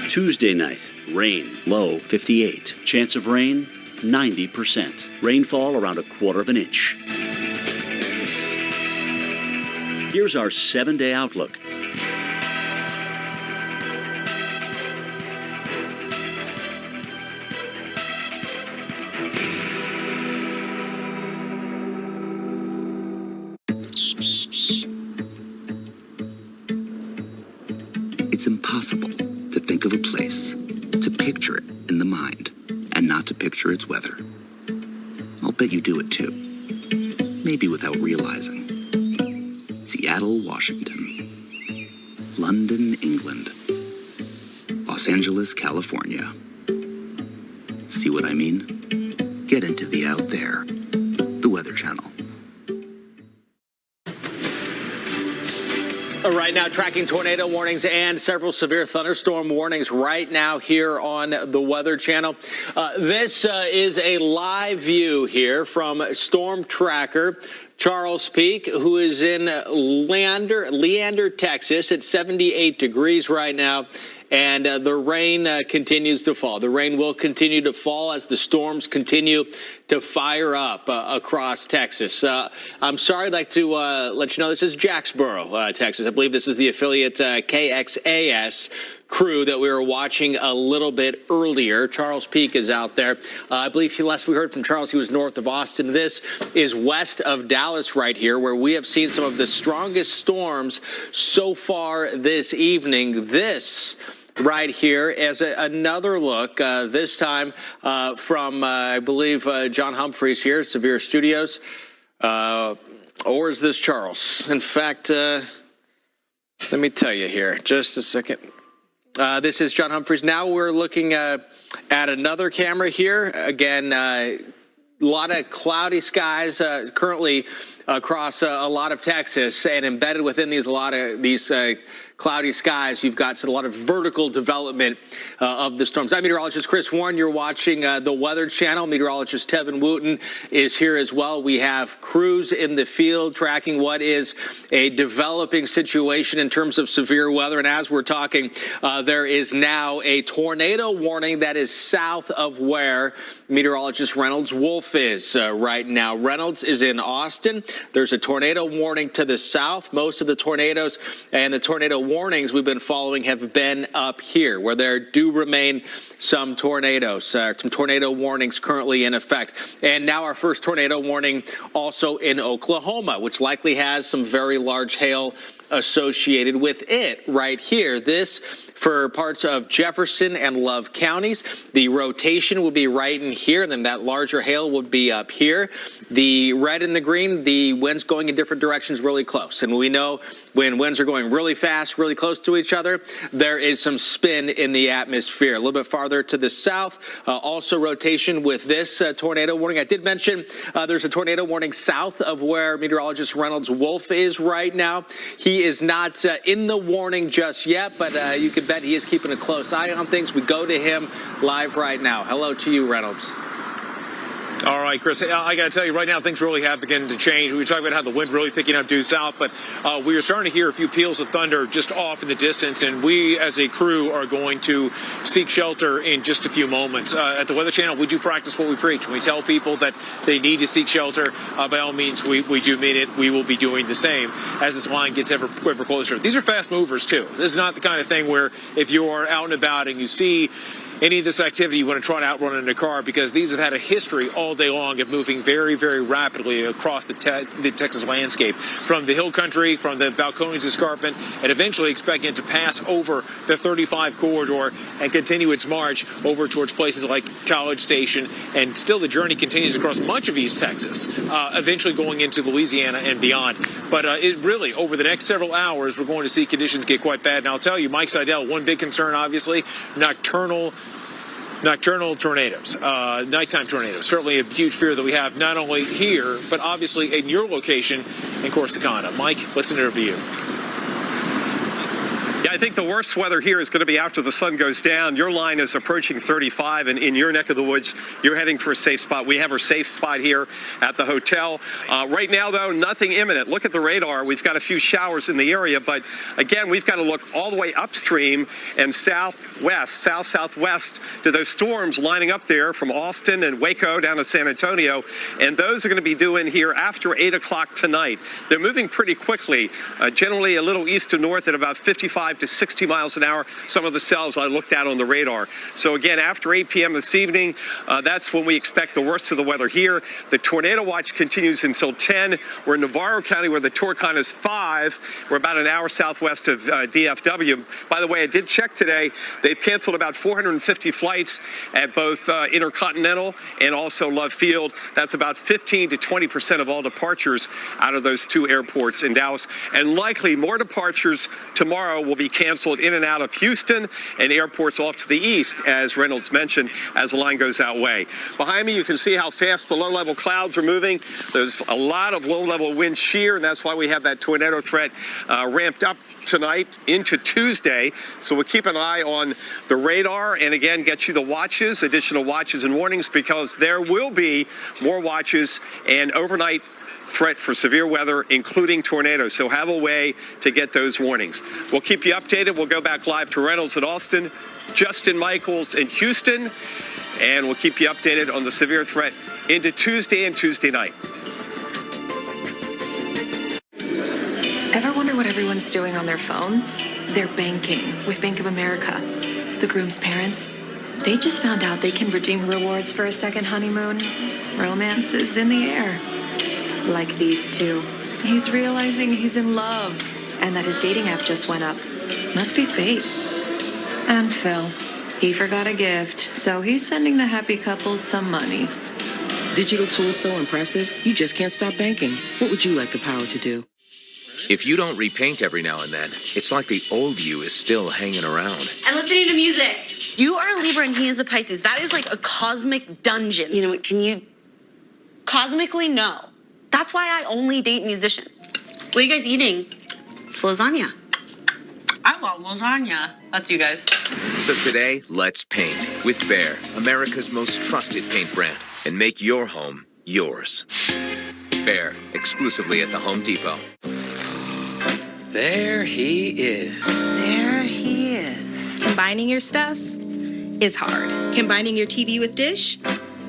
Tuesday night, rain, low 58. Chance of rain, 90%. Rainfall around 1/4 inch. Here's our 7-day outlook. It's impossible to think of a place, to picture it in the mind, and not to picture its weather. I'll bet you do it too, maybe without realizing. Seattle, Washington. London, England. Los Angeles, California. See what I mean? Get into the out there. The Weather Channel. Right now, tracking tornado warnings and several severe thunderstorm warnings right now here on the Weather Channel. This is a live view here from Storm Tracker. Charles Peak, who is in Leander, Texas. It's 78 degrees right now, and the rain continues to fall. The rain will continue to fall as the storms continue to fire up across Texas. I'm sorry, I'd like to let you know this is Jacksboro, Texas. I believe this is the affiliate KXAS crew that we were watching a little bit earlier. Charles Peak is out there. I believe last we heard from Charles, he was north of Austin. This is west of Dallas right here, where we have seen some of the strongest storms so far this evening. This right here as another look, this time from, I believe, John Humphreys here, Severe Studios. Or is this Charles? In fact, let me tell you here, just a second. This is John Humphreys. Now we're looking at another camera here. Again, a lot of cloudy skies currently across a lot of Texas, and embedded within these cloudy skies, you've got a lot of vertical development of the storms. I'm meteorologist Chris Warren. You're watching the Weather Channel. Meteorologist Tevin Wooten is here as well. We have crews in the field tracking what is a developing situation in terms of severe weather. And as we're talking, there is now a tornado warning that is south of where meteorologist Reynolds Wolf is right now. Reynolds is in Austin. There's a tornado warning to the south. Most of the tornadoes and the tornado warnings we've been following have been up here, where there do remain some tornadoes, some tornado warnings currently in effect. And now our first tornado warning also in Oklahoma, which likely has some very large hail associated with it right here. This for parts of Jefferson and Love counties. The rotation will be right in here, and then that larger hail would be up here. The red and the green, the winds going in different directions really close. And we know when winds are going really fast, really close to each other, there is some spin in the atmosphere. A little bit farther to the south, also rotation with this tornado warning. I did mention there's a tornado warning south of where meteorologist Reynolds Wolf is right now. He is not in the warning just yet, but you can bet he is keeping a close eye on things. We go to him live right now. Hello to you, Reynolds. All right, Chris, I got to tell you right now, things really have begun to change. We talked about how the wind really picking up due south, but we are starting to hear a few peals of thunder just off in the distance, and we as a crew are going to seek shelter in just a few moments. At the Weather Channel, we do practice what we preach. When we tell people that they need to seek shelter, by all means, we do mean it. We will be doing the same as this line gets ever closer. These are fast movers, too. This is not the kind of thing where if you're out and about and you see any of this activity, you want to try to outrun in a car, because these have had a history all day long of moving very, very rapidly across the Texas landscape, from the hill country, from the Balcones Escarpment, and eventually expecting it to pass over the 35 corridor and continue its march over towards places like College Station. And still the journey continues across much of East Texas, eventually going into Louisiana and beyond. But it really, over the next several hours, we're going to see conditions get quite bad. And I'll tell you, Mike Seidel, one big concern, obviously, nocturnal tornadoes, nighttime tornadoes. Certainly a huge fear that we have not only here, but obviously in your location in Corsicana. Mike, listen to you. Yeah, I think the worst weather here is going to be after the sun goes down. Your line is approaching 35, and in your neck of the woods, you're heading for a safe spot. We have our safe spot here at the hotel. Right now, though, nothing imminent. Look at the radar. We've got a few showers in the area, but again, we've got to look all the way upstream and southwest to those storms lining up there from Austin and Waco down to San Antonio, and those are going to be due in here after 8 o'clock tonight. They're moving pretty quickly, generally a little east to north at about 55 to 60 miles an hour, some of the cells I looked at on the radar. So again, after 8 p.m. this evening, that's when we expect the worst of the weather here. The tornado watch continues until 10. We're in Navarro County where the Torcon is 5. We're about an hour southwest of DFW. By the way, I did check today. They've canceled about 450 flights at both Intercontinental and also Love Field. That's about 15 to 20% of all departures out of those two airports in Dallas. And likely more departures tomorrow will be canceled in and out of Houston and airports off to the east, as Reynolds mentioned, as the line goes that way. Behind me, you can see how fast the low-level clouds are moving. There's a lot of low-level wind shear, and that's why we have that tornado threat ramped up tonight into Tuesday. So we'll keep an eye on the radar and again get you the watches, additional watches and warnings, because there will be more watches and overnight threat for severe weather, including tornadoes. So have a way to get those warnings. We'll keep you updated. We'll go back live to Reynolds in Austin, Justin Michaels in Houston, and we'll keep you updated on the severe threat into Tuesday and Tuesday night. Ever wonder what everyone's doing on their phones? They're banking with Bank of America. The groom's parents, they just found out they can redeem rewards for a second honeymoon. Romance is in the air. Like these two. He's realizing he's in love and that his dating app just went up. Must be fate. And Phil, he forgot a gift, so he's sending the happy couples some money. Digital tools so impressive, you just can't stop banking. What would you like the power to do? If you don't repaint every now and then, it's like the old you is still hanging around. I'm listening to music. You are a Libra and he is a Pisces. That is like a cosmic dungeon. You know, can you cosmically know? That's why I only date musicians. What are you guys eating? It's lasagna. I love lasagna. That's you guys. So today, let's paint with Behr, America's most trusted paint brand, and make your home yours. Behr, exclusively at the Home Depot. There he is. There he is. Combining your stuff is hard. Combining your TV with Dish,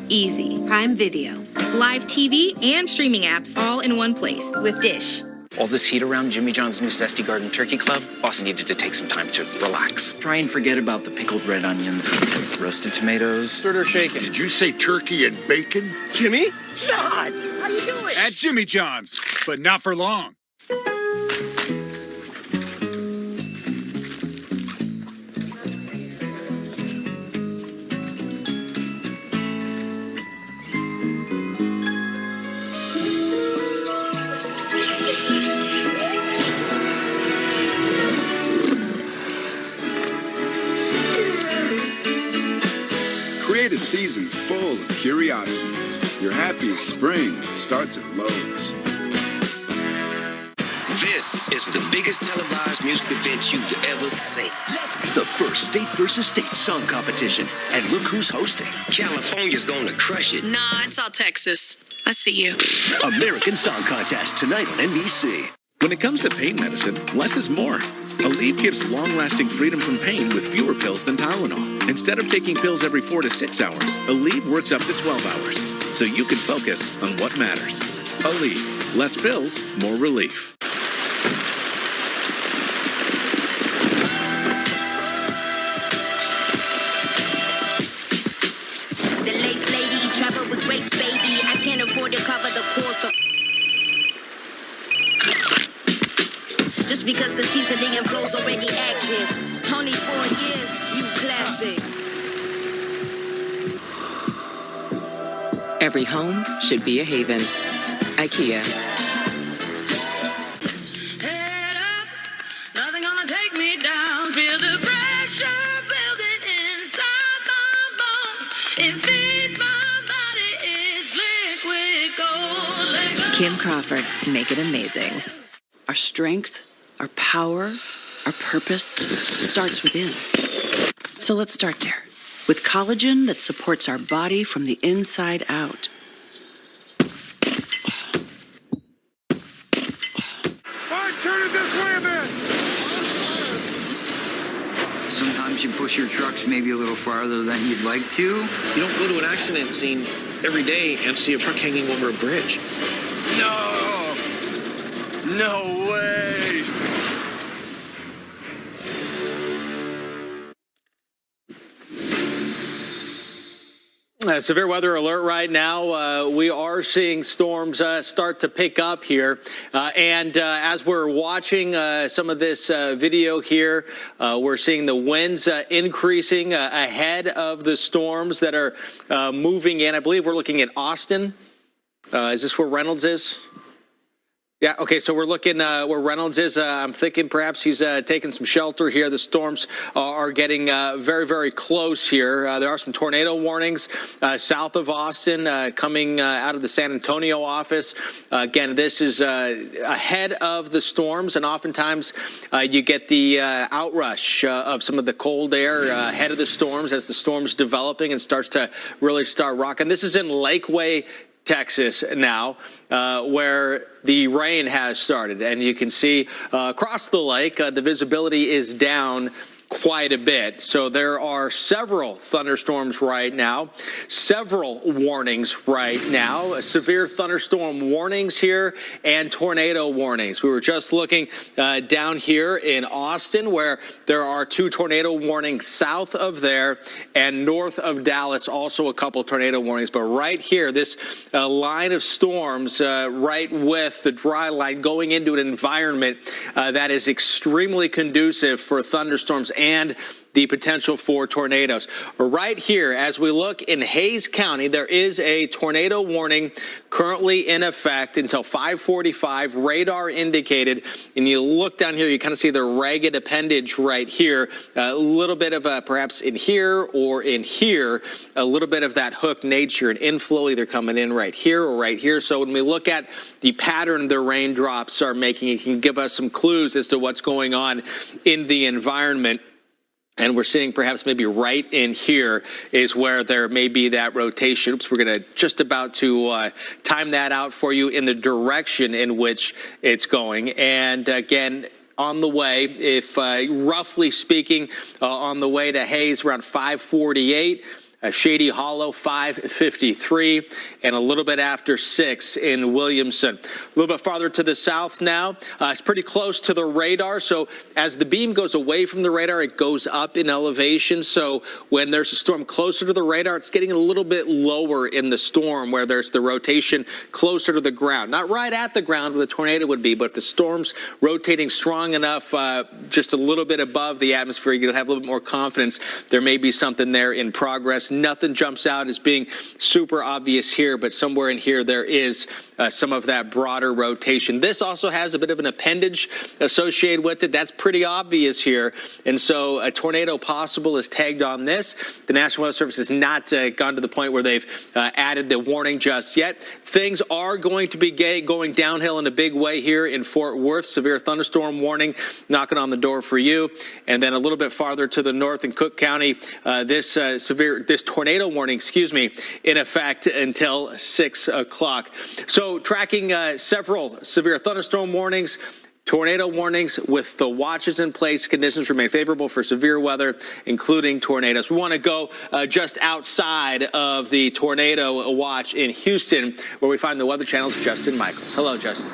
easy. Prime Video. Live TV and streaming apps all in one place with Dish. All this heat around Jimmy John's new Zesty Garden Turkey Club, boss needed to take some time to relax. Try and forget about the pickled red onions, roasted tomatoes. Stir or shaken. Did you say turkey and bacon? Jimmy? John, how you doing? At Jimmy John's, but not for long. Create a season full of curiosity. Your happiest spring starts at Lowe's. This is the biggest televised music event you've ever seen. The first state versus state song competition. And look who's hosting. California's gonna crush it. Nah, it's all Texas. I see you. American Song Contest tonight on NBC. When it comes to pain medicine, less is more. Aleve gives long-lasting freedom from pain with fewer pills than Tylenol. Instead of taking pills every 4 to 6 hours, Aleve works up to 12 hours, so you can focus on what matters. Aleve, less pills, more relief. The lace lady travel with grace, baby. I can't afford to cover the course of. Just because the seasoning and flow's already active. Only 4 years, you classic. Every home should be a haven. IKEA. Head up, nothing gonna take me down. Feel the pressure building inside my bones. It feeds my body, it's liquid gold. Kim Crawford, make it amazing. Our strength, our power, our purpose starts within. So let's start there. With collagen that supports our body from the inside out. All right, turn it this way a bit. Sometimes you push your trucks maybe a little farther than you'd like to. You don't go to an accident scene every day and see a truck hanging over a bridge. No! No way! Severe weather alert right now. We are seeing storms start to pick up here. And as we're watching some of this video here, we're seeing the winds increasing ahead of the storms that are moving in. I believe we're looking at Austin. Is this where Reynolds is? Yeah, okay, so we're looking where Reynolds is. I'm thinking perhaps he's taking some shelter here. The storms are getting very, very close here. There are some tornado warnings south of Austin coming out of the San Antonio office. Again, this is ahead of the storms, and oftentimes you get the outrush of some of the cold air ahead of the storms as the storm's developing and starts to really start rocking. This is in Lakeway, Texas now, where the rain has started. And you can see across the lake, the visibility is down quite a bit. So there are several thunderstorms right now, several warnings right now, severe thunderstorm warnings here and tornado warnings. We were just looking down here in Austin where there are 2 tornado warnings south of there, and north of Dallas also a couple tornado warnings. But right here, this line of storms right with the dry line going into an environment that is extremely conducive for thunderstorms and the potential for tornadoes. Right here, as we look in Hays County, there is a tornado warning currently in effect until 5:45, radar indicated. And you look down here, you kind of see the ragged appendage right here, a little bit of perhaps in here or in here, a little bit of that hook nature, an inflow either coming in right here or right here. So when we look at the pattern the raindrops are making, it can give us some clues as to what's going on in the environment. And we're seeing perhaps maybe right in here is where there may be that rotation. Oops, we're going to just about to time that out for you in the direction in which it's going. And again, on the way, if roughly speaking, on the way to Hays around 5:48. Shady Hollow, 5:53, and a little bit after 6 in Williamson. A little bit farther to the south now. It's pretty close to the radar, so as the beam goes away from the radar, it goes up in elevation. So when there's a storm closer to the radar, it's getting a little bit lower in the storm where there's the rotation closer to the ground. Not right at the ground where the tornado would be, but if the storm's rotating strong enough, just a little bit above the atmosphere, you'll have a little bit more confidence there may be something there in progress. Nothing jumps out as being super obvious here, but somewhere in here there is some of that broader rotation. This also has a bit of an appendage associated with it. That's pretty obvious here. And so a tornado possible is tagged on this. The National Weather Service has not gone to the point where they've added the warning just yet. Things are going to be going downhill in a big way here in Fort Worth. Severe thunderstorm warning knocking on the door for you. And then a little bit farther to the north in Cook County, this tornado warning, in effect until 6 o'clock. So tracking several severe thunderstorm warnings, tornado warnings with the watches in place. Conditions remain favorable for severe weather, including tornadoes. We want to go just outside of the tornado watch in Houston, where we find the Weather Channel's Justin Michaels. Hello, Justin.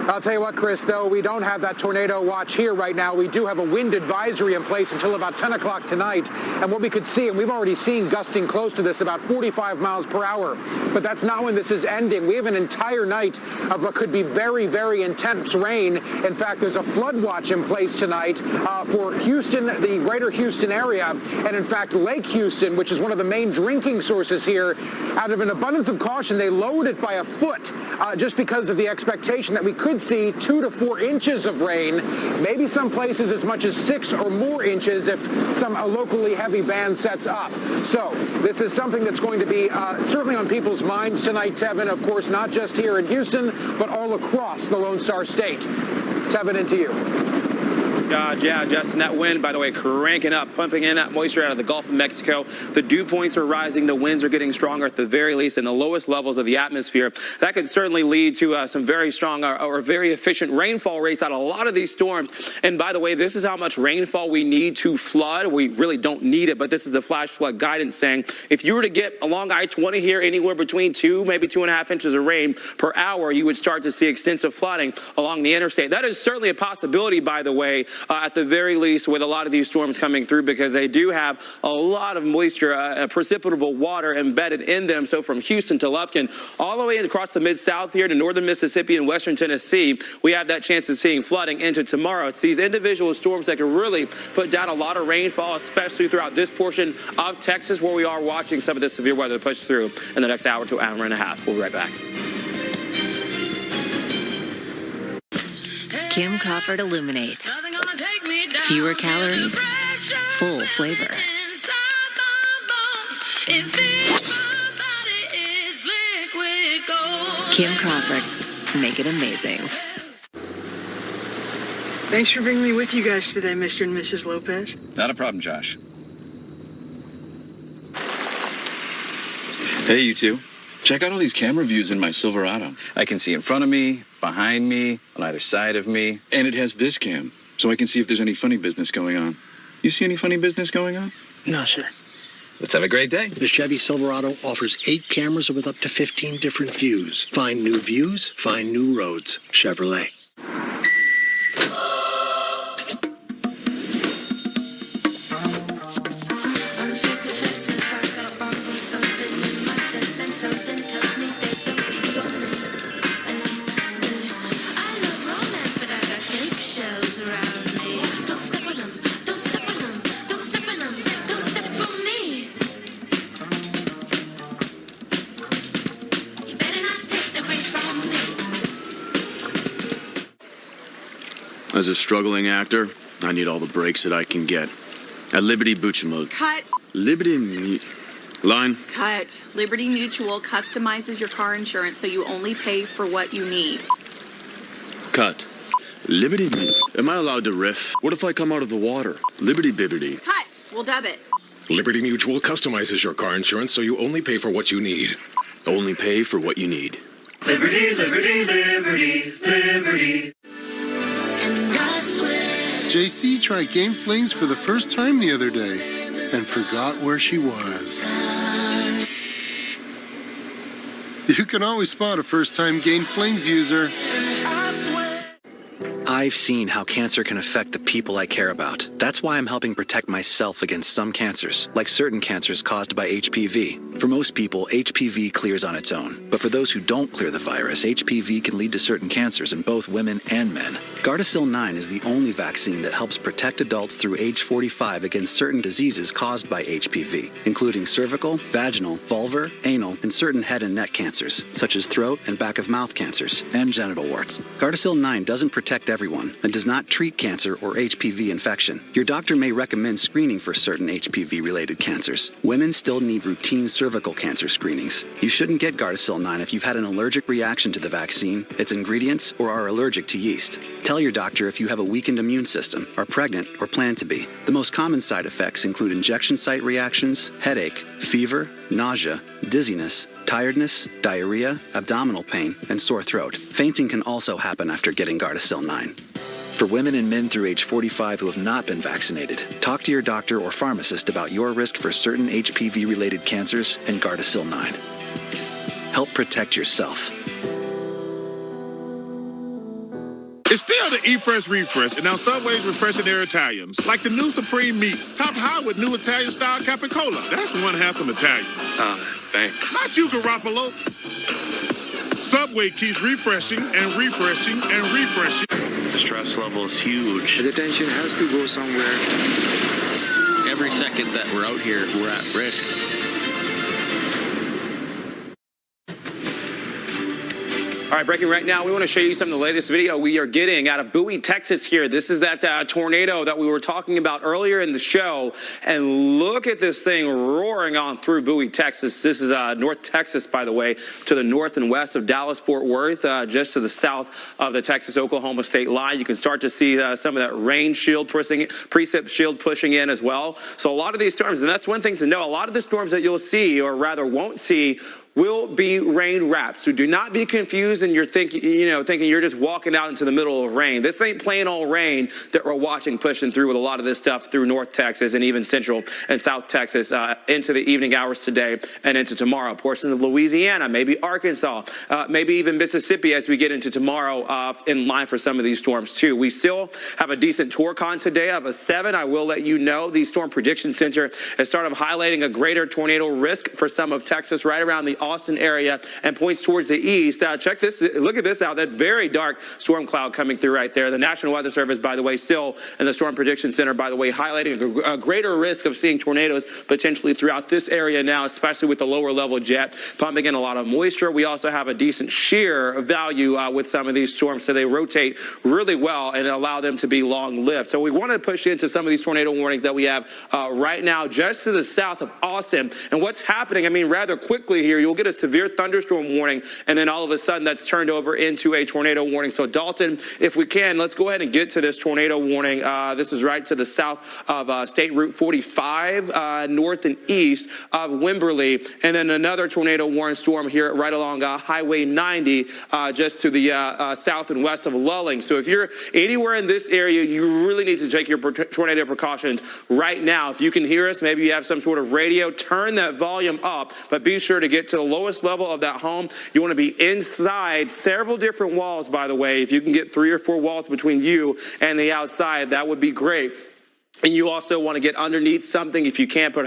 I'll tell you what, Chris, though we don't have that tornado watch here right now, we do have a wind advisory in place until about 10 o'clock tonight. And what we could see, and we've already seen gusting close to this, about 45 miles per hour. But that's not when this is ending. We have an entire night of what could be very, very intense rain. In fact, there's a flood watch in place tonight for Houston, the greater Houston area. And in fact, Lake Houston, which is one of the main drinking sources here, out of an abundance of caution, they lowered it by a foot just because of the expectation that we could see 2 to 4 inches of rain, maybe some places as much as 6 or more inches if some locally heavy band sets up. So this is something that's going to be certainly on people's minds tonight, Tevin, of course, not just here in Houston, but all across the Lone Star State. Tevin, into you. Yeah, Justin, that wind, by the way, cranking up, pumping in that moisture out of the Gulf of Mexico. The dew points are rising. The winds are getting stronger at the very least in the lowest levels of the atmosphere. That could certainly lead to some very strong or very efficient rainfall rates out of a lot of these storms. And by the way, this is how much rainfall we need to flood. We really don't need it, but this is the flash flood guidance saying if you were to get along I-20 here anywhere between 2, maybe 2.5 inches of rain per hour, you would start to see extensive flooding along the interstate. That is certainly a possibility, by the way, at the very least with a lot of these storms coming through, because they do have a lot of moisture, precipitable water embedded in them. So from Houston to Lufkin, all the way across the Mid-South here to northern Mississippi and western Tennessee, we have that chance of seeing flooding into tomorrow. It's these individual storms that can really put down a lot of rainfall, especially throughout this portion of Texas, where we are watching some of this severe weather push through in the next hour to hour and a half. We'll be right back. Kim Crawford Illuminate. Fewer calories, full flavor. Kim Crawford, make it amazing. Thanks for bringing me with you guys today, Mr. and Mrs. Lopez. Not a problem, Josh. Hey, you two. Check out all these camera views in my Silverado. I can see in front of me, behind me, on either side of me. And it has this cam, so I can see if there's any funny business going on. You see any funny business going on? No, sir. Let's have a great day. The Chevy Silverado offers 8 cameras with up to 15 different views. Find new views, find new roads. Chevrolet. As a struggling actor, I need all the breaks that I can get. At Liberty Mutual. Cut. Line. Cut. Liberty Mutual customizes your car insurance so you only pay for what you need. Cut. Liberty. Am I allowed to riff? What if I come out of the water? Liberty Bibbity. Cut. We'll dub it. Liberty Mutual customizes your car insurance so you only pay for what you need. Only pay for what you need. Liberty, liberty, liberty, liberty. And I swear. JC tried game flings for the first time the other day and forgot where she was. You can always spot a first-time game flings user. I've seen how cancer can affect the people I care about. That's why I'm helping protect myself against some cancers, like certain cancers caused by HPV. For most people, HPV clears on its own. But for those who don't clear the virus, HPV can lead to certain cancers in both women and men. Gardasil 9 is the only vaccine that helps protect adults through age 45 against certain diseases caused by HPV, including cervical, vaginal, vulvar, anal, and certain head and neck cancers, such as throat and back of mouth cancers, and genital warts. Gardasil 9 doesn't protect everyone and does not treat cancer or HPV infection. Your doctor may recommend screening for certain HPV-related cancers. Women still need routine cervical cancer screenings. You shouldn't get Gardasil 9 if you've had an allergic reaction to the vaccine, its ingredients, or are allergic to yeast. Tell your doctor if you have a weakened immune system, are pregnant, or plan to be. The most common side effects include injection site reactions, headache, fever, nausea, dizziness, tiredness, diarrhea, abdominal pain, and sore throat. Fainting can also happen after getting Gardasil 9. For women and men through age 45 who have not been vaccinated, talk to your doctor or pharmacist about your risk for certain HPV-related cancers and Gardasil 9. Help protect yourself. It's still the Eat Fresh Refresh, and now Subway's refreshing their Italians. Like the new Supreme Meats, topped high with new Italian-style capicola. That's the one handsome Italian. Thanks. Not you, Garoppolo. Subway keeps refreshing and refreshing and refreshing. The stress level is huge. The tension has to go somewhere. Every second that we're out here, we're at risk. All right, breaking right now, we want to show you some of the latest video we are getting out of Bowie, Texas here. This is that tornado that we were talking about earlier in the show. And look at this thing roaring on through Bowie, Texas. This is North Texas, by the way, to the north and west of Dallas-Fort Worth, just to the south of the Texas-Oklahoma state line. You can start to see some of that rain shield precip shield pushing in as well. So a lot of these storms, and that's one thing to know, a lot of the storms that you'll see, or rather won't see, will be rain wrapped. So do not be confused and you're thinking you're just walking out into the middle of rain. This ain't plain old rain that we're watching pushing through with a lot of this stuff through North Texas and even Central and South Texas into the evening hours today and into tomorrow. Portions of Louisiana, maybe Arkansas, maybe even Mississippi as we get into tomorrow in line for some of these storms too. We still have a decent torque on today of a 7. I will let you know the Storm Prediction Center has started highlighting a greater tornado risk for some of Texas right around the Austin area and points towards the east. Check this. Look at this out. That very dark storm cloud coming through right there. The National Weather Service, by the way, still in the Storm Prediction Center, by the way, highlighting a greater risk of seeing tornadoes potentially throughout this area now, especially with the lower level jet pumping in a lot of moisture. We also have a decent shear value with some of these storms, so they rotate really well and allow them to be long-lived. So we want to push into some of these tornado warnings that we have right now just to the south of Austin. And what's happening, I mean, rather quickly here, you'll get a severe thunderstorm warning, and then all of a sudden that's turned over into a tornado warning. So Dalton, if we can, let's go ahead and get to this tornado warning. This is right to the south of State Route 45, north and east of Wimberley, and then another tornado warning storm here right along Highway 90, just to the south and west of Lulling. So if you're anywhere in this area, you really need to take your tornado precautions right now. If you can hear us, maybe you have some sort of radio, turn that volume up, but be sure to get to the lowest level of that home. You want to be inside several different walls, by the way. If you can get 3 or 4 walls between you and the outside, that would be great. And you also want to get underneath something if you can, put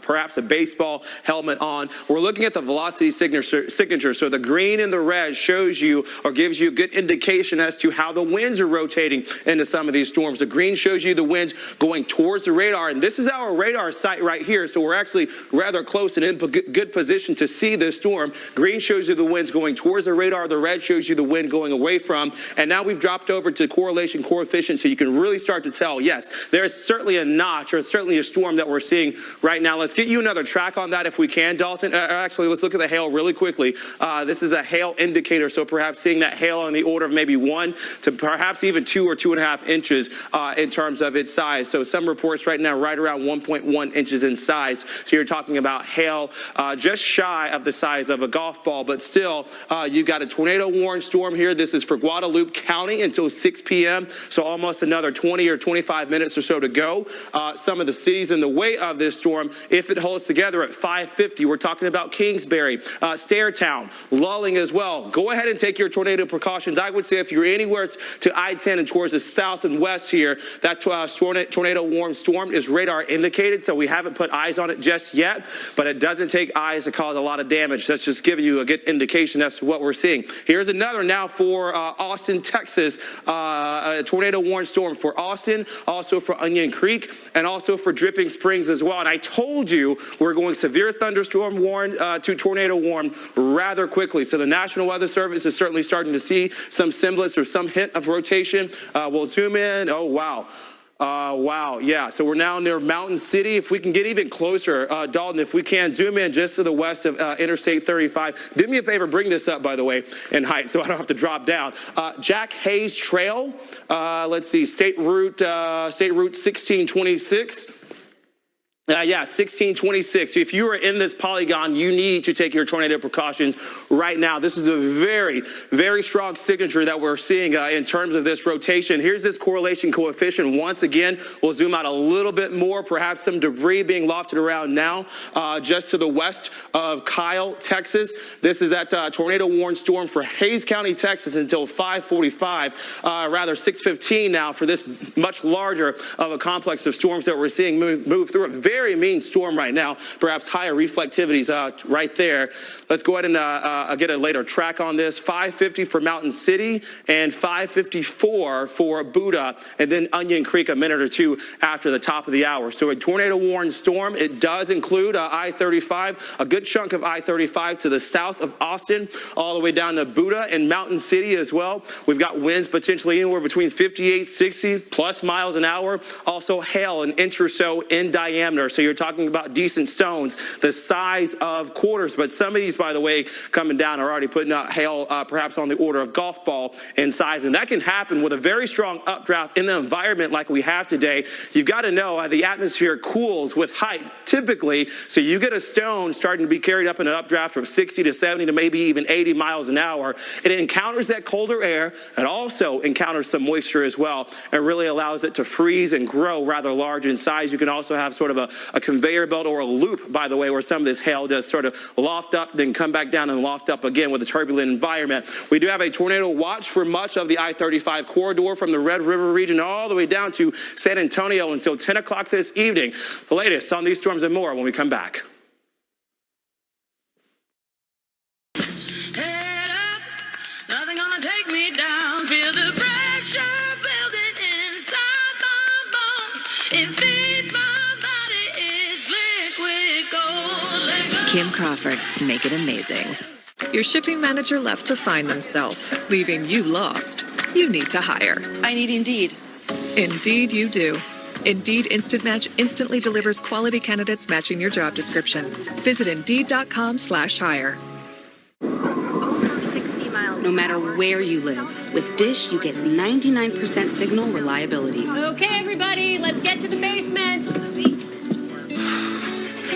perhaps a baseball helmet on. We're looking at the velocity signature. So the green and the red shows you or gives you a good indication as to how the winds are rotating into some of these storms. The green shows you the winds going towards the radar. And this is our radar site right here. So we're actually rather close and in good position to see this storm. Green shows you the winds going towards the radar. The red shows you the wind going away from. And now we've dropped over to correlation coefficient so you can really start to tell, yes, there's certainly a notch or certainly a storm that we're seeing right now. Let's get you another track on that if we can, Dalton. Actually, let's look at the hail really quickly. This is a hail indicator, so perhaps seeing that hail on the order of maybe 1 to perhaps even 2 or 2.5 inches in terms of its size. So some reports right now right around 1.1 inches in size. So you're talking about hail just shy of the size of a golf ball, but still you've got a tornado warning storm here. This is for Guadalupe County until 6 p.m. So almost another 20 or 25 minutes or so to go. Some of the cities in the way of this storm, if it holds together at 5:50, we're talking about Kingsbury, Stairtown, lulling as well. Go ahead and take your tornado precautions. I would say if you're anywhere to I-10 and towards the south and west here, that tornado warning storm is radar indicated, so we haven't put eyes on it just yet, but it doesn't take eyes to cause a lot of damage. That's just giving you a good indication as to what we're seeing. Here's another now for Austin, Texas, a tornado warning storm for Austin, also for Onion Creek, and also for Dripping Springs as well. And I told you we're going severe thunderstorm warn to tornado warn rather quickly. So the National Weather Service is certainly starting to see some semblance or some hint of rotation. We'll zoom in. Oh, wow. Wow, yeah, so we're now near Mountain City. If we can get even closer, Dalton, if we can, zoom in just to the west of Interstate 35. Do me a favor, bring this up, by the way, in height, so I don't have to drop down. Jack Hayes Trail, let's see, State Route 1626. 1626. If you are in this polygon, you need to take your tornado precautions right now. This is a very, very strong signature that we're seeing in terms of this rotation. Here's this correlation coefficient. Once again, we'll zoom out a little bit more, perhaps some debris being lofted around now just to the west of Kyle, Texas. This is that tornado warning storm for Hayes County, Texas until 5:45, rather 6:15 now for this much larger of a complex of storms that we're seeing move through it. Very mean storm right now, perhaps higher reflectivities right there. Let's go ahead and get a later track on this. 5:50 for Mountain City and 5:54 for Buda, and then Onion Creek a minute or two after the top of the hour. So a tornado warning storm. It does include I-35, a good chunk of I-35 to the south of Austin, all the way down to Buda and Mountain City as well. We've got winds potentially anywhere between 58, 60 plus miles an hour. Also hail an inch or so in diameter. So you're talking about decent stones, the size of quarters. But some of these, by the way, coming down are already putting out hail perhaps on the order of golf ball in size. And that can happen with a very strong updraft in the environment like we have today. You've got to know the atmosphere cools with height typically. So you get a stone starting to be carried up in an updraft from 60 to 70 to maybe even 80 miles an hour. It encounters that colder air and also encounters some moisture as well, and really allows it to freeze and grow rather large in size. You can also have sort of a conveyor belt or a loop, by the way, where some of this hail does sort of loft up, then come back down and loft up again with a turbulent environment. We do have a tornado watch for much of the I-35 corridor from the Red River region all the way down to San Antonio until 10 o'clock this evening. The latest on these storms and more when we come back. Head up, nothing gonna take me down. Feel the pressure building inside my bones. It feeds my body, it's liquid gold. Let go. Kim Crawford, make it amazing. Your shipping manager left to find themselves, leaving you lost. You need to hire. I need Indeed. Indeed you do. Indeed Instant Match instantly delivers quality candidates matching your job description. Visit Indeed.com/hire. No matter where you live, with Dish you get 99% signal reliability. Okay, everybody, let's get to the basement.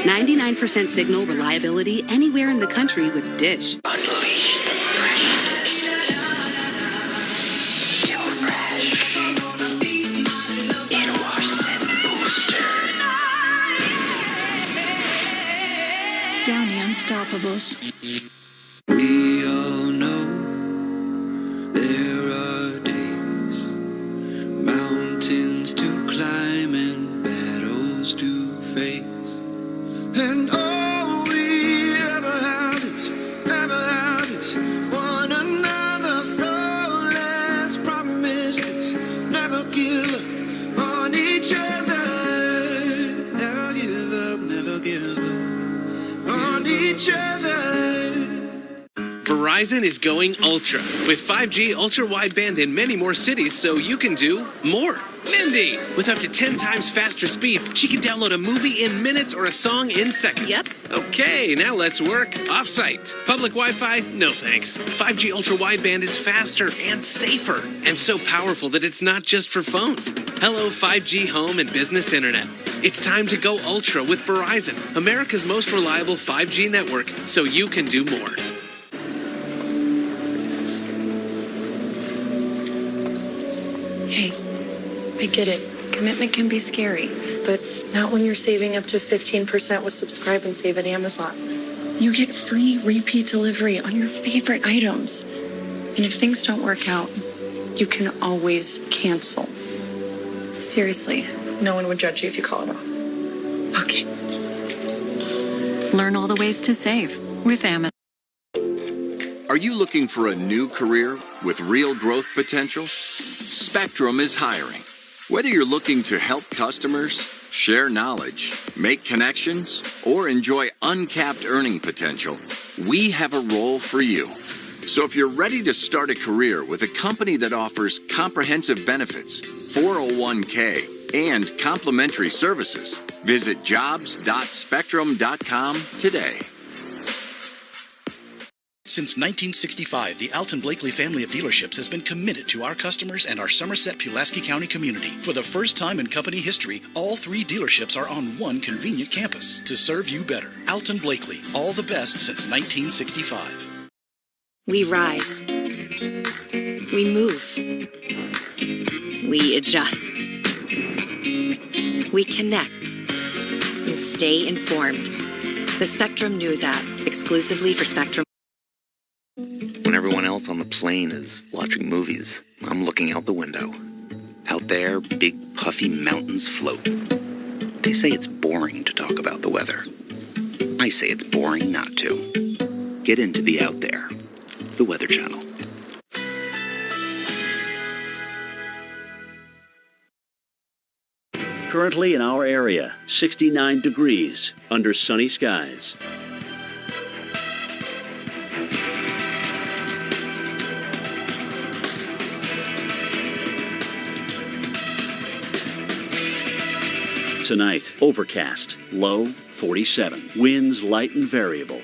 99% signal reliability anywhere in the country with Dish. Unleash the freshness. Still fresh. In wash and booster. Downey Unstoppables. We all know there are days, mountains to climb and Verizon is going ultra with 5G ultra wideband in many more cities so you can do more. Mindy, with up to 10 times faster speeds, she can download a movie in minutes or a song in seconds. Yep. Okay, now let's work off-site. Public Wi-Fi? No thanks. 5G ultra wideband is faster and safer and so powerful that it's not just for phones. Hello 5G home and business internet. It's time to go ultra with Verizon, America's most reliable 5G network, so you can do more. Hey, I get it. Commitment can be scary, but not when you're saving up to 15% with Subscribe and Save at Amazon. You get free repeat delivery on your favorite items. And if things don't work out, you can always cancel. Seriously, no one would judge you if you call it off. Okay. Learn all the ways to save with Amazon. Are you looking for a new career with real growth potential? Spectrum is hiring. Whether you're looking to help customers, share knowledge, make connections, or enjoy uncapped earning potential, we have a role for you. So if you're ready to start a career with a company that offers comprehensive benefits, 401k, and complimentary services, visit jobs.spectrum.com today. Since 1965, the Alton Blakely family of dealerships has been committed to our customers and our Somerset-Pulaski County community. For the first time in company history, all 3 dealerships are on one convenient campus to serve you better. Alton Blakely, all the best since 1965. We rise. We move. We adjust. We connect and stay informed. The Spectrum News app, exclusively for Spectrum. When everyone else on the plane is watching movies, I'm looking out the window. Out there, big puffy mountains float. They say it's boring to talk about the weather. I say it's boring not to. Get into the Out There, the Weather Channel. Currently in our area, 69 degrees under sunny skies. Tonight, overcast, low 47. Winds light and variable.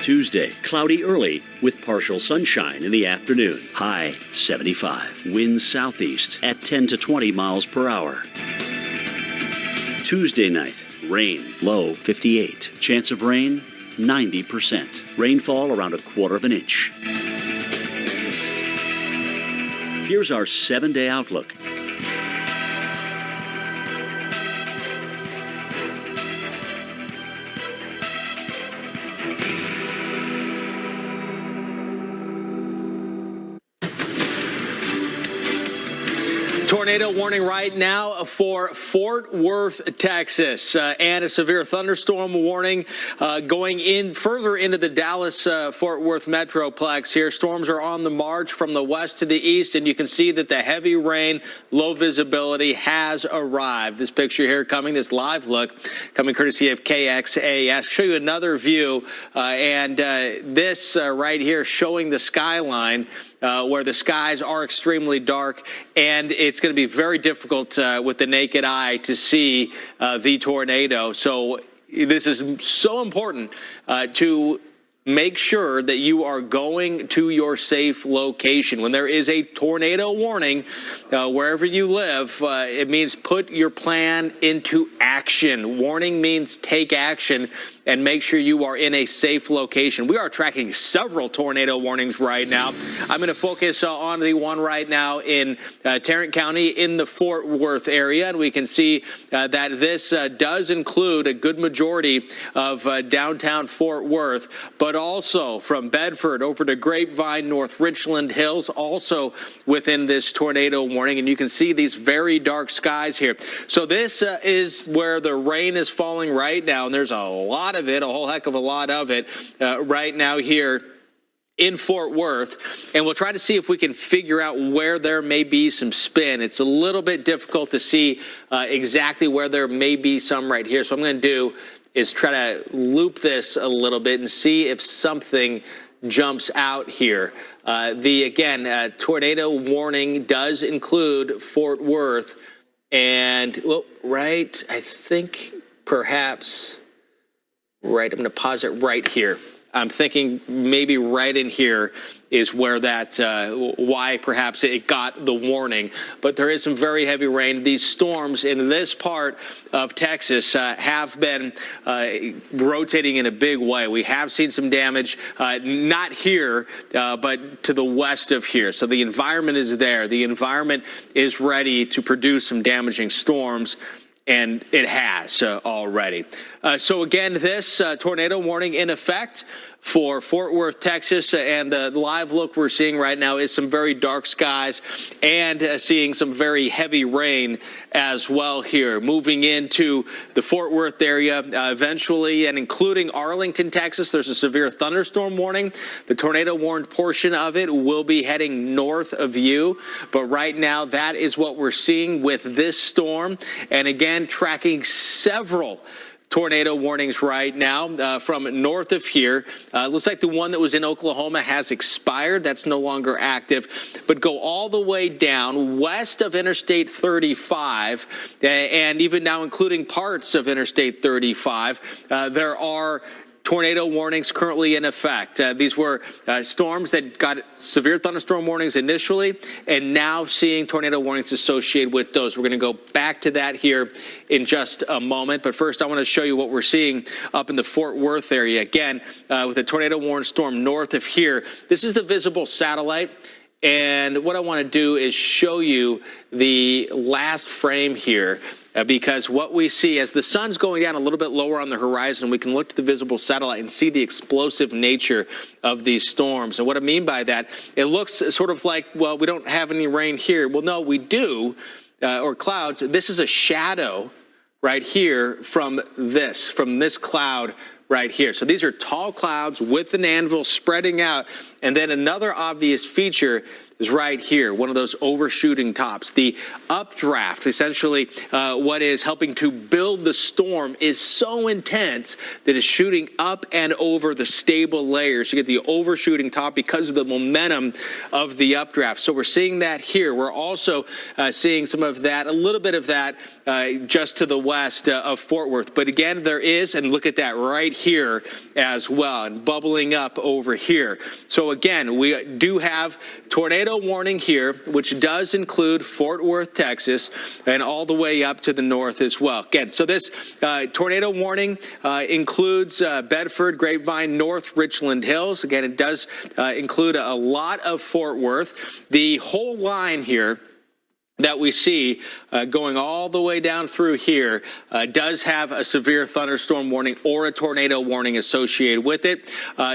Tuesday, cloudy early with partial sunshine in the afternoon. High 75. Winds southeast at 10 to 20 miles per hour. Tuesday night, rain, low 58. Chance of rain, 90%. Rainfall around 1/4 inch. Here's our 7-day outlook. Tornado warning right now for Fort Worth, Texas, and a severe thunderstorm warning going in further into the Dallas-Fort Worth metroplex here. Storms are on the march from the west to the east, and you can see that the heavy rain, low visibility has arrived. This picture here coming, this live look, coming courtesy of KXAS. I'll show you another view, and this right here showing the skyline. Where the skies are extremely dark, and it's going to be very difficult with the naked eye to see the tornado. So this is so important to make sure that you are going to your safe location. When there is a tornado warning, wherever you live, it means put your plan into action. Warning means take action and make sure you are in a safe location. We are tracking several tornado warnings right now. I'm going to focus on the one right now in Tarrant County in the Fort Worth area, and we can see that this does include a good majority of downtown Fort Worth, but also from Bedford over to Grapevine, North Richland Hills, also within this tornado warning, and you can see these very dark skies here. So this is where the rain is falling right now, and there's a lot of it, a whole heck of a lot of it right now here in Fort Worth, and we'll try to see if we can figure out where there may be some spin. It's a little bit difficult to see exactly where there may be some right here, so I'm going to do is try to loop this a little bit and see if something jumps out here. Tornado warning does include Fort Worth, and I think perhaps right. I'm going to pause it right here. I'm thinking maybe right in here is where that, why perhaps it got the warning. But there is some very heavy rain. These storms in this part of Texas have been rotating in a big way. We have seen some damage, not here, but to the west of here. So the environment is there. The environment is ready to produce some damaging storms. And it has already. So again, this tornado warning in effect for Fort Worth, Texas, and the live look we're seeing right now is some very dark skies and seeing some very heavy rain as well here. Moving into the Fort Worth area eventually, and including Arlington, Texas, there's a severe thunderstorm warning. The tornado warned portion of it will be heading north of you, but right now that is what we're seeing with this storm. And again, tracking several tornado warnings right now from north of here. Looks like the one that was in Oklahoma has expired. That's no longer active. But go all the way down west of Interstate 35 and even now including parts of Interstate 35. There are tornado warnings currently in effect. These were storms that got severe thunderstorm warnings initially, and now seeing tornado warnings associated with those. We're going to go back to that here in just a moment. But first, I want to show you what we're seeing up in the Fort Worth area. Again, with a tornado warned storm north of here. This is the visible satellite. And what I want to do is show you the last frame here. Because what we see as the sun's going down a little bit lower on the horizon, we can look to the visible satellite and see the explosive nature of these storms. And what I mean by that, it looks sort of like, well, we don't have any rain here. Well, no, we do, or clouds. This is a shadow right here from this cloud right here. So these are tall clouds with an anvil spreading out. And then another obvious feature is right here, one of those overshooting tops. The updraft, essentially what is helping to build the storm, is so intense that it's shooting up and over the stable layers. You get the overshooting top because of the momentum of the updraft. So we're seeing that here. We're also seeing some of that, a little bit of that just to the west of Fort Worth. But again, there is, and look at that right here as well, and bubbling up over here. So again, we do have tornado warning here, which does include Fort Worth, Texas, and all the way up to the north as well. Again, so this tornado warning includes Bedford, Grapevine, North Richland Hills. Again, it does include a lot of Fort Worth. The whole line here that we see going all the way down through here does have a severe thunderstorm warning or a tornado warning associated with it.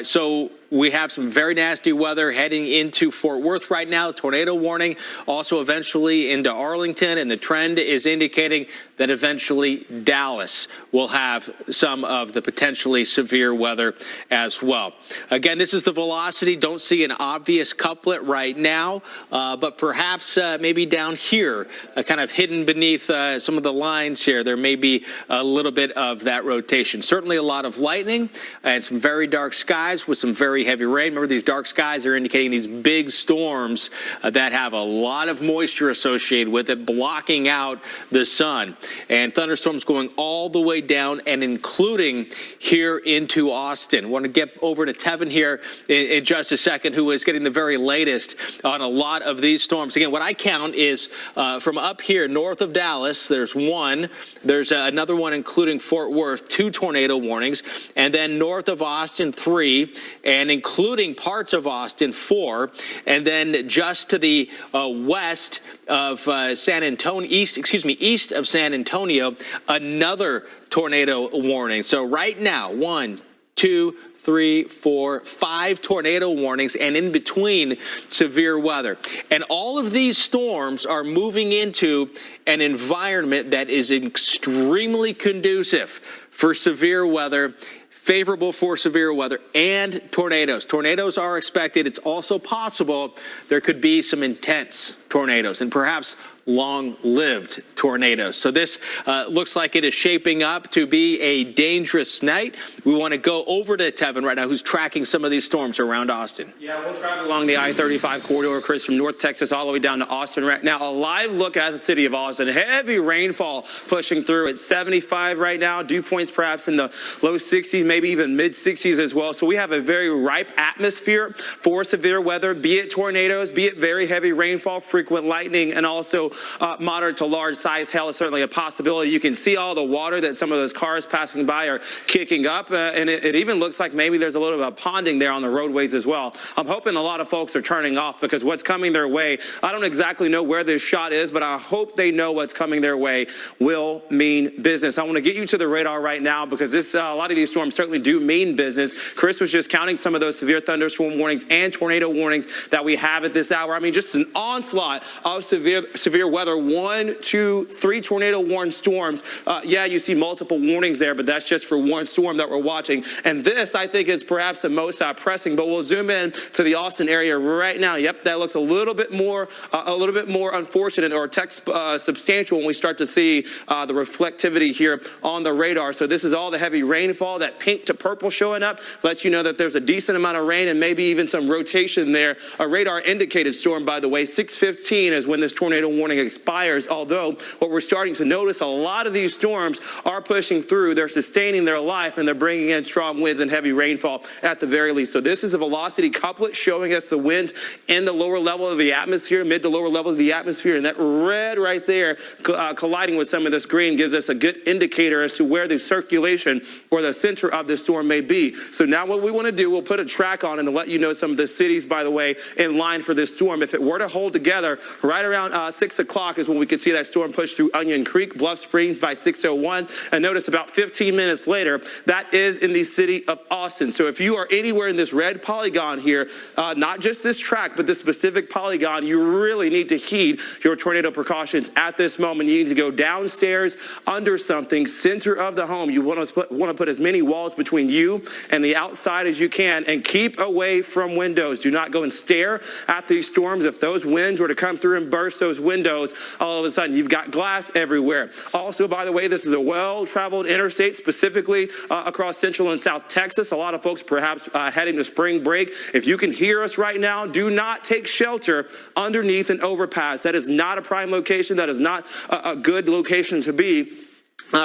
So we have some very nasty weather heading into Fort Worth right now. Tornado warning also eventually into Arlington, and the trend is indicating that eventually Dallas will have some of the potentially severe weather as well. Again, this is the velocity. Don't see an obvious couplet right now, but perhaps maybe down here, kind of hidden beneath some of the lines here, there may be a little bit of that rotation. Certainly a lot of lightning and some very dark skies with some very heavy rain. Remember, these dark skies are indicating these big storms that have a lot of moisture associated with it, blocking out the sun. And thunderstorms going all the way down and including here into Austin. I want to get over to Tevin here in just a second, who is getting the very latest on a lot of these storms. Again, what I count is from up here north of Dallas, there's one. There's another one including Fort Worth, 2 tornado warnings. And then north of Austin, 3. And including parts of Austin, 4. And then just to the west of San Antonio, east of San Antonio, another tornado warning. So right now, 1, 2, 3, 4, 5 tornado warnings, and in between severe weather. And all of these storms are moving into an environment that is extremely conducive for severe weather, favorable for severe weather and tornadoes. Tornadoes are expected. It's also possible there could be some intense tornadoes and perhaps long-lived tornadoes. So this looks like it is shaping up to be a dangerous night. We want to go over to Tevin right now, who's tracking some of these storms around Austin. Yeah, we'll travel along the I-35 corridor, Chris, from North Texas all the way down to Austin right now. A live look at the city of Austin. Heavy rainfall pushing through at 75 right now. Dew points perhaps in the low 60s, maybe even mid-60s as well. So we have a very ripe atmosphere for severe weather, be it tornadoes, be it very heavy rainfall, frequent lightning, and also moderate to large size hail is certainly a possibility. You can see all the water that some of those cars passing by are kicking up, and it even looks like maybe there's a little bit of ponding there on the roadways as well. I'm hoping a lot of folks are turning off because what's coming their way, I don't exactly know where this shot is, but I hope they know what's coming their way will mean business. I want to get you to the radar right now because a lot of these storms certainly do mean business. Chris was just counting some of those severe thunderstorm warnings and tornado warnings that we have at this hour. I mean, just an onslaught of severe weather. 1, 2, 3 tornado warned storms. Yeah, you see multiple warnings there, but that's just for one storm that we're watching. And this, I think, is perhaps the most pressing. But we'll zoom in to the Austin area right now. Yep, that looks a little bit more unfortunate or substantial when we start to see the reflectivity here on the radar. So this is all the heavy rainfall. That pink to purple showing up lets you know that there's a decent amount of rain and maybe even some rotation there. A radar indicated storm, by the way, 6:15 is when this tornado warning expires. Although what we're starting to notice, a lot of these storms are pushing through. They're sustaining their life and they're bringing in strong winds and heavy rainfall at the very least. So this is a velocity couplet showing us the winds in the lower level of the atmosphere, mid to lower levels of the atmosphere. And that red right there colliding with some of this green gives us a good indicator as to where the circulation or the center of the storm may be. So now what we want to do, we'll put a track on and let you know some of the cities, by the way, in line for this storm. If it were to hold together right around 6 o'clock is when we could see that storm push through Onion Creek, Bluff Springs by 6:01. And notice about 15 minutes later, that is in the city of Austin. So if you are anywhere in this red polygon here, not just this track, but this specific polygon, you really need to heed your tornado precautions at this moment. You need to go downstairs, under something, center of the home. You want to put as many walls between you and the outside as you can, and keep away from windows. Do not go and stare at these storms. If those winds were to come through and burst those windows, all of a sudden you've got glass everywhere. Also, by the way, this is a well-traveled interstate, specifically across Central and South Texas. A lot of folks perhaps heading to spring break. If you can hear us right now, do not take shelter underneath an overpass. That is not a prime location. That is not a good location to be.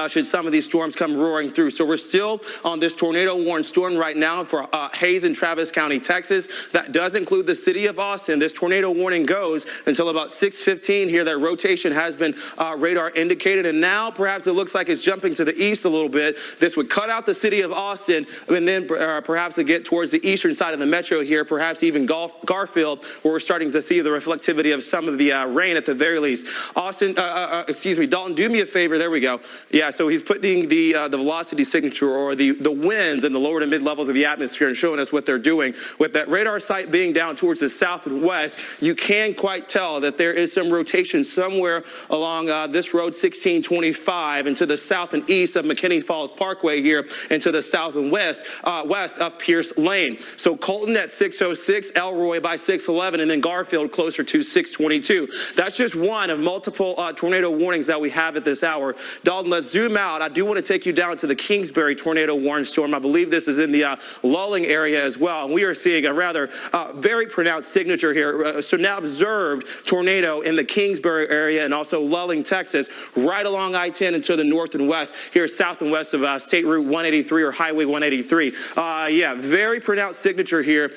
Should some of these storms come roaring through. So we're still on this tornado warned storm right now for Hays and Travis County, Texas. That does include the city of Austin. This tornado warning goes until about 6:15 here. That rotation has been radar indicated, and now perhaps it looks like it's jumping to the east a little bit. This would cut out the city of Austin, and then perhaps it get towards the eastern side of the metro here, perhaps even Garfield, where we're starting to see the reflectivity of some of the rain at the very least. Dalton, do me a favor. There we go. Yeah, so he's putting the velocity signature or the winds in the lower to mid levels of the atmosphere and showing us what they're doing. With that radar site being down towards the south and west, you can quite tell that there is some rotation somewhere along this road 1625 and to the south and east of McKinney Falls Parkway here and to the south and west of Pierce Lane. So Colton at 606, Elroy by 611, and then Garfield closer to 622. That's just one of multiple tornado warnings that we have at this hour. Dalton, let's zoom out. I do want to take you down to the Kingsbury tornado warning storm. I believe this is in the lulling area as well. And we are seeing a rather very pronounced signature here. So now observed tornado in the Kingsbury area and also lulling Texas right along I-10 and to the north and west here south and west of State Route 183 or Highway 183. Yeah, very pronounced signature here.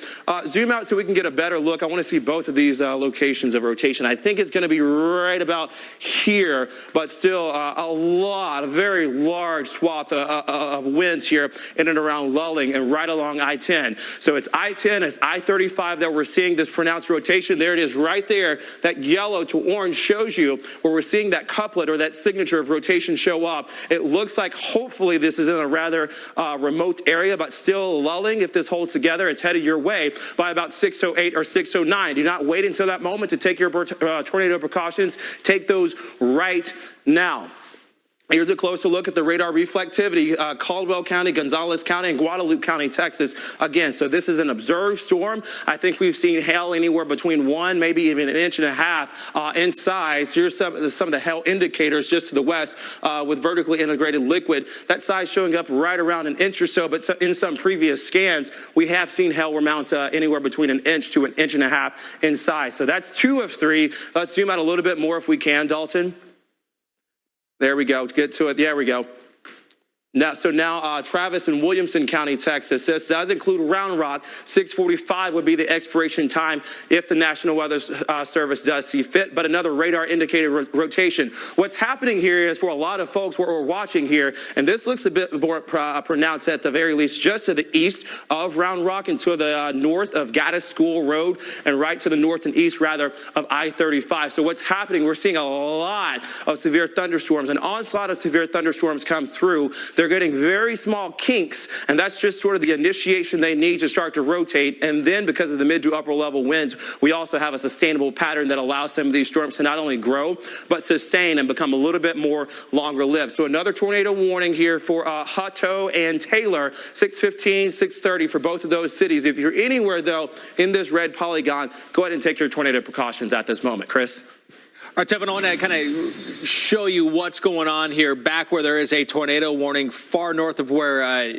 Zoom out so we can get a better look. I want to see both of these locations of rotation. I think it's going to be right about here, but still a very large swath of winds here in and around lulling and right along I-10. So it's I-10, it's I-35 that we're seeing this pronounced rotation. There it is right there. That yellow to orange shows you where we're seeing that couplet or that signature of rotation show up. It looks like hopefully this is in a rather remote area, but still lulling. If this holds together, it's headed your way by about 6:08 or 6:09. Do not wait until that moment to take your tornado precautions. Take those right now. Here's a closer look at the radar reflectivity, Caldwell County, Gonzales County, and Guadalupe County, Texas. Again, so this is an observed storm. I think we've seen hail anywhere between 1, maybe even 1.5 inches in size. Here's some of the hail indicators just to the west with vertically integrated liquid. That size showing up right around 1 inch or so, but in some previous scans, we have seen hail amounts anywhere between 1 inch to 1.5 inches in size. So that's 2 of 3. Let's zoom out a little bit more if we can, Dalton. There we go. Get to it. There we go. Now, Travis and Williamson County, Texas. This does include Round Rock. 6:45 would be the expiration time if the National Weather Service does see fit, but another radar indicated rotation. What's happening here is for a lot of folks what we're watching here, and this looks a bit more pronounced at the very least, just to the east of Round Rock and to the north of Gaddis School Road and right to the north and east, rather, of I-35. So what's happening, we're seeing a lot of severe thunderstorms, an onslaught of severe thunderstorms come through. They're getting very small kinks, and that's just sort of the initiation they need to start to rotate. And then because of the mid to upper level winds, we also have a sustainable pattern that allows some of these storms to not only grow, but sustain and become a little bit more longer lived. So another tornado warning here for Hutto and Taylor, 6:15, 6:30 for both of those cities. If you're anywhere, though, in this red polygon, go ahead and take your tornado precautions at this moment. Chris? All right, Tevin, I want to kind of show you what's going on here back where there is a tornado warning far north of where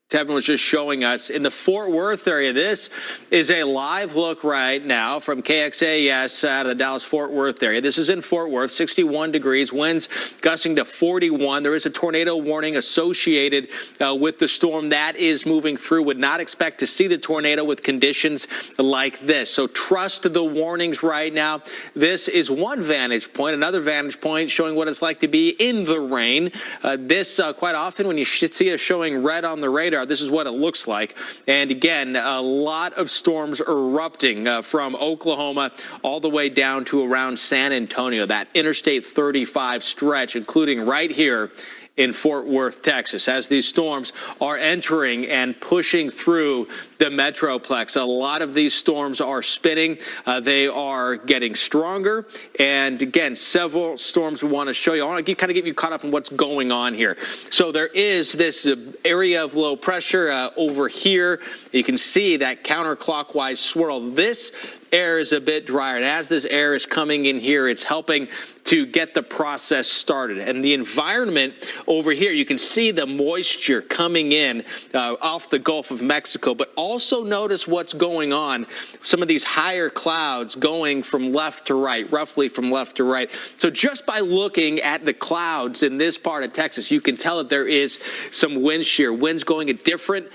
Tevin was just showing us in the Fort Worth area. This is a live look right now from KXAS out of the Dallas-Fort Worth area. This is in Fort Worth, 61 degrees, winds gusting to 41. There is a tornado warning associated with the storm that is moving through. Would not expect to see the tornado with conditions like this. So trust the warnings right now. This is one vantage point. Another vantage point showing what it's like to be in the rain. Quite often when you see us showing red on the radar, this is what it looks like. And again, a lot of storms erupting from Oklahoma all the way down to around San Antonio, that Interstate 35 stretch, including right here in Fort Worth, Texas, as these storms are entering and pushing through the Metroplex. A lot of these storms are spinning. They are getting stronger. And again, several storms we want to show you. I want to kind of get you caught up on what's going on here. So there is this area of low pressure over here. You can see that counterclockwise swirl. This air is a bit drier, and as this air is coming in here, it's helping to get the process started. And the environment over here, you can see the moisture coming in off the Gulf of Mexico, but also notice what's going on. Some of these higher clouds going from left to right, roughly from left to right. So just by looking at the clouds in this part of Texas, you can tell that there is some wind shear, winds going at different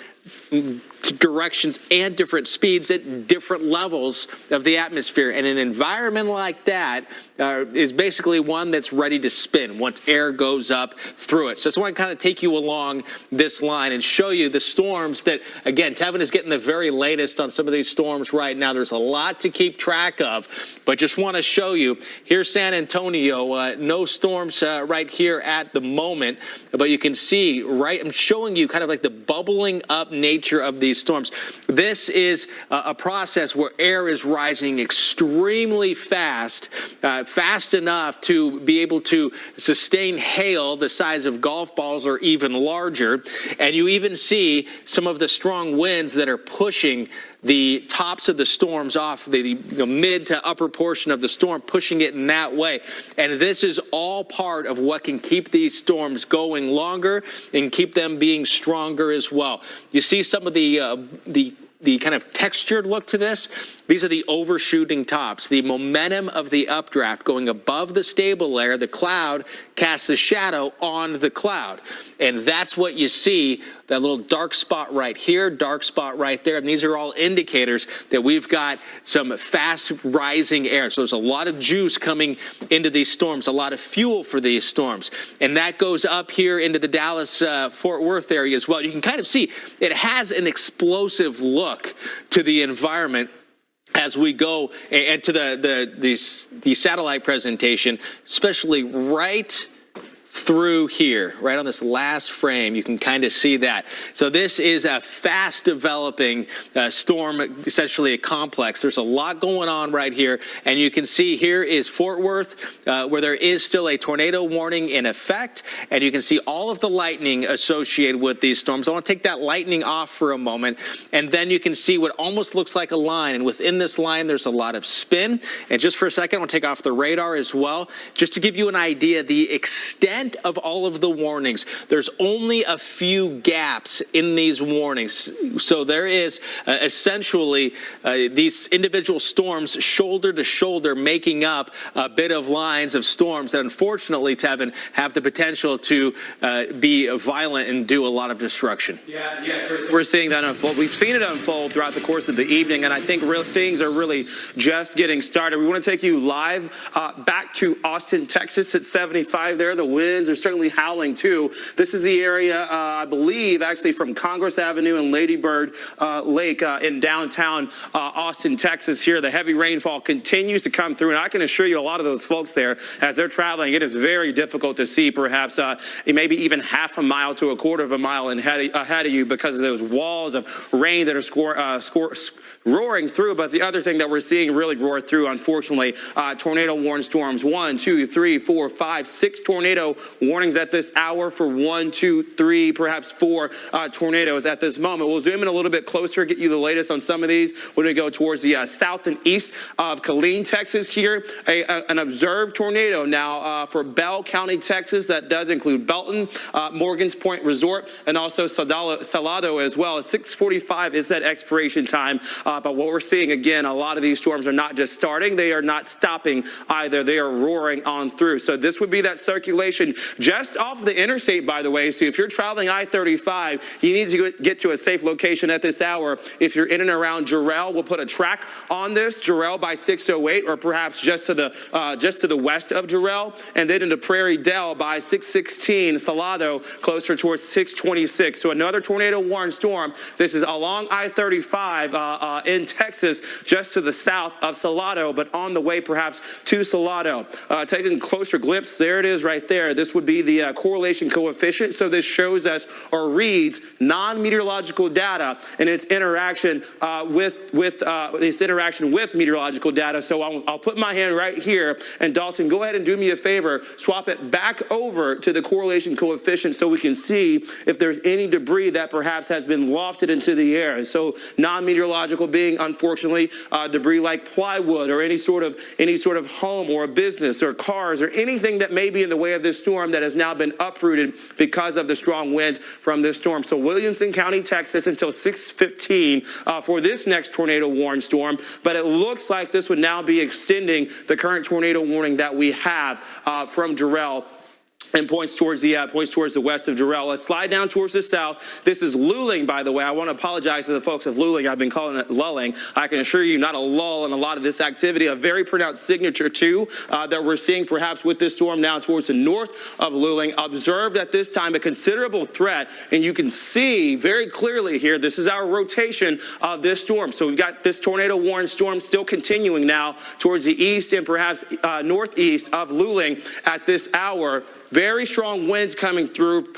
directions and different speeds at different levels of the atmosphere. And an environment like that is basically one that's ready to spin once air goes up through it. So I just want to kind of take you along this line and show you the storms that, again, Tevin is getting the very latest on some of these storms right now. There's a lot to keep track of, but just want to show you. Here's San Antonio. No storms right here at the moment, but you can see, right, I'm showing you kind of like the bubbling up nature of these storms. This is a process where air is rising extremely fast, fast enough to be able to sustain hail the size of golf balls or even larger. And you even see some of the strong winds that are pushing the tops of the storms off the mid to upper portion of the storm, pushing it in that way. And this is all part of what can keep these storms going longer and keep them being stronger as well. You see some of the kind of textured look to this. These are the overshooting tops. The momentum of the updraft going above the stable layer, the cloud casts a shadow on the cloud. And that's what you see, that little dark spot right here, dark spot right there. And these are all indicators that we've got some fast rising air. So there's a lot of juice coming into these storms, a lot of fuel for these storms. And that goes up here into the Dallas-Fort Worth area as well. You can kind of see it has an explosive look to the environment as we go and to the satellite presentation, especially right through here, right on this last frame. You can kind of see that. So this is a fast developing storm, essentially a complex. There's a lot going on right here. And you can see here is Fort Worth, where there is still a tornado warning in effect. And you can see all of the lightning associated with these storms. I want to take that lightning off for a moment. And then you can see what almost looks like a line. And within this line, there's a lot of spin. And just for a second, I want to take off the radar as well. Just to give you an idea, the extent of all of the warnings, there's only a few gaps in these warnings. So there is essentially these individual storms shoulder to shoulder making up a bit of lines of storms that unfortunately, Tevin, have the potential to be violent and do a lot of destruction. Yeah, Chris, we're seeing that unfold. We've seen it unfold throughout the course of the evening, and I think things are really just getting started. We want to take you live back to Austin, Texas at 75 there. The winds are certainly howling too. This is the area, I believe, actually from Congress Avenue and Lady Bird Lake in downtown Austin, Texas here. The heavy rainfall continues to come through, and I can assure you a lot of those folks there, as they're traveling, it is very difficult to see perhaps maybe even half a mile to a quarter of a mile ahead of you because of those walls of rain that are roaring through. But the other thing that we're seeing really roar through, unfortunately, tornado warning storms. 1, 2, 3, 4, 5, 6 tornado warnings at this hour for 1, 2, 3, perhaps 4 tornadoes at this moment. We'll zoom in a little bit closer, get you the latest on some of these when we go towards the south and east of Killeen, Texas here. An observed tornado now for Bell County, Texas. That does include Belton, Morgan's Point Resort, and also Salado as well. 6:45 is that expiration time. But what we're seeing, again, a lot of these storms are not just starting, they are not stopping either. They are roaring on through. So this would be that circulation just off the interstate, by the way. So if you're traveling I-35, you need to get to a safe location at this hour. If you're in and around Jarrell, we'll put a track on this, Jarrell by 608, or perhaps just to the west of Jarrell, and then into Prairie Dell by 616, Salado closer towards 626. So another tornado warning storm. This is along I-35 in Texas, just to the south of Salado, but on the way perhaps to Salado. Taking a closer glimpse, there it is right there. This would be the correlation coefficient. So this shows us or reads non-meteorological data and its interaction with meteorological data. So I'll put my hand right here, and Dalton, go ahead and do me a favor, swap it back over to the correlation coefficient so we can see if there's any debris that perhaps has been lofted into the air. So non-meteorological being, unfortunately, debris like plywood or any sort of home or a business or cars or anything that may be in the way of this storm that has now been uprooted because of the strong winds from this storm. So Williamson County, Texas, until 6:15 for this next tornado warning storm. But it looks like this would now be extending the current tornado warning that we have from Jarrell and points towards the west of Jarrell. Let's slide down towards the south. This is Luling, by the way. I want to apologize to the folks of Luling. I've been calling it lulling. I can assure you, not a lull in a lot of this activity. A very pronounced signature, too, that we're seeing perhaps with this storm now towards the north of Luling. Observed at this time a considerable threat, and you can see very clearly here, this is our rotation of this storm. So we've got this tornado warning storm still continuing now towards the east and perhaps northeast of Luling at this hour. Very strong winds coming through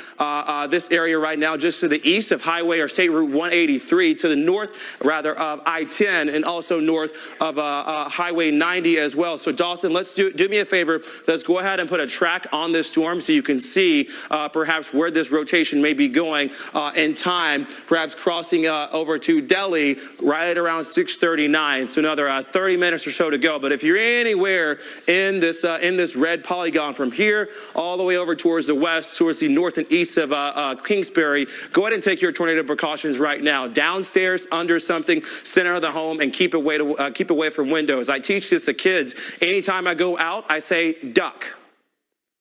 this area right now, just to the east of Highway or State Route 183, to the north, rather, of I-10, and also north of Highway 90 as well. So Dalton, let's do me a favor. Let's go ahead and put a track on this storm so you can see perhaps where this rotation may be going in time, perhaps crossing over to Delhi right around 6:39. So another 30 minutes or so to go. But if you're anywhere in this red polygon from here all the way over towards the west, towards the north and east of Kingsbury, go ahead and take your tornado precautions right now. Downstairs, under something, center of the home, and keep away from windows. I teach this to kids. Anytime I go out, I say duck.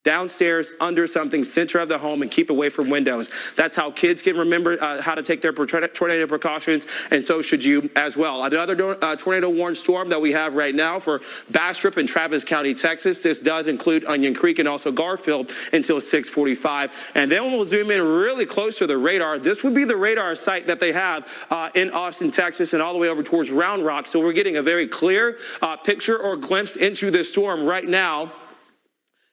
Downstairs, under something, center of the home, and keep away from windows. That's how kids can remember how to take their tornado precautions, and so should you as well. Another tornado warning storm that we have right now for Bastrop and Travis County, Texas. This does include Onion Creek and also Garfield until 6:45. And then we'll zoom in really close to the radar. This would be the radar site that they have in Austin, Texas, and all the way over towards Round Rock. So we're getting a very clear picture or glimpse into this storm right now.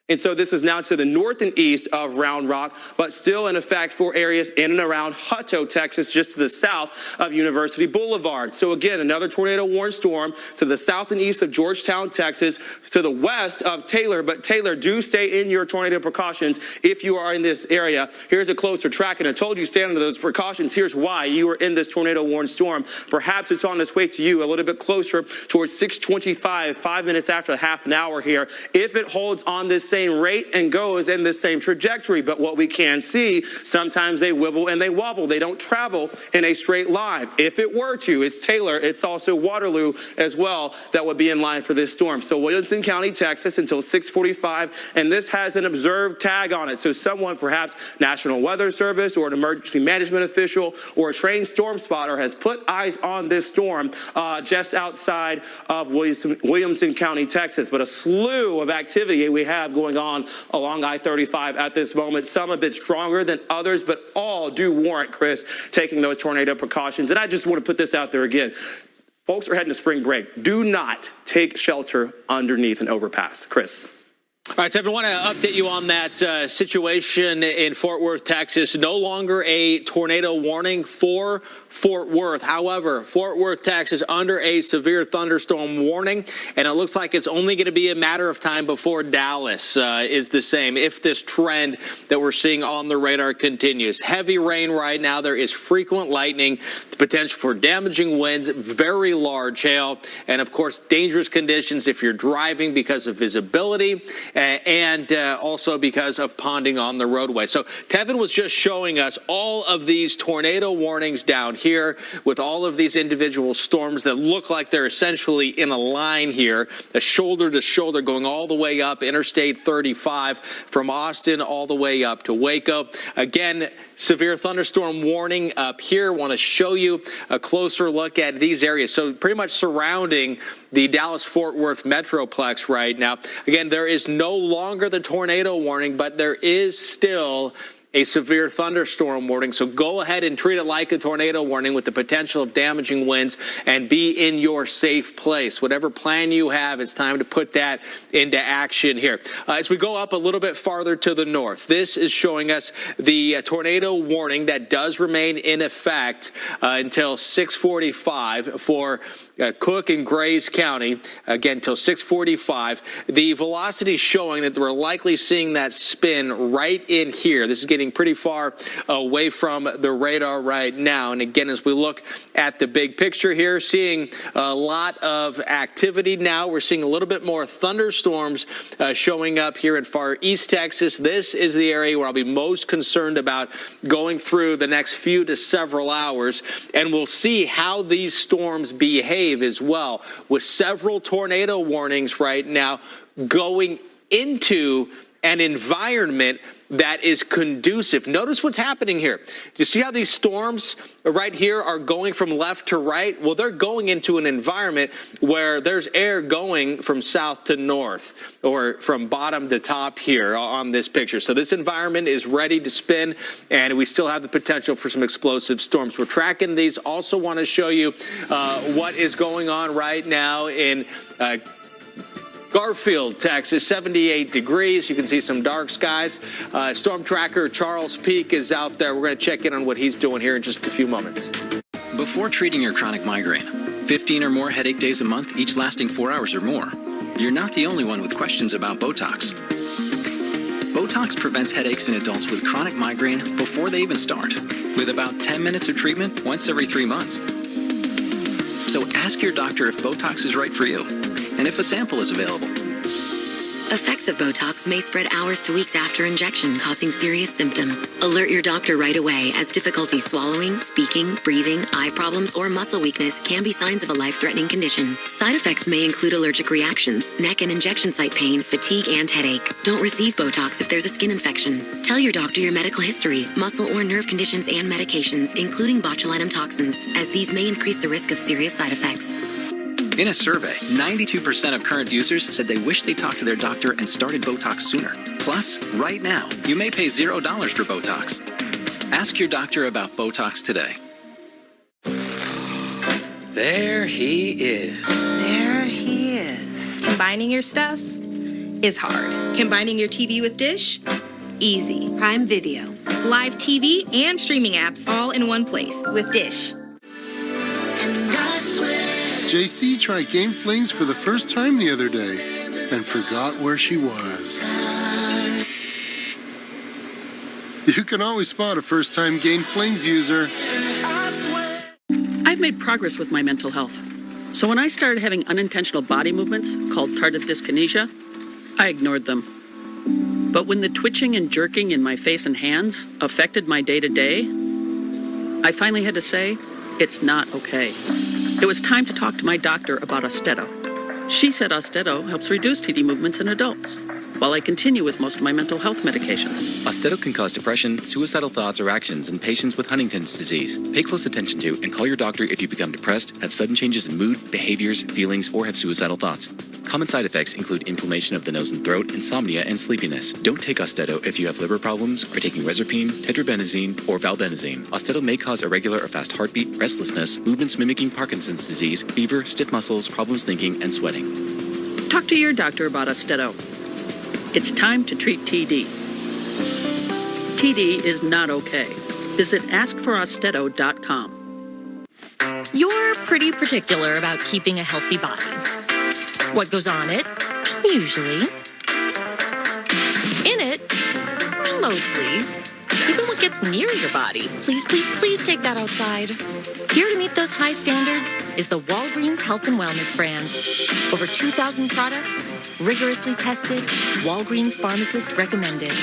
And so this is now to the north and east of Round Rock, but still in effect for areas in and around Hutto, Texas, just to the south of University Boulevard. So again, another tornado warned storm to the south and east of Georgetown, Texas, to the west of Taylor. But Taylor, do stay in your tornado precautions if you are in this area. Here's a closer track, and I told you stay under those precautions. Here's why you are in this tornado warned storm. Perhaps it's on its way to you a little bit closer towards 6:25, 5 minutes after half an hour here. If it holds on this same rate and goes in the same trajectory. But what we can see, sometimes they wibble and they wobble. They don't travel in a straight line. If it were to, it's Taylor, it's also Waterloo as well that would be in line for this storm. So Williamson County, Texas until 6:45, and this has an observed tag on it. So someone, perhaps National Weather Service or an emergency management official or a trained storm spotter, has put eyes on this storm just outside of Williamson County, Texas. But a slew of activity we have going on along I-35 at this moment. Some a bit stronger than others, but all do warrant, Chris, taking those tornado precautions. And I just want to put this out there again. Folks are heading to spring break. Do not take shelter underneath an overpass. Chris. All right, so I want to update you on that situation in Fort Worth, Texas. No longer a tornado warning for Fort Worth. However, Fort Worth, Texas, under a severe thunderstorm warning, and it looks like it's only going to be a matter of time before Dallas is the same, if this trend that we're seeing on the radar continues. Heavy rain right now. There is frequent lightning, the potential for damaging winds, very large hail, and, of course, dangerous conditions if you're driving because of visibility and also because of ponding on the roadway. So Tevin was just showing us all of these tornado warnings down here with all of these individual storms that look like they're essentially in a line here, a shoulder to shoulder going all the way up Interstate 35 from Austin all the way up to Waco. Again, severe thunderstorm warning up here. Want to show you a closer look at these areas. So pretty much surrounding the Dallas-Fort Worth Metroplex right now. Again, there is no longer the tornado warning, but there is still a severe thunderstorm warning. So go ahead and treat it like a tornado warning with the potential of damaging winds and be in your safe place. Whatever plan you have, it's time to put that into action here. As we go up a little bit farther to the north, this is showing us the tornado warning that does remain in effect until 6:45 for Cook and Grays County, again, till 6:45. The velocity showing that we're likely seeing that spin right in here. This is getting pretty far away from the radar right now. And again, as we look at the big picture here, seeing a lot of activity now. We're seeing a little bit more thunderstorms showing up here in far east Texas. This is the area where I'll be most concerned about going through the next few to several hours. And we'll see how these storms behave as well, with several tornado warnings right now going into an environment that is conducive. Notice what's happening here. Do you see how these storms right here are going from left to right? Well, they're going into an environment where there's air going from south to north or from bottom to top here on this picture. So this environment is ready to spin, and we still have the potential for some explosive storms. We're tracking these. Also want to show you what is going on right now in Garfield, Texas, 78 degrees. You can see some dark skies. Storm tracker Charles Peak is out there. We're going to check in on what he's doing here in just a few moments. Before treating your chronic migraine, 15 or more headache days a month, each lasting 4 hours or more, you're not the only one with questions about Botox. Botox prevents headaches in adults with chronic migraine before they even start, with about 10 minutes of treatment once every 3 months. So ask your doctor if Botox is right for you, and if a sample is available. Effects of Botox may spread hours to weeks after injection, causing serious symptoms. Alert your doctor right away, as difficulty swallowing, speaking, breathing, eye problems, or muscle weakness can be signs of a life-threatening condition. Side effects may include allergic reactions, neck and injection site pain, fatigue, and headache. Don't receive Botox if there's a skin infection. Tell your doctor your medical history, muscle or nerve conditions, and medications, including botulinum toxins, as these may increase the risk of serious side effects. In a survey, 92% of current users said they wish they talked to their doctor and started Botox sooner. Plus, right now, you may pay $0 for Botox. Ask your doctor about Botox today. There he is. There he is. Combining your stuff? is hard. Combining your TV with Dish? Easy. Prime Video. Live TV and streaming apps all in one place with Dish. JC tried Game Flings for the first time the other day and forgot where she was. You can always spot a first-time Game Flings user. I've made progress with my mental health. So when I started having unintentional body movements called tardive dyskinesia, I ignored them. But when the twitching and jerking in my face and hands affected my day-to-day, I finally had to say, it's not okay. It was time to talk to my doctor about Austedo. She said Austedo helps reduce TD movements in adults, while I continue with most of my mental health medications. Austedo can cause depression, suicidal thoughts, or actions in patients with Huntington's disease. Pay close attention to and call your doctor if you become depressed, have sudden changes in mood, behaviors, feelings, or have suicidal thoughts. Common side effects include inflammation of the nose and throat, insomnia, and sleepiness. Don't take Austedo if you have liver problems, are taking reserpine, tetrabenazine, or valbenazine. Austedo may cause irregular or fast heartbeat, restlessness, movements mimicking Parkinson's disease, fever, stiff muscles, problems thinking, and sweating. Talk to your doctor about Austedo. It's time to treat TD. TD is not okay. Visit askforaustedo.com. You're pretty particular about keeping a healthy body. What goes on it? Usually. In it? Mostly. Even what gets near your body. Please, please, please take that outside. Here to meet those high standards is the Walgreens Health and Wellness brand. Over 2,000 products, rigorously tested, Walgreens pharmacist recommended.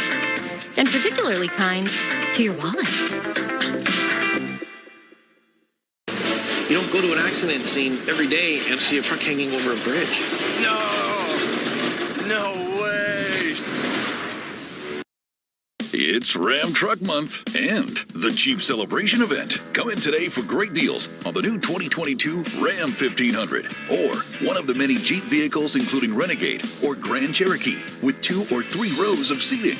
And particularly kind to your wallet. You don't go to an accident scene every day and see a truck hanging over a bridge. No way! It's Ram Truck Month and the Jeep Celebration event. Come in today for great deals on the new 2022 Ram 1500 or one of the many Jeep vehicles including Renegade or Grand Cherokee with 2 or 3 rows of seating.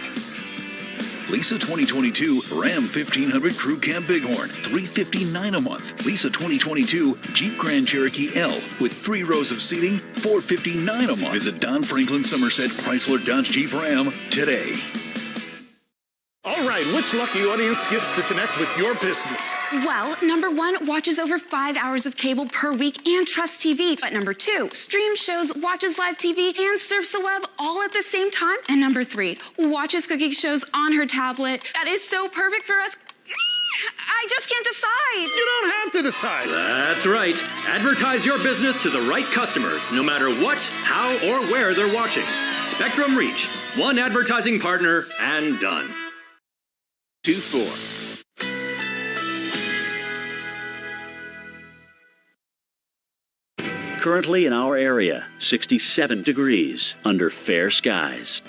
Lease a 2022 Ram 1500 Crew Cab Bighorn, $359 a month. Lease a 2022 Jeep Grand Cherokee L with 3 rows of seating, $459 a month. Visit Don Franklin Somerset Chrysler Dodge Jeep Ram today. All right, which lucky audience gets to connect with your business? Well, number 1 watches over 5 hours of cable per week and Trust TV. But number 2 streams shows, watches live TV, and surfs the web all at the same time. And number 3 watches cooking shows on her tablet. That is so perfect for us. I just can't decide. You don't have to decide. That's right. Advertise your business to the right customers, no matter what, how, or where they're watching. Spectrum Reach. One advertising partner and done. 2-4. Currently in our area, 67 degrees under fair skies.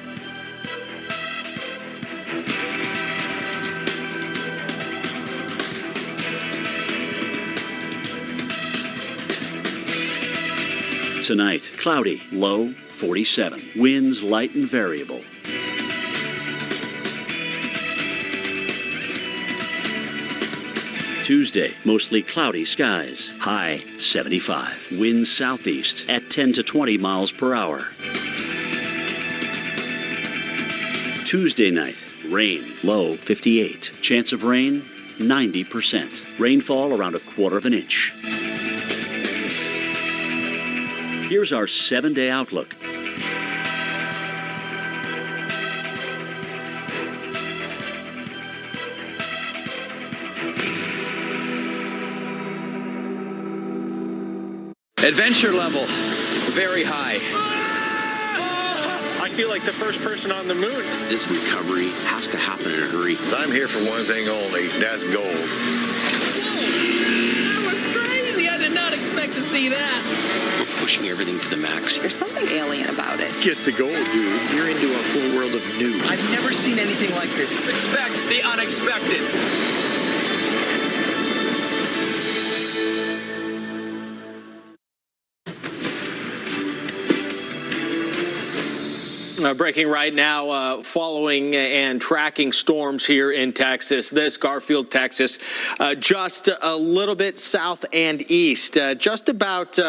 Tonight, cloudy, low 47. Winds light and variable. Tuesday, mostly cloudy skies. High 75. Winds southeast at 10 to 20 miles per hour. Tuesday night, rain. Low 58. Chance of rain 90%. Rainfall around 1/4 inch. Here's our 7-day outlook. Adventure level, very high. I feel like the first person on the moon. This recovery has to happen in a hurry. I'm here for one thing only, that's gold. That was crazy. I did not expect to see that. We're pushing everything to the max. There's something alien about it. Get the gold, dude. You're into a whole world of new. I've never seen anything like this. Expect the unexpected. Breaking right now, following and tracking storms here in Texas. This Garfield, Texas, just a little bit south and east, just about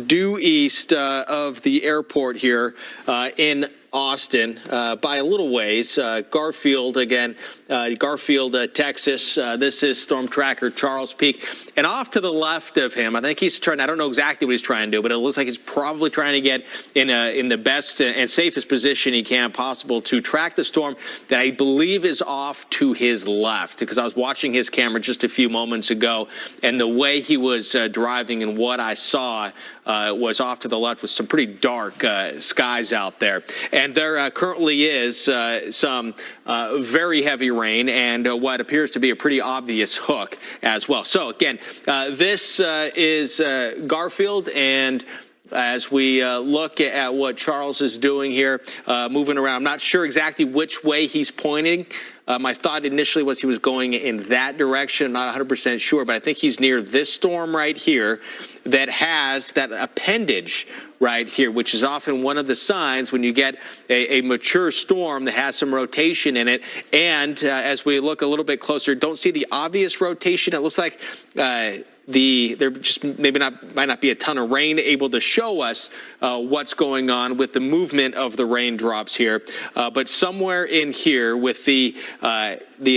due east of the airport here in Austin by a little ways. Garfield, again, Garfield, Texas. This is Storm Tracker Charles Peak. And off to the left of him, I think he's trying, I don't know exactly what he's trying to do, but it looks like he's probably trying to get in the best and safest position he can possible to track the storm that I believe is off to his left, because I was watching his camera just a few moments ago, and the way he was driving and what I saw was off to the left with some pretty dark skies out there. And there currently is some very heavy rain and what appears to be a pretty obvious hook as well. So again, this is Garfield, and as we look at what Charles is doing here, moving around, I'm not sure exactly which way he's pointing. My thought initially was he was going in that direction. I'm not 100% sure, but I think he's near this storm right here that has that appendage right here, which is often one of the signs when you get a mature storm that has some rotation in it. And as we look a little bit closer, don't see the obvious rotation. It looks like there just maybe might not be a ton of rain able to show us what's going on with the movement of the raindrops here. But somewhere in here with the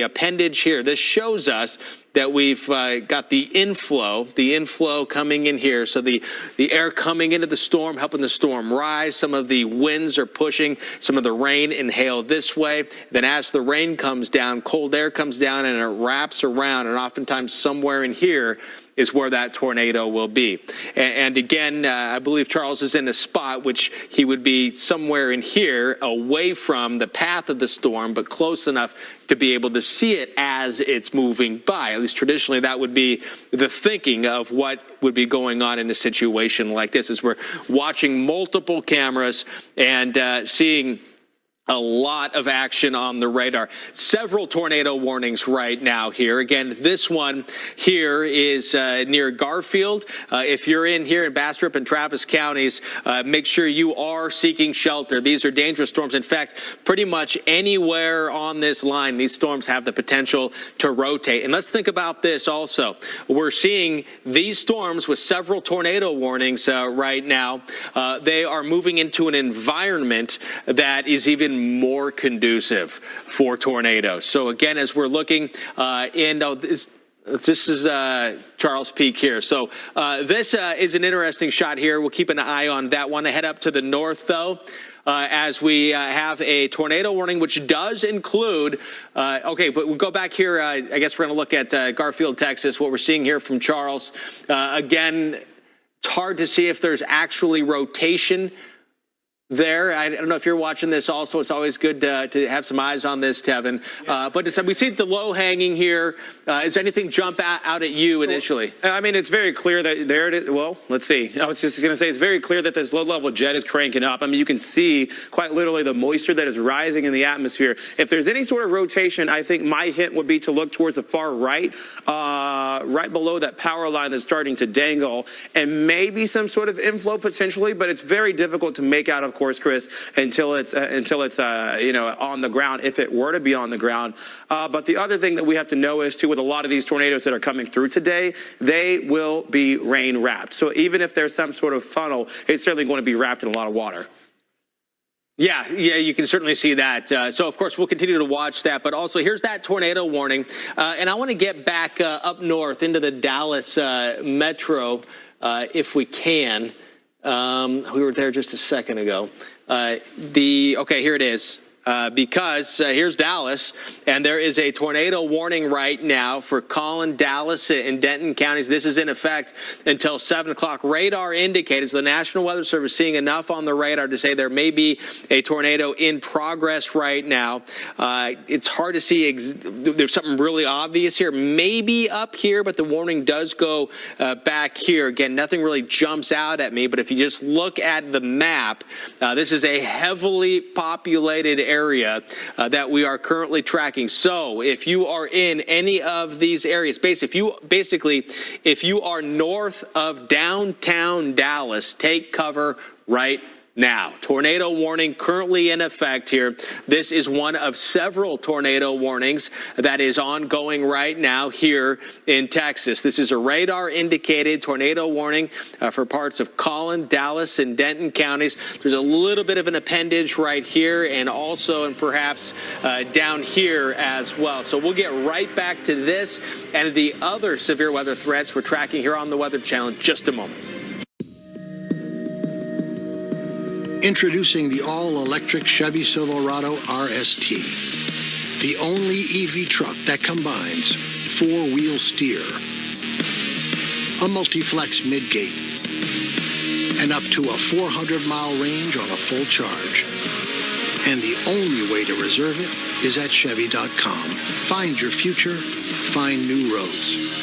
appendage here, this shows us that we've got the inflow coming in here. So the air coming into the storm, helping the storm rise. Some of the winds are pushing some of the rain inhale this way. Then as the rain comes down, cold air comes down and it wraps around, and oftentimes somewhere in here is where that tornado will be. And again, I believe Charles is in a spot which he would be somewhere in here away from the path of the storm, but close enough to be able to see it as it's moving by. At least traditionally, that would be the thinking of what would be going on in a situation like this, as we're watching multiple cameras and seeing a lot of action on the radar. Several tornado warnings right now here. Again, this one here is near Garfield. If you're in here in Bastrop and Travis counties, make sure you are seeking shelter. These are dangerous storms. In fact, pretty much anywhere on this line, these storms have the potential to rotate. And let's think about this also. We're seeing these storms with several tornado warnings right now. They are moving into an environment that is even more conducive for tornadoes. So again, as we're looking this is Charles Peak here. So this is an interesting shot here. We'll keep an eye on that one. I head up to the north, though, as we have a tornado warning, which does include, okay, but we'll go back here. I guess we're going to look at Garfield, Texas, what we're seeing here from Charles. Again, it's hard to see if there's actually rotation there. I don't know if you're watching this also. It's always good to have some eyes on this, Tevin. But we see the low hanging here. Is there anything jump out at you initially? I mean, it's very clear that there it is. Well, let's see. I was just going to say it's very clear that this low-level jet is cranking up. I mean, you can see quite literally the moisture that is rising in the atmosphere. If there's any sort of rotation, I think my hint would be to look towards the far right, right below that power line that's starting to dangle, and maybe some sort of inflow potentially, but it's very difficult to make out, of course, Chris, until it's on the ground, if it were to be on the ground. But the other thing that we have to know is, too, with a lot of these tornadoes that are coming through today, they will be rain wrapped. So even if there's some sort of funnel, it's certainly going to be wrapped in a lot of water. Yeah, you can certainly see that. So, of course, we'll continue to watch that. But also, here's that tornado warning. And I want to get back up north into the Dallas metro if we can. We were there just a second ago. Okay, here it is. Because here's Dallas, and there is a tornado warning right now for Collin, Dallas, and Denton counties. This is in effect until 7 o'clock. Radar indicators, the National Weather Service seeing enough on the radar to say there may be a tornado in progress right now. It's hard to see. There's something really obvious here, maybe up here, but the warning does go back here. Again, nothing really jumps out at me, but if you just look at the map, this is a heavily populated area that we are currently tracking. So if you are in any of these areas, if you are north of downtown Dallas, take cover right Now, tornado warning currently in effect here. This is one of several tornado warnings that is ongoing right now here in Texas. This is a radar-indicated tornado warning for parts of Collin, Dallas, and Denton counties. There's a little bit of an appendage right here and also and perhaps down here as well. So we'll get right back to this and the other severe weather threats we're tracking here on the Weather Channel in just a moment. Introducing the all-electric Chevy Silverado RST, the only EV truck that combines four-wheel steer, a multi-flex midgate, and up to a 400-mile range on a full charge. And the only way to reserve it is at Chevy.com. Find your future, find new roads.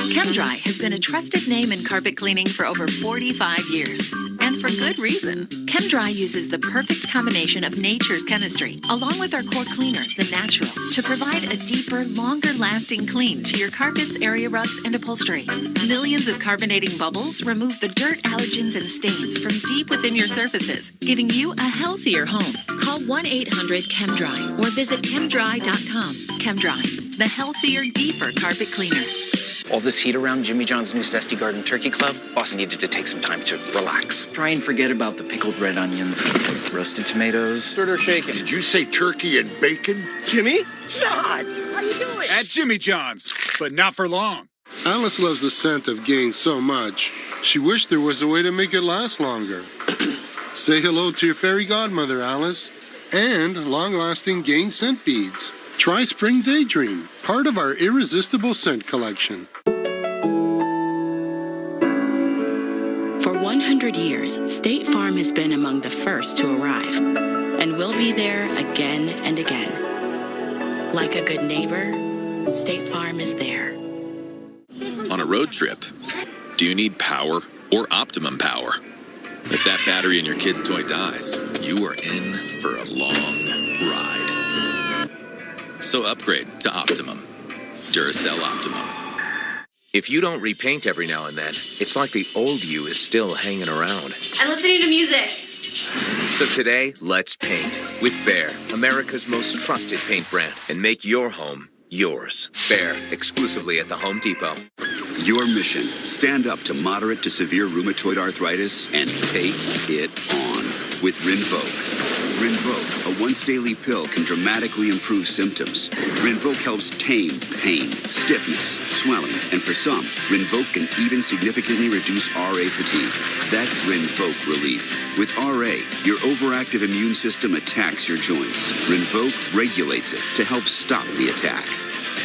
ChemDry has been a trusted name in carpet cleaning for over 45 years. And for good reason. ChemDry uses the perfect combination of nature's chemistry, along with our core cleaner, the Natural, to provide a deeper, longer-lasting clean to your carpets, area rugs, and upholstery. Millions of carbonating bubbles remove the dirt, allergens, and stains from deep within your surfaces, giving you a healthier home. Call 1-800-ChemDry or visit chemdry.com. ChemDry, the healthier, deeper carpet cleaner. All this heat around Jimmy John's new Zesty Garden Turkey Club, boss needed to take some time to relax. Try and forget about the pickled red onions, roasted tomatoes. Stir or shaken. Did you say turkey and bacon? Jimmy? John! How you doing? At Jimmy John's, but not for long. Alice loves the scent of Gain so much, she wished there was a way to make it last longer. Say hello to your fairy godmother, Alice, and long-lasting Gain scent beads. Try Spring Daydream, part of our irresistible scent collection. For 100 years, State Farm has been among the first to arrive, and we'll be there again and again. Like a good neighbor, State Farm is there. On a road trip, do you need power or optimum power? If that battery in your kid's toy dies, you are in for a long ride. So upgrade to Optimum. Duracell Optimum. If you don't repaint every now and then, it's like the old you is still hanging around. I'm listening to music. So today, let's paint with Behr, America's most trusted paint brand, and make your home yours. Behr, exclusively at the Home Depot. Your mission, stand up to moderate to severe rheumatoid arthritis and take it on with Rinvoq. Rinvoq, a once-daily pill, can dramatically improve symptoms. Rinvoq helps tame pain, stiffness, swelling, and for some, Rinvoq can even significantly reduce RA fatigue. That's Rinvoq relief. With RA, your overactive immune system attacks your joints. Rinvoq regulates it to help stop the attack.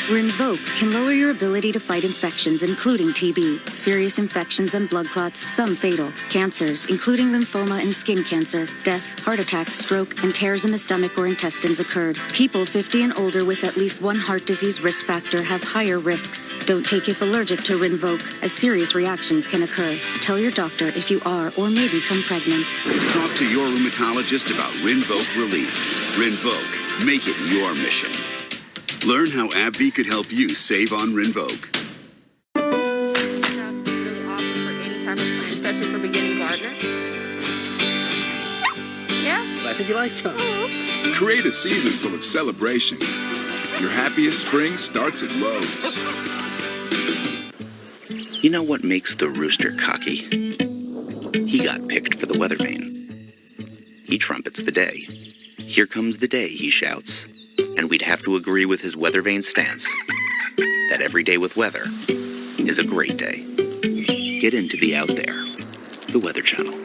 Rinvoq can lower your ability to fight infections, including TB, serious infections and blood clots, some fatal, cancers, including lymphoma and skin cancer, death, heart attack, stroke, and tears in the stomach or intestines occurred. People 50 and older with at least one heart disease risk factor have higher risks. Don't take if allergic to Rinvoq, as serious reactions can occur. Tell your doctor if you are or may become pregnant. Talk to your rheumatologist about Rinvoq relief. Rinvoq, make it your mission. Learn how AbbVie could help you save on Rinvoq. Especially for beginning gardener. Yeah? I think you like some. Create a season full of celebration. Your happiest spring starts at Lowe's. You know what makes the rooster cocky? He got picked for the weather vane. He trumpets the day. Here comes the day, he shouts. And we'd have to agree with his weather vane stance that every day with weather is a great day. Get into the Out There, the Weather Channel.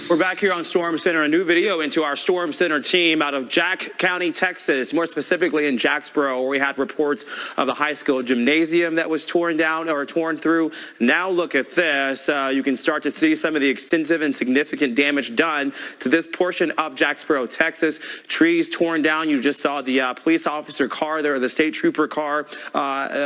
We're back here on Storm Center, a new video into our Storm Center team out of Jack County, Texas, more specifically in Jacksboro, where we had reports of the high school gymnasium that was torn down or torn through. Now look at this. You can start to see some of the extensive and significant damage done to this portion of Jacksboro, Texas. Trees torn down. You just saw the police officer car there, the state trooper car,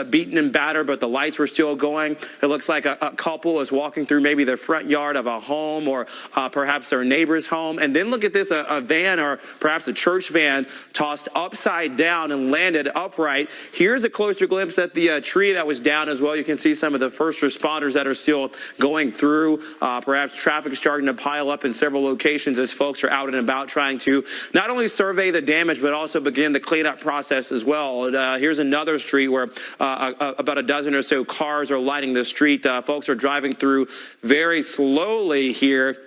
beaten and battered, but the lights were still going. It looks like a couple is walking through maybe the front yard of a home or perhaps perhaps their neighbor's home. And then look at this, a van or perhaps a church van tossed upside down and landed upright. Here's a closer glimpse at the tree that was down as well. You can see some of the first responders that are still going through. Perhaps traffic is starting to pile up in several locations as folks are out and about trying to not only survey the damage, but also begin the cleanup process as well. Here's another street where about a dozen or so cars are lining the street. Folks are driving through very slowly here.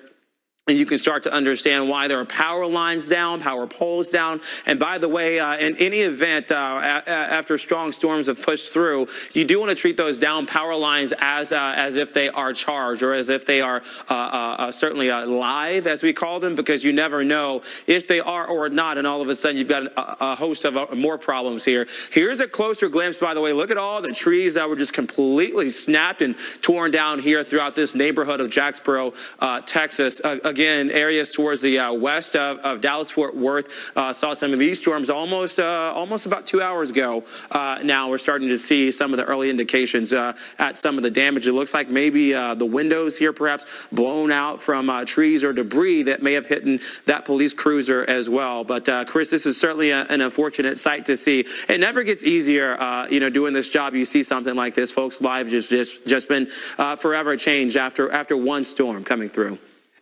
And you can start to understand why there are power lines down, power poles down. And by the way, in any event, after strong storms have pushed through, you do want to treat those down power lines as if they are charged, or as if they are certainly live, as we call them, because you never know if they are or not. And all of a sudden, you've got a host of more problems here. Here's a closer glimpse, by the way. Look at all the trees that were just completely snapped and torn down here throughout this neighborhood of Jacksboro, Texas. Again, areas towards the west of Dallas-Fort Worth saw some of these storms almost about 2 hours ago. Now we're starting to see some of the early indications at some of the damage. It looks like maybe the windows here perhaps blown out from trees or debris that may have hit that police cruiser as well. But Chris, this is certainly an unfortunate sight to see. It never gets easier, doing this job. You see something like this, folks' lives just been forever changed after one storm coming through.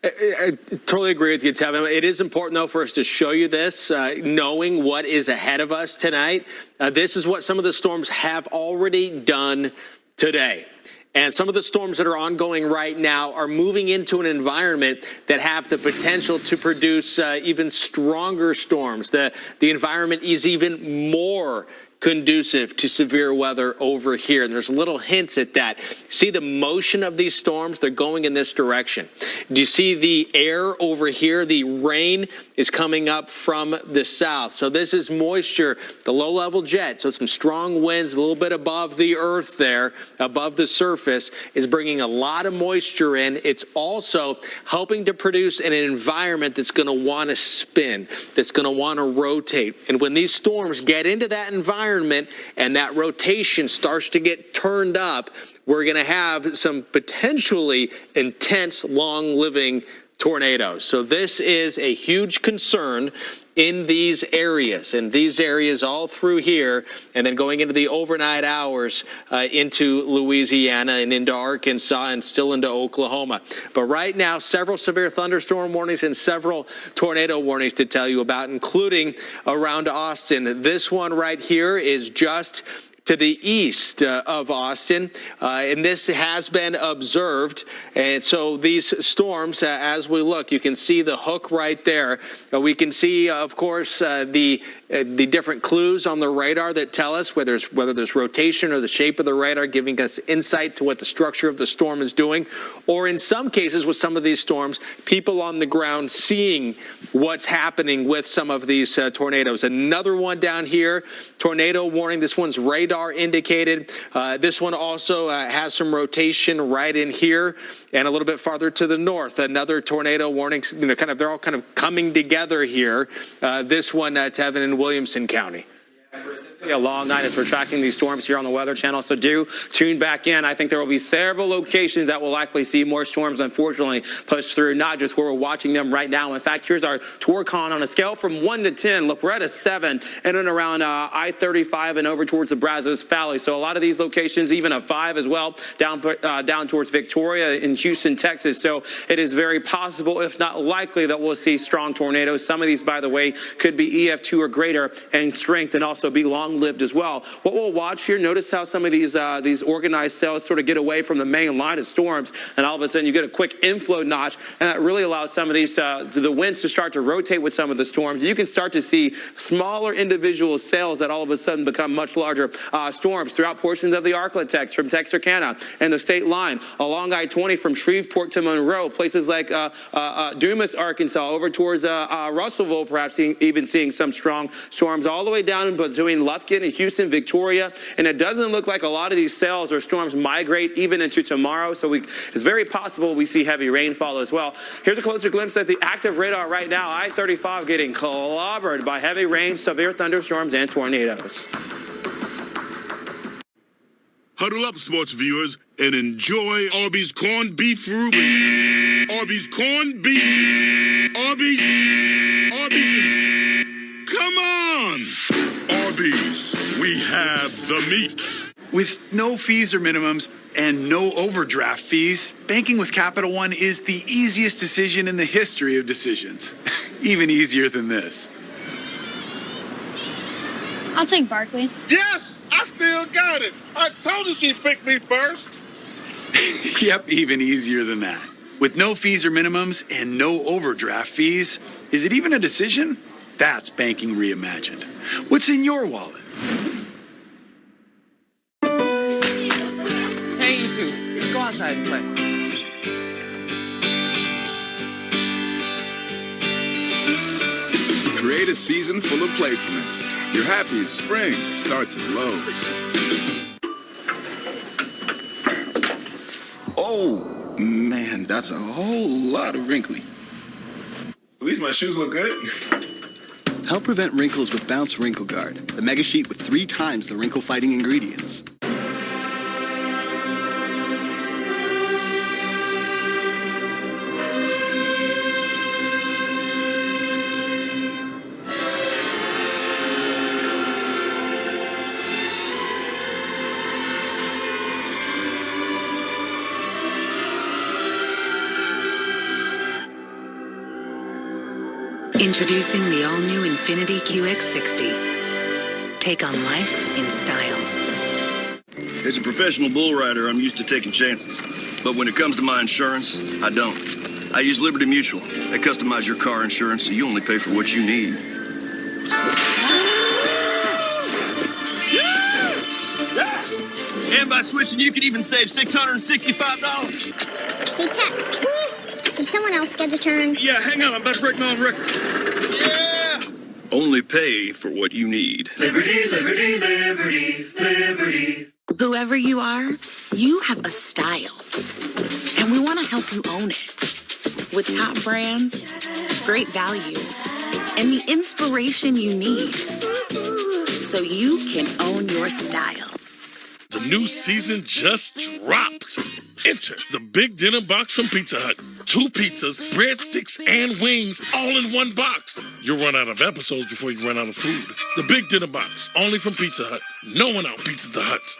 I totally agree with you, Tevin. It is important, though, for us to show you this, knowing what is ahead of us tonight. This is what some of the storms have already done today. And some of the storms that are ongoing right now are moving into an environment that have the potential to produce even stronger storms. The environment is even more conducive to severe weather over here. And there's little hints at that. See the motion of these storms? They're going in this direction. Do you see the air over here? The rain is coming up from the south. So this is moisture, the low-level jet. So some strong winds a little bit above the earth there, above the surface, is bringing a lot of moisture in. It's also helping to produce an environment that's going to want to spin, that's going to want to rotate. And when these storms get into that environment, and that rotation starts to get turned up, we're going to have some potentially intense, long-living tornadoes. So this is a huge concern in these areas, all through here, and then going into the overnight hours into Louisiana and into Arkansas and still into Oklahoma. But right now, several severe thunderstorm warnings and several tornado warnings to tell you about, including around Austin. This one right here is just to the east of Austin, and this has been observed. And so these storms, as we look, you can see the hook right there. We can see, of course, the different clues on the radar that tell us whether there's rotation or the shape of the radar, giving us insight to what the structure of the storm is doing. Or in some cases with some of these storms, people on the ground seeing what's happening with some of these tornadoes. Another one down here, tornado warning. This one's radar indicated. This one also has some rotation right in here and a little bit farther to the north. Another tornado warning. They're all kind of coming together here. This one, Tevin, in Williamson County. A long night as we're tracking these storms here on the Weather Channel, so do tune back in. I think there will be several locations that will likely see more storms, unfortunately, push through, not just where we're watching them right now. In fact, here's our Torcon on a scale from 1 to 10. Look, we're at a 7 in and around I-35 and over towards the Brazos Valley. So a lot of these locations, even a 5 as well, down towards Victoria in Houston, Texas. So it is very possible, if not likely, that we'll see strong tornadoes. Some of these, by the way, could be EF2 or greater in strength and also be long lived as well. What we'll watch here, notice how some of these organized cells sort of get away from the main line of storms, and all of a sudden you get a quick inflow notch, and that really allows some of these the winds to start to rotate with some of the storms. You can start to see smaller individual cells that all of a sudden become much larger storms throughout portions of the Arklatex from Texarkana and the state line, along I-20 from Shreveport to Monroe, places like Dumas, Arkansas, over towards Russellville, perhaps even seeing some strong storms all the way down between Lufkin and Houston, Victoria, and it doesn't look like a lot of these cells or storms migrate even into tomorrow, so it's very possible we see heavy rainfall as well. Here's a closer glimpse at the active radar right now. I-35 getting clobbered by heavy rain, severe thunderstorms, and tornadoes. Huddle up, sports viewers, and enjoy Arby's corned beef Reuben. Arby's corned beef. Arby's. Come on. Arby's, we have the meats. With no fees or minimums and no overdraft fees, banking with Capital One is the easiest decision in the history of decisions. Even easier than this. I'll take Barkley. Yes, I still got it. I told you she'd pick me first. Yep, even easier than that. With no fees or minimums and no overdraft fees, is it even a decision? That's banking reimagined. What's in your wallet? Hey, you two, go outside and play. Create a season full of playfulness. Your happiest spring starts at Lowe's. Oh, man, that's a whole lot of wrinkly. At least my shoes look good. Help prevent wrinkles with Bounce Wrinkle Guard, the mega sheet with 3 times the wrinkle-fighting ingredients. Introducing the all-new Infiniti QX60. Take on life in style. As a professional bull rider, I'm used to taking chances. But when it comes to my insurance, I don't. I use Liberty Mutual. They customize your car insurance so you only pay for what you need. And by switching, you could even save $665. Hey, Tex. Can someone else get a turn? Yeah, hang on. I'm about to break my own record. Yeah! Only pay for what you need. Liberty, liberty, liberty, liberty. Whoever you are, you have a style. And we want to help you own it. With top brands, great value, and the inspiration you need. So you can own your style. The new season just dropped. Enter the Big Dinner Box from Pizza Hut. 2 pizzas, breadsticks, and wings all in one box. You'll run out of episodes before you run out of food. The Big Dinner Box, only from Pizza Hut. No one outpizzas the Hut.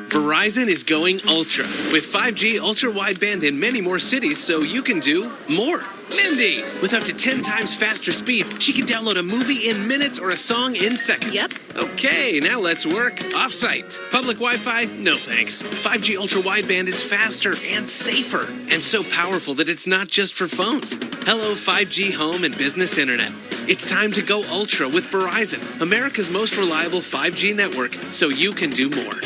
Verizon is going ultra with 5G ultra wideband in many more cities so you can do more. Mindy, with up to 10 times faster speed, she can download a movie in minutes or a song in seconds. Yep. Okay, now let's work off-site. Public Wi-Fi? No thanks. 5G ultra wideband is faster and safer and so powerful that it's not just for phones. Hello 5G home and business internet. It's time to go ultra with Verizon, America's most reliable 5G network, so you can do more.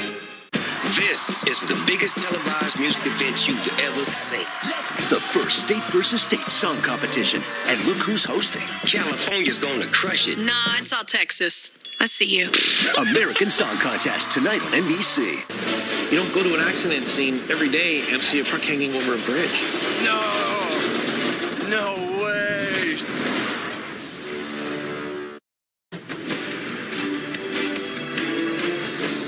This is the biggest televised music event you've ever seen. The first state versus state song competition. And look who's hosting. California's gonna crush it. Nah, it's all Texas. I see you. American Song Contest tonight on NBC. You don't go to an accident scene every day and see a truck hanging over a bridge. No way.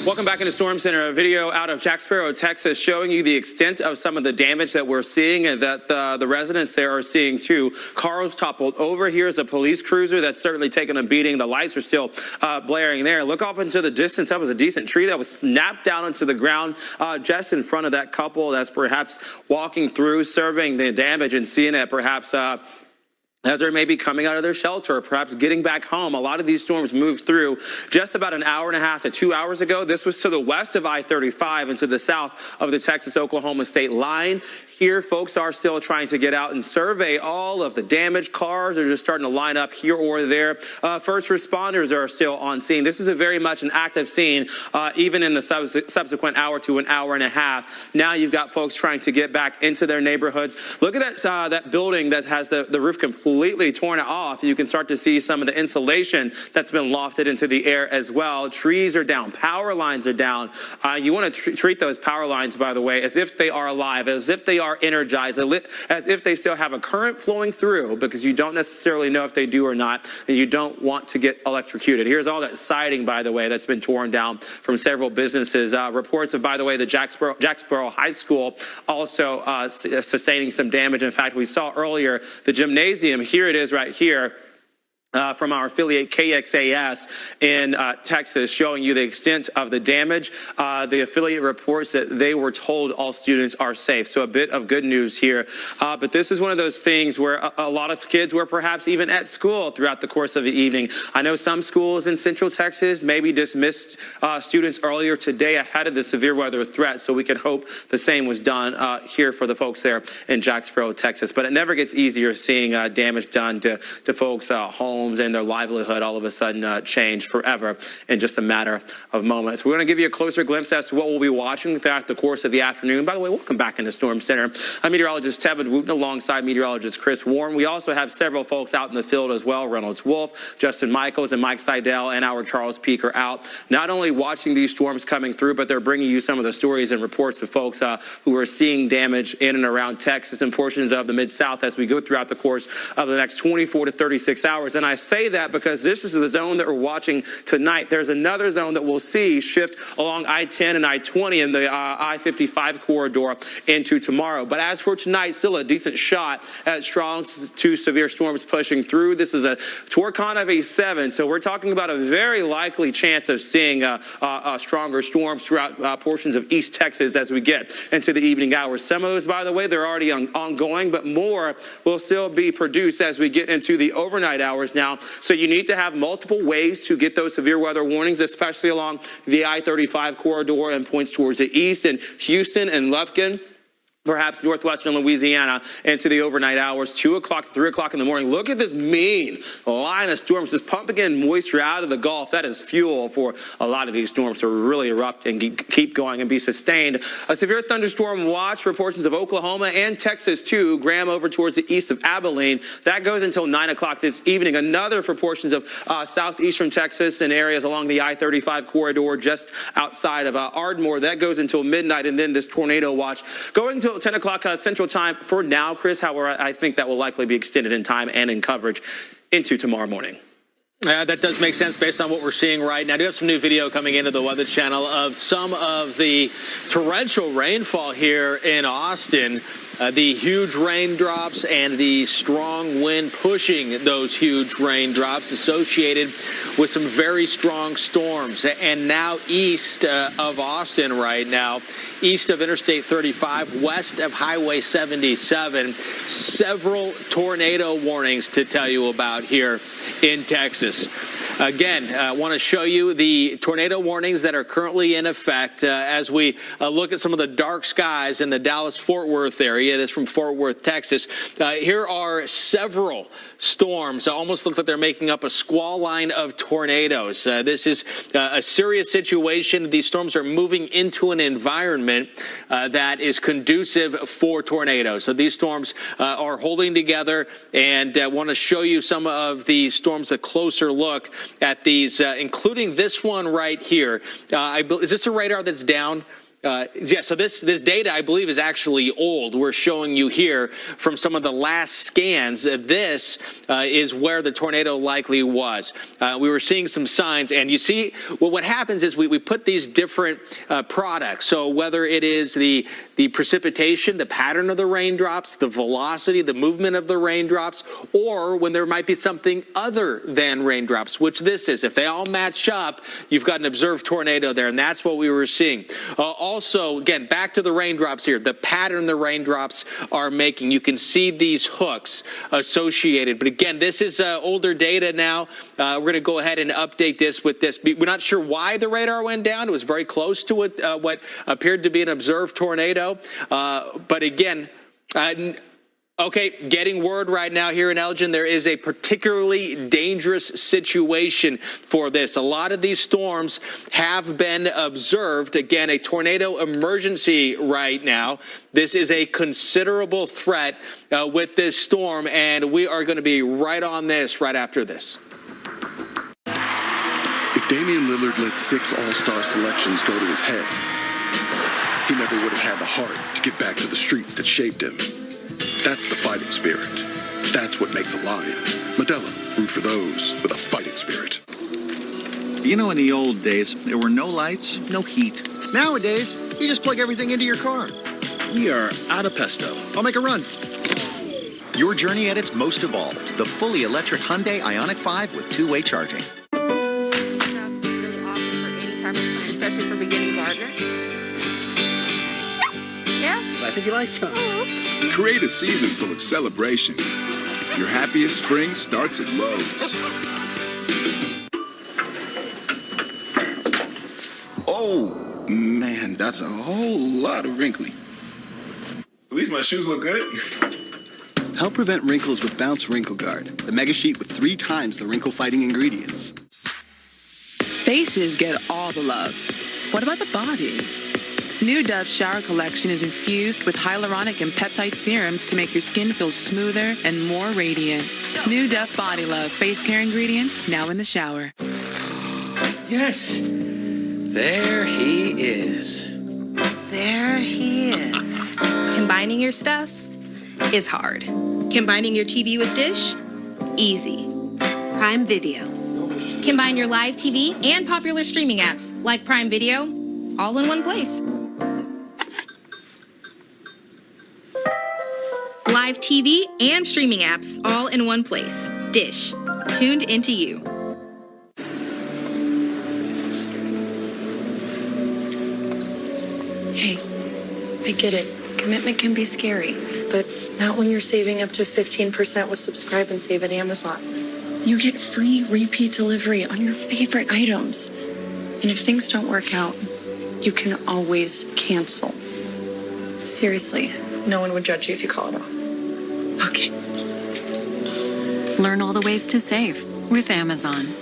Welcome back into Storm Center. A video out of Jacksboro, Texas, showing you the extent of some of the damage that we're seeing and that the residents there are seeing too. Cars toppled over. Here's a police cruiser that's certainly taken a beating. The lights are still blaring there. Look off into the distance. That was a decent tree that was snapped down into the ground just in front of that couple that's perhaps walking through, surveying the damage and seeing it perhaps as they're maybe coming out of their shelter, or perhaps getting back home. A lot of these storms moved through just about an hour and a half to 2 hours ago. This was to the west of I-35 and to the south of the Texas-Oklahoma state line. Here, folks are still trying to get out and survey all of the damage. Cars are just starting to line up here or there. First responders are still on scene. This is a very much an active scene, even in the subsequent hour to an hour and a half. Now you've got folks trying to get back into their neighborhoods. Look at that building that has the roof completely torn off. You can start to see some of the insulation that's been lofted into the air as well. Trees are down. Power lines are down. You want to treat those power lines, by the way, as if they are alive, as if they are energized, as if they still have a current flowing through, because you don't necessarily know if they do or not, and you don't want to get electrocuted. Here's all that siding, by the way, that's been torn down from several businesses. Reports of, by the way, the Jacksboro High School also sustaining some damage. In fact, we saw earlier the gymnasium. Here it is right here. From our affiliate KXAS in Texas, showing you the extent of the damage. The affiliate reports that they were told all students are safe. So a bit of good news here. But this is one of those things where a lot of kids were perhaps even at school throughout the course of the evening. I know some schools in Central Texas maybe dismissed students earlier today ahead of the severe weather threat. So we can hope the same was done here for the folks there in Jacksboro, Texas. But it never gets easier seeing damage done to folks' homes and their livelihood all of a sudden change forever in just a matter of moments. We're going to give you a closer glimpse as to what we'll be watching throughout the course of the afternoon. By the way, welcome back into Storm Center. I'm meteorologist Tevin Wooten alongside meteorologist Chris Warren. We also have several folks out in the field as well. Reynolds Wolf, Justin Michaels, and Mike Seidel, and our Charles Peak are out, not only watching these storms coming through, but they're bringing you some of the stories and reports of folks who are seeing damage in and around Texas and portions of the Mid-South as we go throughout the course of the next 24 to 36 hours. And I say that because this is the zone that we're watching tonight. There's another zone that we'll see shift along I-10 and I-20 in the I-55 corridor into tomorrow. But as for tonight, still a decent shot at strong to severe storms pushing through. This is a Torcon of a 7, so we're talking about a very likely chance of seeing stronger storms throughout portions of East Texas as we get into the evening hours. Some of those, by the way, they're already ongoing, but more will still be produced as we get into the overnight hours now. So you need to have multiple ways to get those severe weather warnings, especially along the I-35 corridor and points towards the east in Houston and Lufkin. Perhaps northwestern Louisiana into the overnight hours, 2 o'clock, 3 o'clock in the morning. Look at this mean line of storms just pumping in moisture out of the Gulf. That is fuel for a lot of these storms to really erupt and keep going and be sustained. A severe thunderstorm watch for portions of Oklahoma and Texas, too. Graham over towards the east of Abilene. That goes until 9 o'clock this evening. Another for portions of southeastern Texas and areas along the I-35 corridor just outside of Ardmore. That goes until midnight. And then this tornado watch going to 10 o'clock Central Time for now, Chris. However, I think that will likely be extended in time and in coverage into tomorrow morning. That does make sense based on what we're seeing right now. I do have some new video coming into the Weather Channel of some of the torrential rainfall here in Austin. The huge raindrops and the strong wind pushing those huge raindrops associated with some very strong storms. And now east of Austin right now, east of Interstate 35, west of Highway 77, several tornado warnings to tell you about here in Texas. Again, I want to show you the tornado warnings that are currently in effect as we look at some of the dark skies in the Dallas-Fort Worth area. That's from Fort Worth, Texas. Here are several storms. Almost look like they're making up a squall line of tornadoes. This is a serious situation. These storms are moving into an environment that is conducive for tornadoes. So these storms are holding together, and I want to show you some of the storms, a closer look at these, including this one right here. Is this a radar that's down? Yeah, so this data, I believe, is actually old. We're showing you here from some of the last scans. This is where the tornado likely was. We were seeing some signs, and you see, well, what happens is we put these different products. So whether it is the precipitation, the pattern of the raindrops, the velocity, the movement of the raindrops, or when there might be something other than raindrops, which this is. If they all match up, you've got an observed tornado there, and that's what we were seeing. Also, again, back to the raindrops here, the pattern the raindrops are making. You can see these hooks associated. But again, this is older data now. We're going to go ahead and update this with this. We're not sure why the radar went down. It was very close to what appeared to be an observed tornado. But again, okay, getting word right now here in Elgin, there is a particularly dangerous situation for this. A lot of these storms have been observed. Again, a tornado emergency right now. This is a considerable threat with this storm, and we are going to be right on this right after this. If Damian Lillard let 6 All-Star selections go to his head, he never would have had the heart to give back to the streets that shaped him. That's the fighting spirit. That's what makes a lion. Modelo, root for those with a fighting spirit. You know, in the old days, there were no lights, no heat. Nowadays, you just plug everything into your car. We are out of pesto. I'll make a run. Your journey at its most evolved. The fully electric Hyundai Ioniq 5 with two-way charging. Especially for beginning gardener. Yeah? I think you like some. Create a season full of celebration. Your happiest spring starts at Lowe's. Oh, man, that's a whole lot of wrinkly. At least my shoes look good. Help prevent wrinkles with Bounce Wrinkle Guard, the mega sheet with 3 times the wrinkle-fighting ingredients. Faces get all the love. What about the body? New Dove Shower Collection is infused with hyaluronic and peptide serums to make your skin feel smoother and more radiant. New Dove Body Love face care ingredients now in the shower. Yes, there he is. There he is. Combining your stuff is hard. Combining your TV with Dish? Easy. Prime Video. Combine your live TV and popular streaming apps like Prime Video all in one place. Live TV and streaming apps all in one place. Dish. Tuned into you. Hey, I get it. Commitment can be scary, but not when you're saving up to 15% with Subscribe and Save at Amazon. You get free repeat delivery on your favorite items. And if things don't work out, you can always cancel. Seriously, no one would judge you if you call it off. Okay. Learn all the ways to save with Amazon.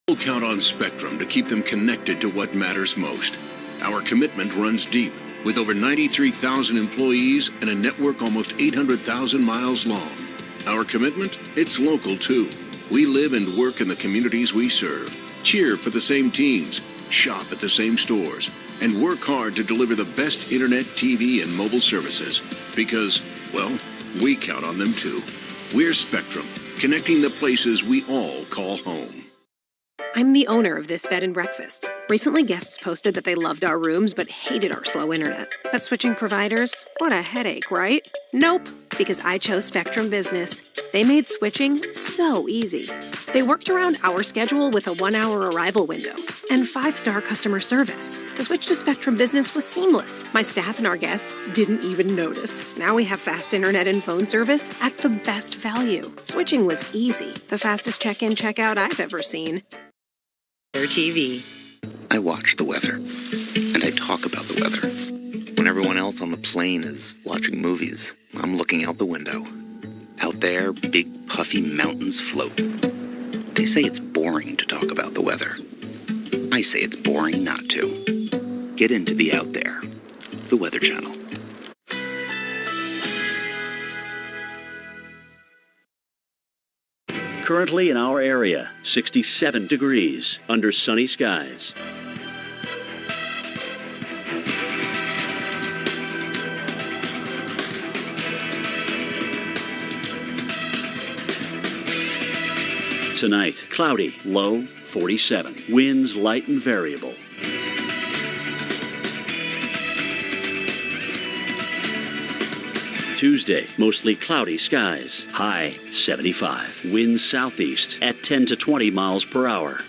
We'll count on Spectrum to keep them connected to what matters most. Our commitment runs deep, with over 93,000 employees and a network almost 800,000 miles long. Our commitment? It's local, too. We live and work in the communities we serve, cheer for the same teams, shop at the same stores, and work hard to deliver the best internet, TV, and mobile services. Because, well, we count on them, too. We're Spectrum, connecting the places we all call home. I'm the owner of this bed and breakfast. Recently, guests posted that they loved our rooms but hated our slow internet. But switching providers? What a headache, right? Nope, because I chose Spectrum Business. They made switching so easy. They worked around our schedule with a 1-hour arrival window and 5-star customer service. The switch to Spectrum Business was seamless. My staff and our guests didn't even notice. Now we have fast internet and phone service at the best value. Switching was easy. The fastest check-in, check-out I've ever seen. TV. I watch the weather, and I talk about the weather. When everyone else on the plane is watching movies, I'm looking out the window. Out there, big puffy mountains float. They say it's boring to talk about the weather. I say it's boring not to. Get into the Out There, the Weather Channel. Currently in our area, 67 degrees under sunny skies. Tonight, cloudy, low 47. Winds light and variable. Tuesday, mostly cloudy skies, high 75. Winds southeast at 10 to 20 miles per hour.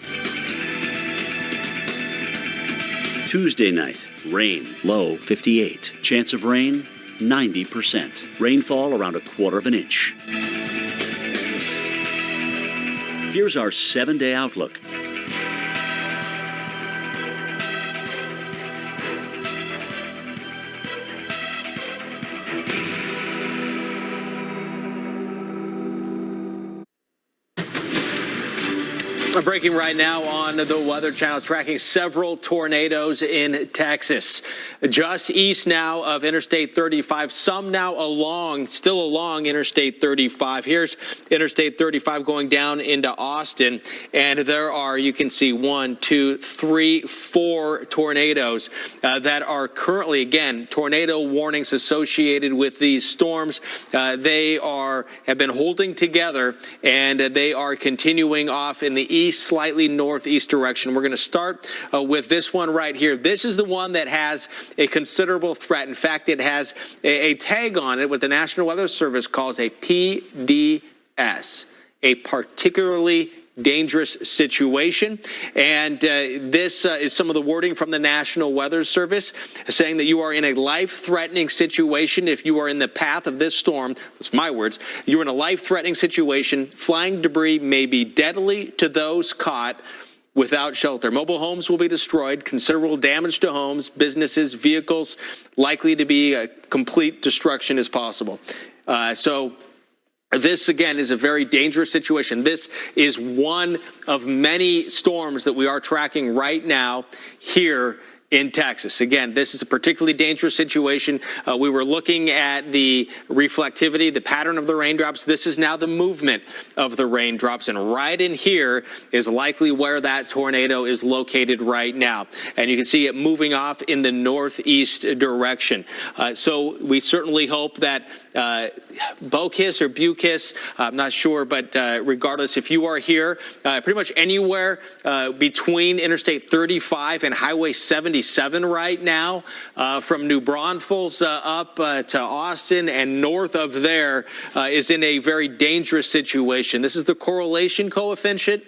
Tuesday night, rain, low 58. Chance of rain, 90%. Rainfall around 1/4 inch. Here's our 7-day outlook. Breaking right now on the Weather Channel, tracking several tornadoes in Texas. Just east now of Interstate 35, some now still along Interstate 35. Here's Interstate 35 going down into Austin, and there are, you can see 1, 2, 3, 4 tornadoes that are currently, again, tornado warnings associated with these storms. They have been holding together, and they are continuing off in the east, slightly northeast direction. We're going to start with this one right here. This is the one that has a considerable threat. In fact, it has a tag on it, what the National Weather Service calls a PDS, a particularly dangerous situation. And this is some of the wording from the National Weather Service saying that you are in a life-threatening situation if you are in the path of this storm. That's my words. You're in a life-threatening situation. Flying debris may be deadly to those caught without shelter. Mobile homes will be destroyed, considerable damage to homes, businesses, vehicles, likely to be a complete destruction as possible. This, again, is a very dangerous situation. This is one of many storms that we are tracking right now here in Texas. Again, this is a particularly dangerous situation. We were looking at the reflectivity, the pattern of the raindrops. This is now the movement of the raindrops, and right in here is likely where that tornado is located right now. And you can see it moving off in the northeast direction. So we certainly hope that Bokis or Bukis, I'm not sure, but regardless, if you are here, pretty much anywhere between Interstate 35 and Highway 77 right now, from New Braunfels up to Austin and north of there, is in a very dangerous situation. This is the correlation coefficient.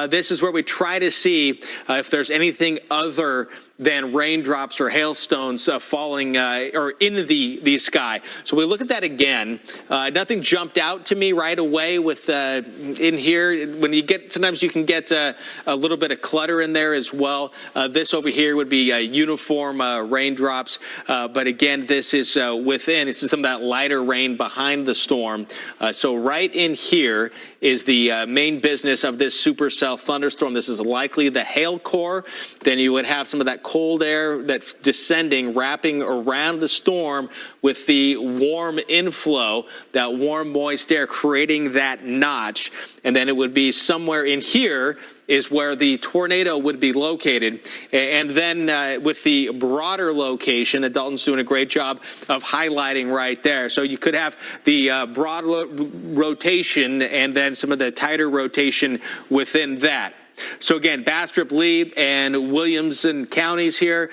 This is where we try to see if there's anything other than raindrops or hailstones falling or in the sky. So we look at that again. Nothing jumped out to me right away with in here. When you get, sometimes you can get a little bit of clutter in there as well. This over here would be uniform raindrops. But again, this is within, it's some of that lighter rain behind the storm. So right in here is the main business of this supercell thunderstorm. This is likely the hail core. Then you would have some of that cold air that's descending, wrapping around the storm with the warm inflow, that warm, moist air creating that notch. And then it would be somewhere in here is where the tornado would be located. And then with the broader location that Dalton's doing a great job of highlighting right there. So you could have the broad rotation and then some of the tighter rotation within that. So again, Bastrop, Lee, and Williamson counties here.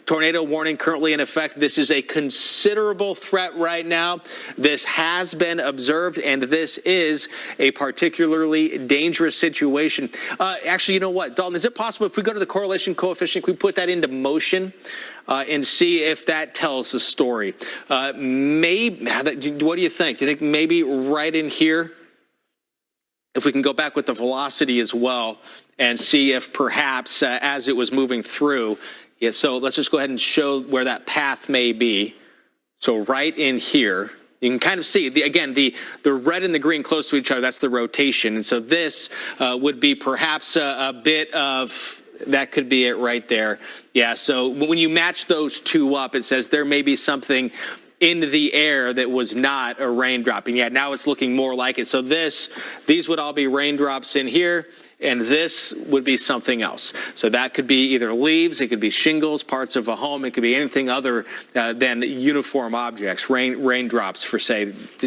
Tornado warning currently in effect. This is a considerable threat right now. This has been observed, and this is a particularly dangerous situation. Actually, you know what, Dalton, is it possible if we go to the correlation coefficient, we put that into motion and see if that tells the story? Maybe, what do you think? Do you think maybe right in here? If we can go back with the velocity as well and see if perhaps as it was moving through. Yeah, so let's just go ahead and show where that path may be. So right in here, you can kind of see, again, the red and the green close to each other, that's the rotation. And so this would be perhaps a bit of, that could be it right there. Yeah, so when you match those two up, it says there may be something in the air that was not a raindrop. And yet now it's looking more like it. So these would all be raindrops in here, and this would be something else. So that could be either leaves, it could be shingles, parts of a home, it could be anything other than uniform objects, raindrops to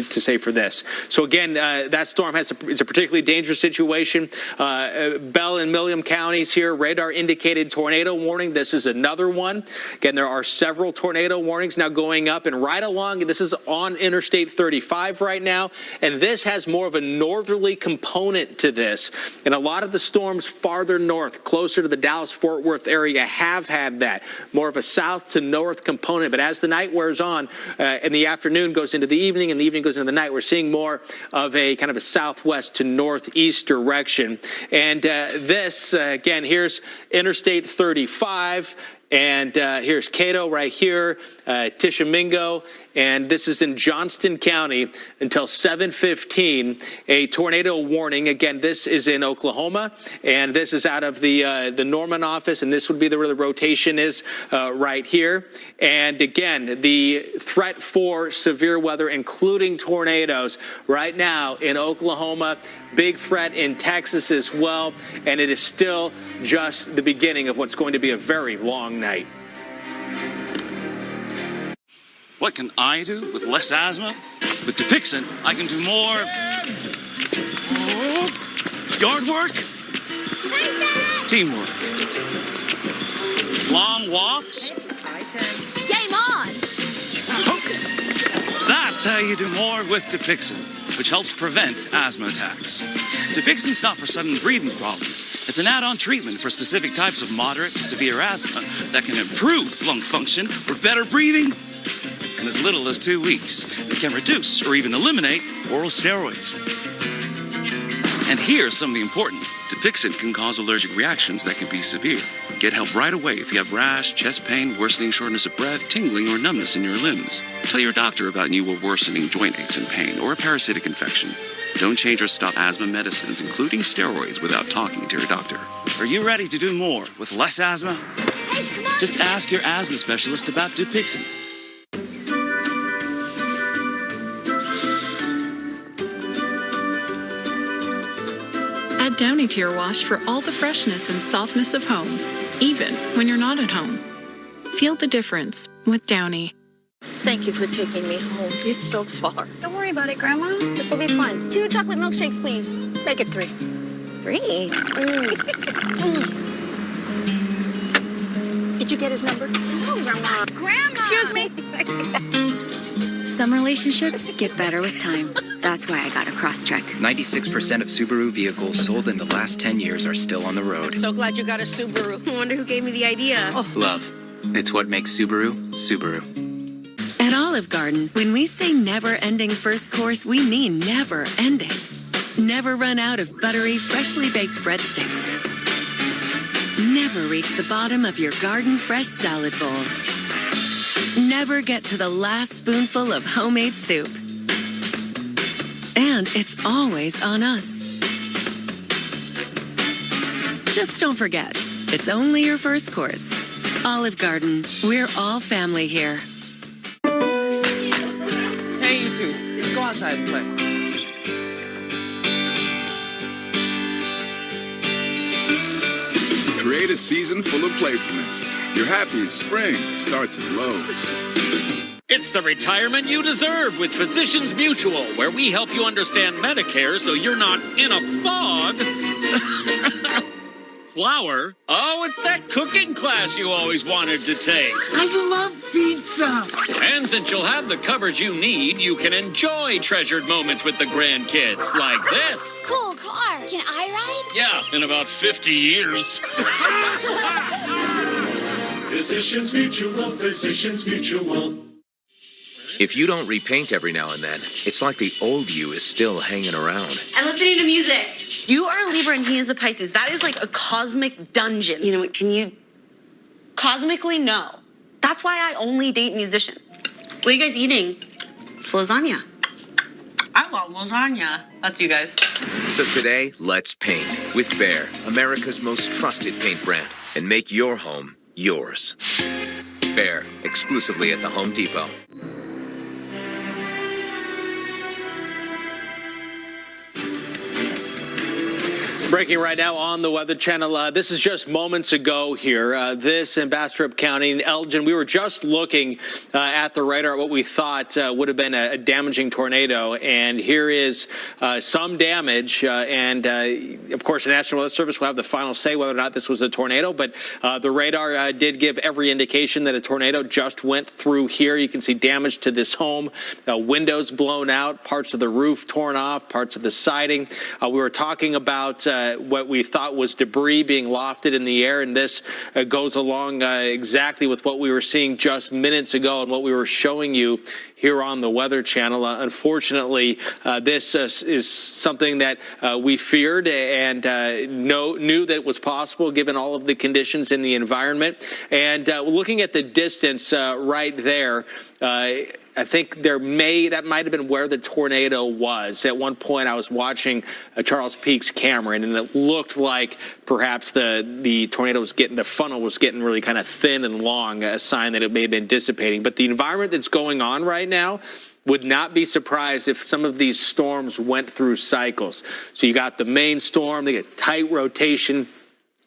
say for this. So again, that storm is a particularly dangerous situation. Bell and Milliam counties here, radar indicated tornado warning. This is another one. Again, there are several tornado warnings now going up, and right along, this is on Interstate 35 right now, and this has more of a northerly component to this. And a lot of the storms farther north, closer to the Dallas-Fort Worth area, have had that, more of a south to north component. But as the night wears on, and the afternoon goes into the evening, and the evening goes into the night, we're seeing more of a kind of a southwest to northeast direction. And this, again, here's Interstate 35. And here's Cato right here. Tishomingo, and this is in Johnston County until 7:15. A tornado warning. Again, this is in Oklahoma, and this is out of the Norman office, and this would be where the rotation is right here. And again, the threat for severe weather, including tornadoes, right now in Oklahoma. Big threat in Texas as well, and it is still just the beginning of what's going to be a very long night. What can I do with less asthma? With Dupixent, I can do more yard work, teamwork, long walks. Game on! That's how you do more with Dupixent, which helps prevent asthma attacks. Dupixent's not for sudden breathing problems. It's an add-on treatment for specific types of moderate to severe asthma that can improve lung function or better breathing in as little as 2 weeks. It can reduce or even eliminate oral steroids. And here's something important. Dupixent can cause allergic reactions that can be severe. Get help right away if you have rash, chest pain, worsening shortness of breath, tingling, or numbness in your limbs. Tell your doctor about new or worsening joint aches and pain or a parasitic infection. Don't change or stop asthma medicines, including steroids, without talking to your doctor. Are you ready to do more with less asthma? Just ask your asthma specialist about Dupixent. Add Downy to your wash for all the freshness and softness of home, even when you're not at home. Feel the difference with Downy. Thank you for taking me home. It's so far. Don't worry about it, Grandma. This will be fun. 2 chocolate milkshakes, please. Make it 3. 3? Did you get his number? No, Grandma. Grandma! Excuse me? Some relationships get better with time. That's why I got a Crosstrek. 96% of Subaru vehicles sold in the last 10 years are still on the road. I'm so glad you got a Subaru. I wonder who gave me the idea. Oh. Love. It's what makes Subaru, Subaru. At Olive Garden, when we say never-ending first course, we mean never-ending. Never run out of buttery, freshly baked breadsticks. Never reach the bottom of your garden-fresh salad bowl. Never get to the last spoonful of homemade soup. And it's always on us. Just don't forget, it's only your first course. Olive Garden, we're all family here. Hey, you two, go outside and play. Create a season full of playfulness. Your happiest spring starts at Lowe's. It's the retirement you deserve with Physicians Mutual, where we help you understand Medicare so you're not in a fog. Flour? Oh, it's that cooking class you always wanted to take. I love pizza. And since you'll have the coverage you need, you can enjoy treasured moments with the grandkids, like this. Cool car. Can I ride? Yeah, in about 50 years. Physicians Mutual, Physicians Mutual. If you don't repaint every now and then, it's like the old you is still hanging around. I'm listening to music. You are a Libra and he is a Pisces. That is like a cosmic dungeon. You know, can you cosmically know? That's why I only date musicians. What are you guys eating? It's lasagna. I love lasagna. That's you guys. So today, let's paint with Behr, America's most trusted paint brand, and make your home yours. Behr, exclusively at the Home Depot. Breaking right now on the Weather Channel. This is just moments ago here. This in Bastrop County, Elgin. We were just looking at the radar at what we thought would have been a damaging tornado, and here is some damage. Of course, the National Weather Service will have the final say whether or not this was a tornado. But the radar did give every indication that a tornado just went through here. You can see damage to this home, windows blown out, parts of the roof torn off, parts of the siding. We were talking about what we thought was debris being lofted in the air, and this goes along exactly with what we were seeing just minutes ago and what we were showing you here on the Weather Channel. Unfortunately, this is something that we feared and knew that it was possible given all of the conditions in the environment. And looking at the distance right there, I think that might have been where the tornado was. At one point, I was watching Charles Peak's camera, and it looked like perhaps the tornado was the funnel was getting really kind of thin and long, a sign that it may have been dissipating. But the environment that's going on right now, would not be surprised if some of these storms went through cycles. So you got the main storm, they get tight rotation,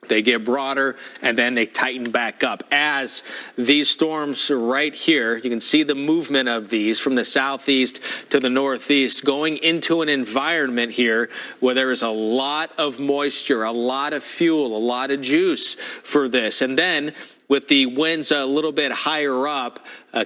they get broader, and then they tighten back up. As these storms right here, you can see the movement of these from the southeast to the northeast, going into an environment here where there is a lot of moisture, a lot of fuel, a lot of juice for this. And then with the winds a little bit higher up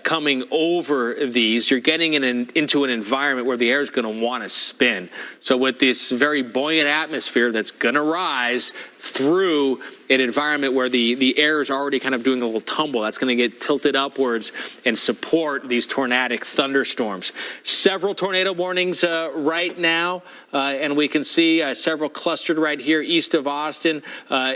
coming over these, you're getting into an environment where the air is going to want to spin. So with this very buoyant atmosphere that's going to rise through an environment where the air is already kind of doing a little tumble, that's going to get tilted upwards and support these tornadic thunderstorms. Several tornado warnings right now, and we can see several clustered right here east of Austin,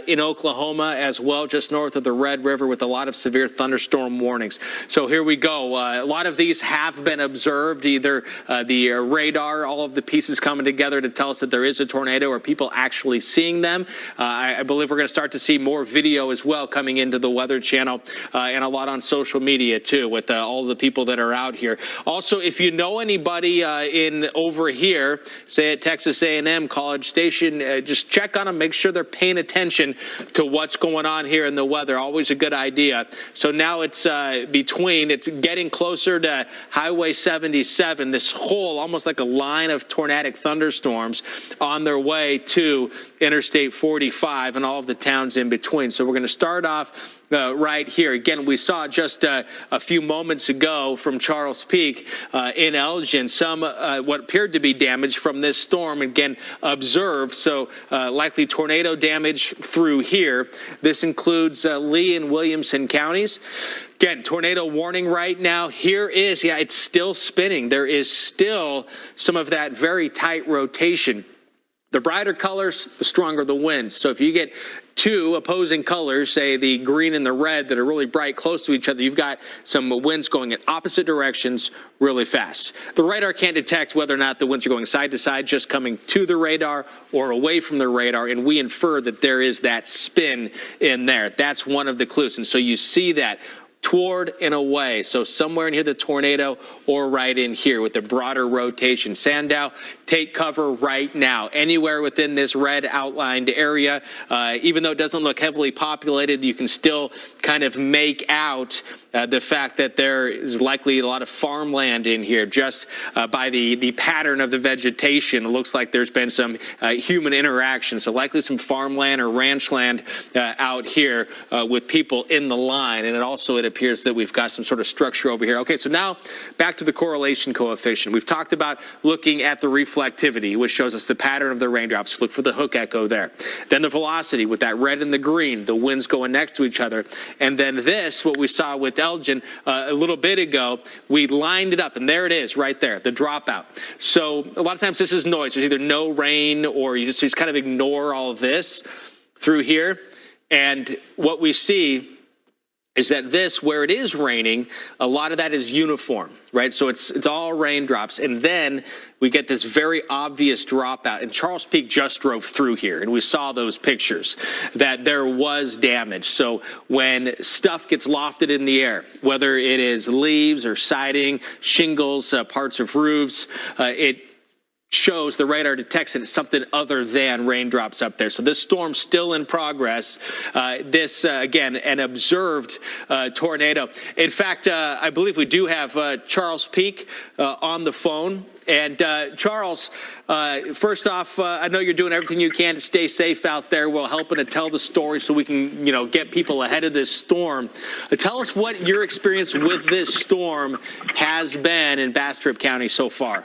in Oklahoma as well, just north of the Red River, with a lot of severe thunderstorm warnings. So here we go. A lot of these have been observed, either the radar, all of the pieces coming together to tell us that there is a tornado, or people actually seeing them. I believe we're going to start to see more video as well coming into the Weather Channel, and a lot on social media too, with all the people that are out here. Also, if you know anybody over here, say at Texas A&M College Station, just check on them, make sure they're paying attention to what's going on here in the weather. Always a good idea. So now it's it's getting closer to Highway 77, this whole almost like a line of tornadic thunderstorms on their way to Interstate 45 and all of the towns in between. So we're going to start off right here. Again, we saw just a few moments ago from Charles Peak in Elgin some what appeared to be damage from this storm, again observed. So likely tornado damage through here. This includes Lee and Williamson counties. Again, tornado warning right now. Here is, it's still spinning. There is still some of that very tight rotation. The brighter colors, the stronger the winds. So if you get two opposing colors, say the green and the red, that are really bright close to each other, you've got some winds going in opposite directions really fast. The radar can't detect whether or not the winds are going side to side, just coming to the radar or away from the radar, and we infer that there is that spin in there. That's one of the clues. And so you see that toward and away. So somewhere in here, the tornado, or right in here with the broader rotation. Sandow, take cover right now. Anywhere within this red outlined area, even though it doesn't look heavily populated, you can still kind of make out the fact that there is likely a lot of farmland in here. Just by the pattern of the vegetation, it looks like there's been some human interaction. So likely some farmland or ranch land out here with people in the line. And it appears that we've got some sort of structure over here. Okay, so now back to the correlation coefficient. We've talked about looking at the reflectivity, which shows us the pattern of the raindrops. Look for the hook echo there. Then the velocity with that red and the green, the winds going next to each other. And then this, what we saw with Elgin a little bit ago, we lined it up, and there it is right there, the dropout. So a lot of times this is noise. There's either no rain, or you just kind of ignore all of this through here. And what we see is that this, where it is raining, a lot of that is uniform, right? So it's all raindrops. And then we get this very obvious dropout. And Charles Peak just drove through here, and we saw those pictures that there was damage. So when stuff gets lofted in the air, whether it is leaves or siding, shingles, parts of roofs, it shows, the radar detects that it's something other than raindrops up there. So this storm's still in progress. This, again, an observed tornado. In fact, I believe we do have Charles Peak on the phone. And Charles, first off, I know you're doing everything you can to stay safe out there while helping to tell the story so we can, get people ahead of this storm. Tell us what your experience with this storm has been in Bastrop County so far.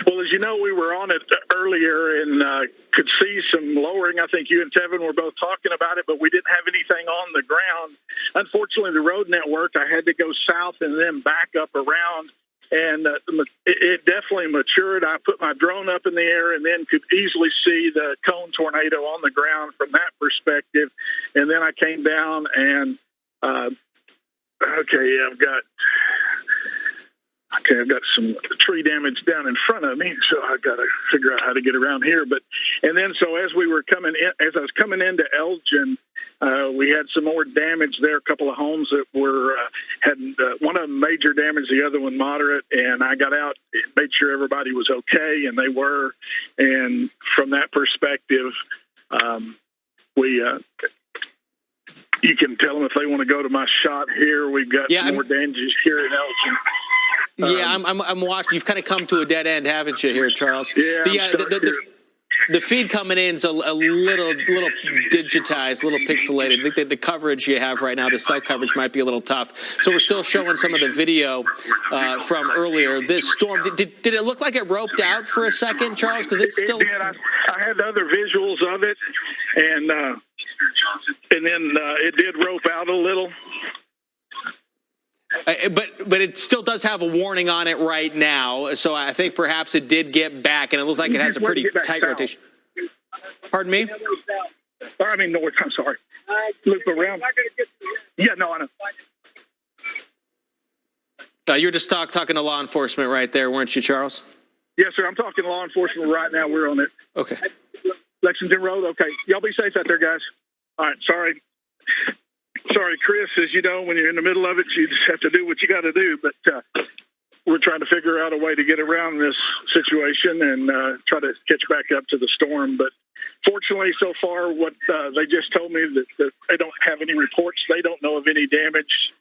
Well, as you know, we were on it earlier and could see some lowering. I think you and Tevin were both talking about it, but we didn't have anything on the ground. Unfortunately, the road network, I had to go south and then back up around, and it definitely matured. I put my drone up in the air and then could easily see the cone tornado on the ground from that perspective. And then I came down and, I've got some tree damage down in front of me, so I got to figure out how to get around here. And then as we were coming in, as I was coming into Elgin, we had some more damage there. A couple of homes that had one of them major damage, the other one moderate. And I got out, made sure everybody was okay, and they were. And from that perspective, you can tell them if they want to go to my shot here. We've got some more damages here in Elgin. Yeah, I'm watching. You've kind of come to a dead end, haven't you, here, Charles? Yeah. The feed coming in is a little digitized, a little pixelated. I think the coverage you have right now, the cell coverage, might be a little tough. So we're still showing some of the video from earlier. This storm, did it look like it roped out for a second, Charles? Because it's still. It did. I had other visuals of it, and then it did rope out a little. But it still does have a warning on it right now, so I think perhaps it did get back, and it looks like it has a pretty tight rotation. Pardon me? Or, I mean north, I'm sorry. Loop around. Yeah, no, I know. You were just talking to law enforcement right there, weren't you, Charles? Yes, sir. I'm talking to law enforcement right now. We're on it. Okay. Lexington Road. Okay. Y'all be safe out there, guys. All right. Sorry, Chris, as you know, when you're in the middle of it, you just have to do what you got to do. But we're trying to figure out a way to get around this situation and try to catch back up to the storm. But fortunately, so far, what they just told me that they don't have any reports. They don't know of any damage.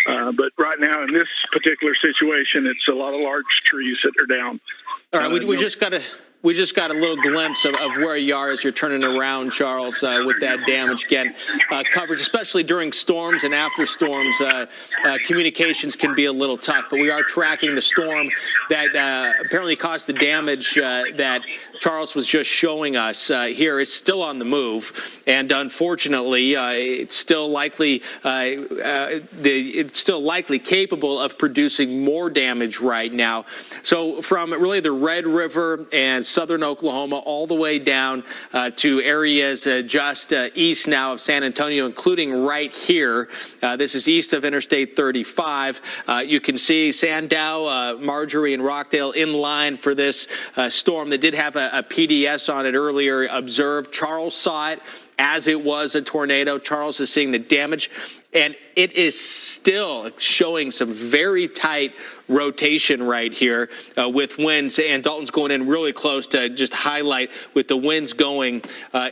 But right now, in this particular situation, it's a lot of large trees that are down. All right, we just got a little glimpse of where you are as you're turning around, Charles, with that damage. Again, coverage, especially during storms and after storms, communications can be a little tough. But we are tracking the storm that apparently caused the damage that Charles was just showing us here. Is still on the move, and unfortunately, it's still likely capable of producing more damage right now. So from really the Red River and southern Oklahoma all the way down to areas just east now of San Antonio, including right here. This is east of Interstate 35. You can see Sandow, Marjorie, and Rockdale in line for this storm that did have a PDS on it earlier observed. Charles saw it as it was a tornado. Charles is seeing the damage, and it is still showing some very tight rotation right here with winds, and Dalton's going in really close to just highlight with the winds going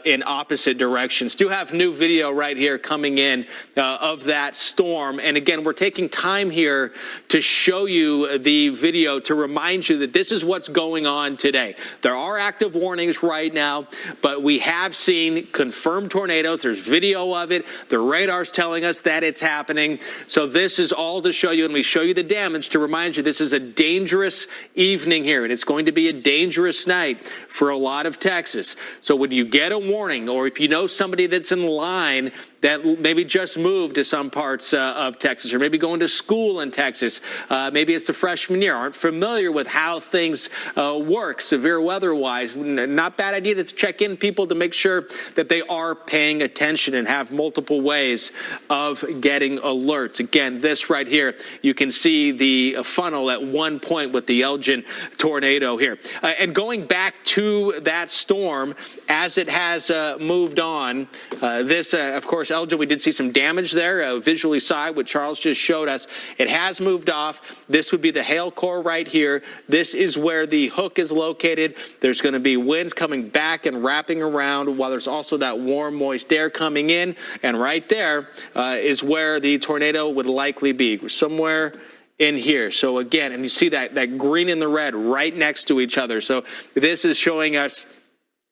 in opposite directions. Do have new video right here coming in of that storm, and again, we're taking time here to show you the video to remind you that this is what's going on today. There are active warnings right now, but we have seen confirmed tornadoes. There's video of it. The radar's telling us that it's happening. So this is all to show you, and we show you the damage to remind you this is a dangerous evening here, and it's going to be a dangerous night for a lot of Texas. So when you get a warning, or if you know somebody that's in line that maybe just moved to some parts of Texas, or maybe going to school in Texas, maybe it's a freshman year, aren't familiar with how things work severe weather-wise, not bad idea to check in people to make sure that they are paying attention and have multiple ways of getting alerts. Again, this right here, you can see the funnel at one point with the Elgin tornado here. And going back to that storm, as it has moved on, this, of course, Elgin, we did see some damage there, visually saw it, what Charles just showed us. It has moved off. This would be the hail core right here. This is where the hook is located. There's going to be winds coming back and wrapping around, while there's also that warm, moist air coming in. And right there is where the tornado would likely be, somewhere in here. So again, and you see that green and the red right next to each other. So this is showing us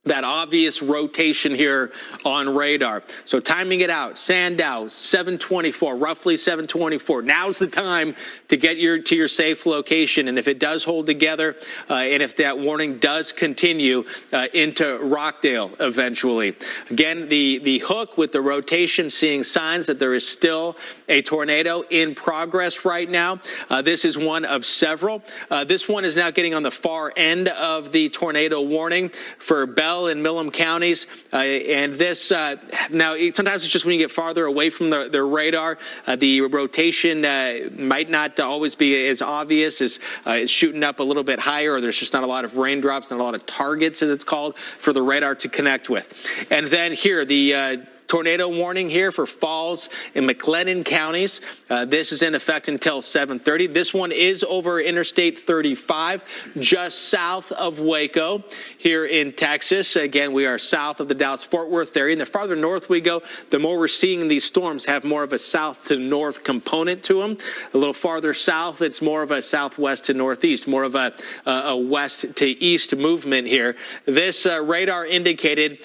that obvious rotation here on radar. So timing it out, Sandow, 724, roughly 724. Now's the time to get to your safe location. And if it does hold together, and if that warning does continue into Rockdale eventually. Again, the hook with the rotation, seeing signs that there is still a tornado in progress right now. This is one of several. This one is now getting on the far end of the tornado warning for Bell and Milam counties, and this now sometimes it's just when you get farther away from the radar, the rotation might not always be as obvious as it's shooting up a little bit higher, or there's just not a lot of raindrops, not a lot of targets, as it's called, for the radar to connect with. And then here, the tornado warning here for Falls and McLennan counties. This is in effect until 7:30. This one is over Interstate 35, just south of Waco here in Texas. Again, we are south of the Dallas-Fort Worth area. And the farther north we go, the more we're seeing these storms have more of a south to north component to them. A little farther south, it's more of a southwest to northeast, more of a west to east movement here. This radar indicated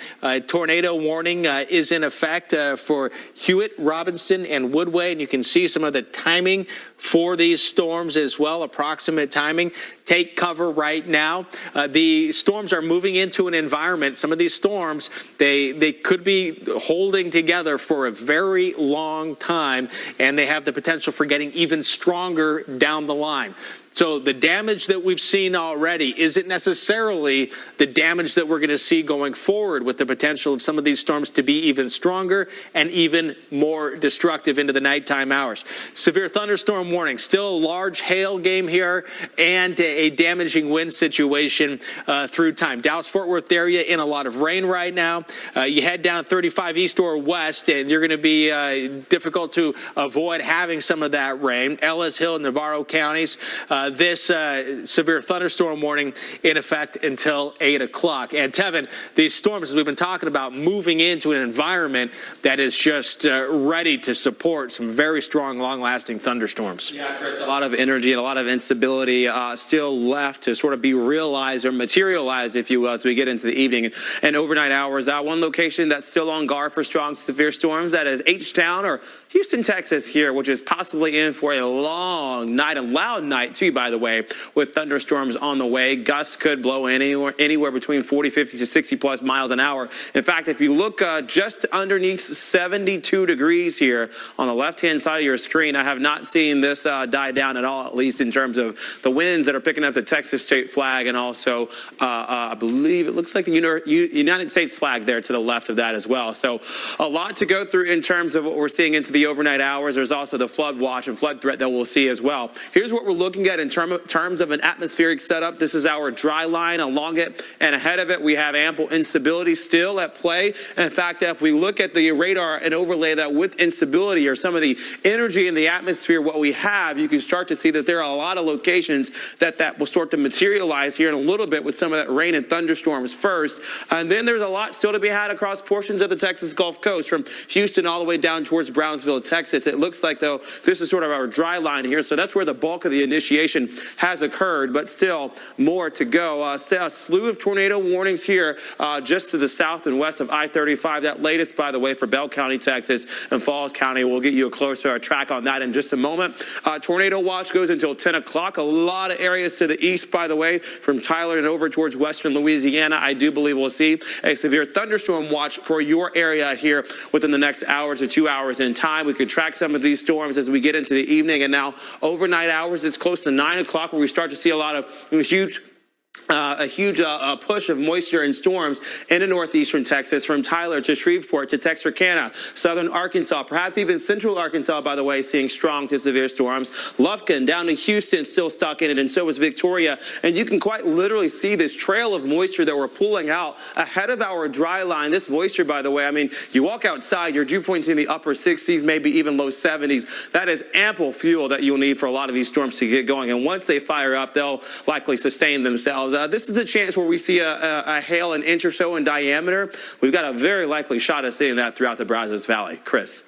tornado warning is in effect for Hewitt, Robinson, and Woodway, and you can see some of the timing for these storms as well, approximate timing. Take cover right now. The storms are moving into an environment. Some of these storms, they could be holding together for a very long time, and they have the potential for getting even stronger down the line. So the damage that we've seen already isn't necessarily the damage that we're going to see going forward, with the potential of some of these storms to be even stronger and even more destructive into the nighttime hours. Severe thunderstorm warning, still a large hail game here, and a damaging wind situation through time. Dallas-Fort Worth area in a lot of rain right now. You head down 35 east or west, and you're going to be difficult to avoid having some of that rain. Ellis, Hill, and Navarro counties. This severe thunderstorm warning in effect until 8 o'clock. And Tevin, these storms, as we've been talking about, moving into an environment that is just ready to support some very strong, long-lasting thunderstorms. Yeah, Chris, a lot of energy and a lot of instability still left to sort of be realized or materialized, if you will, as we get into the evening and overnight hours. One location that's still on guard for strong, severe storms, that is H-Town or Houston, Texas here, which is possibly in for a long night, a loud night too, by the way, with thunderstorms on the way. Gusts could blow anywhere between 40, 50 to 60 plus miles an hour. In fact, if you look just underneath 72 degrees here on the left-hand side of your screen, I have not seen this die down at all, at least in terms of the winds that are picking up the Texas state flag, and also I believe it looks like the United States flag there to the left of that as well. So a lot to go through in terms of what we're seeing into the overnight hours. There's also the flood watch and flood threat that we'll see as well. Here's what we're looking at in terms of an atmospheric setup. This is our dry line along it, and ahead of it we have ample instability still at play. And in fact, if we look at the radar and overlay that with instability or some of the energy in the atmosphere, what we have, you can start to see that there are a lot of locations that will start to materialize here in a little bit with some of that rain and thunderstorms first. And then there's a lot still to be had across portions of the Texas Gulf Coast, from Houston all the way down towards Brownsville, Texas. It looks like, though, this is sort of our dry line here, so that's where the bulk of the initiation has occurred, but still more to go. A slew of tornado warnings here just to the south and west of I-35. That latest, by the way, for Bell County, Texas, and Falls County. We'll get you a closer track on that in just a moment. Tornado watch goes until 10 o'clock. A lot of areas to the east, by the way, from Tyler and over towards western Louisiana. I do believe we'll see a severe thunderstorm watch for your area here within the next hour to 2 hours in time. We could track some of these storms as we get into the evening, and now overnight hours, it's close to 9 o'clock where we start to see a lot of huge push of moisture and storms into northeastern Texas, from Tyler to Shreveport to Texarkana, southern Arkansas, perhaps even central Arkansas, by the way, seeing strong to severe storms. Lufkin down to Houston still stuck in it, and so is Victoria. And you can quite literally see this trail of moisture that we're pulling out ahead of our dry line. This moisture, by the way, I mean, you walk outside, your dew point's in the upper 60s, maybe even low 70s. That is ample fuel that you'll need for a lot of these storms to get going. And once they fire up, they'll likely sustain themselves. This is a chance where we see a hail an inch or so in diameter. We've got a very likely shot of seeing that throughout the Brazos Valley. Chris.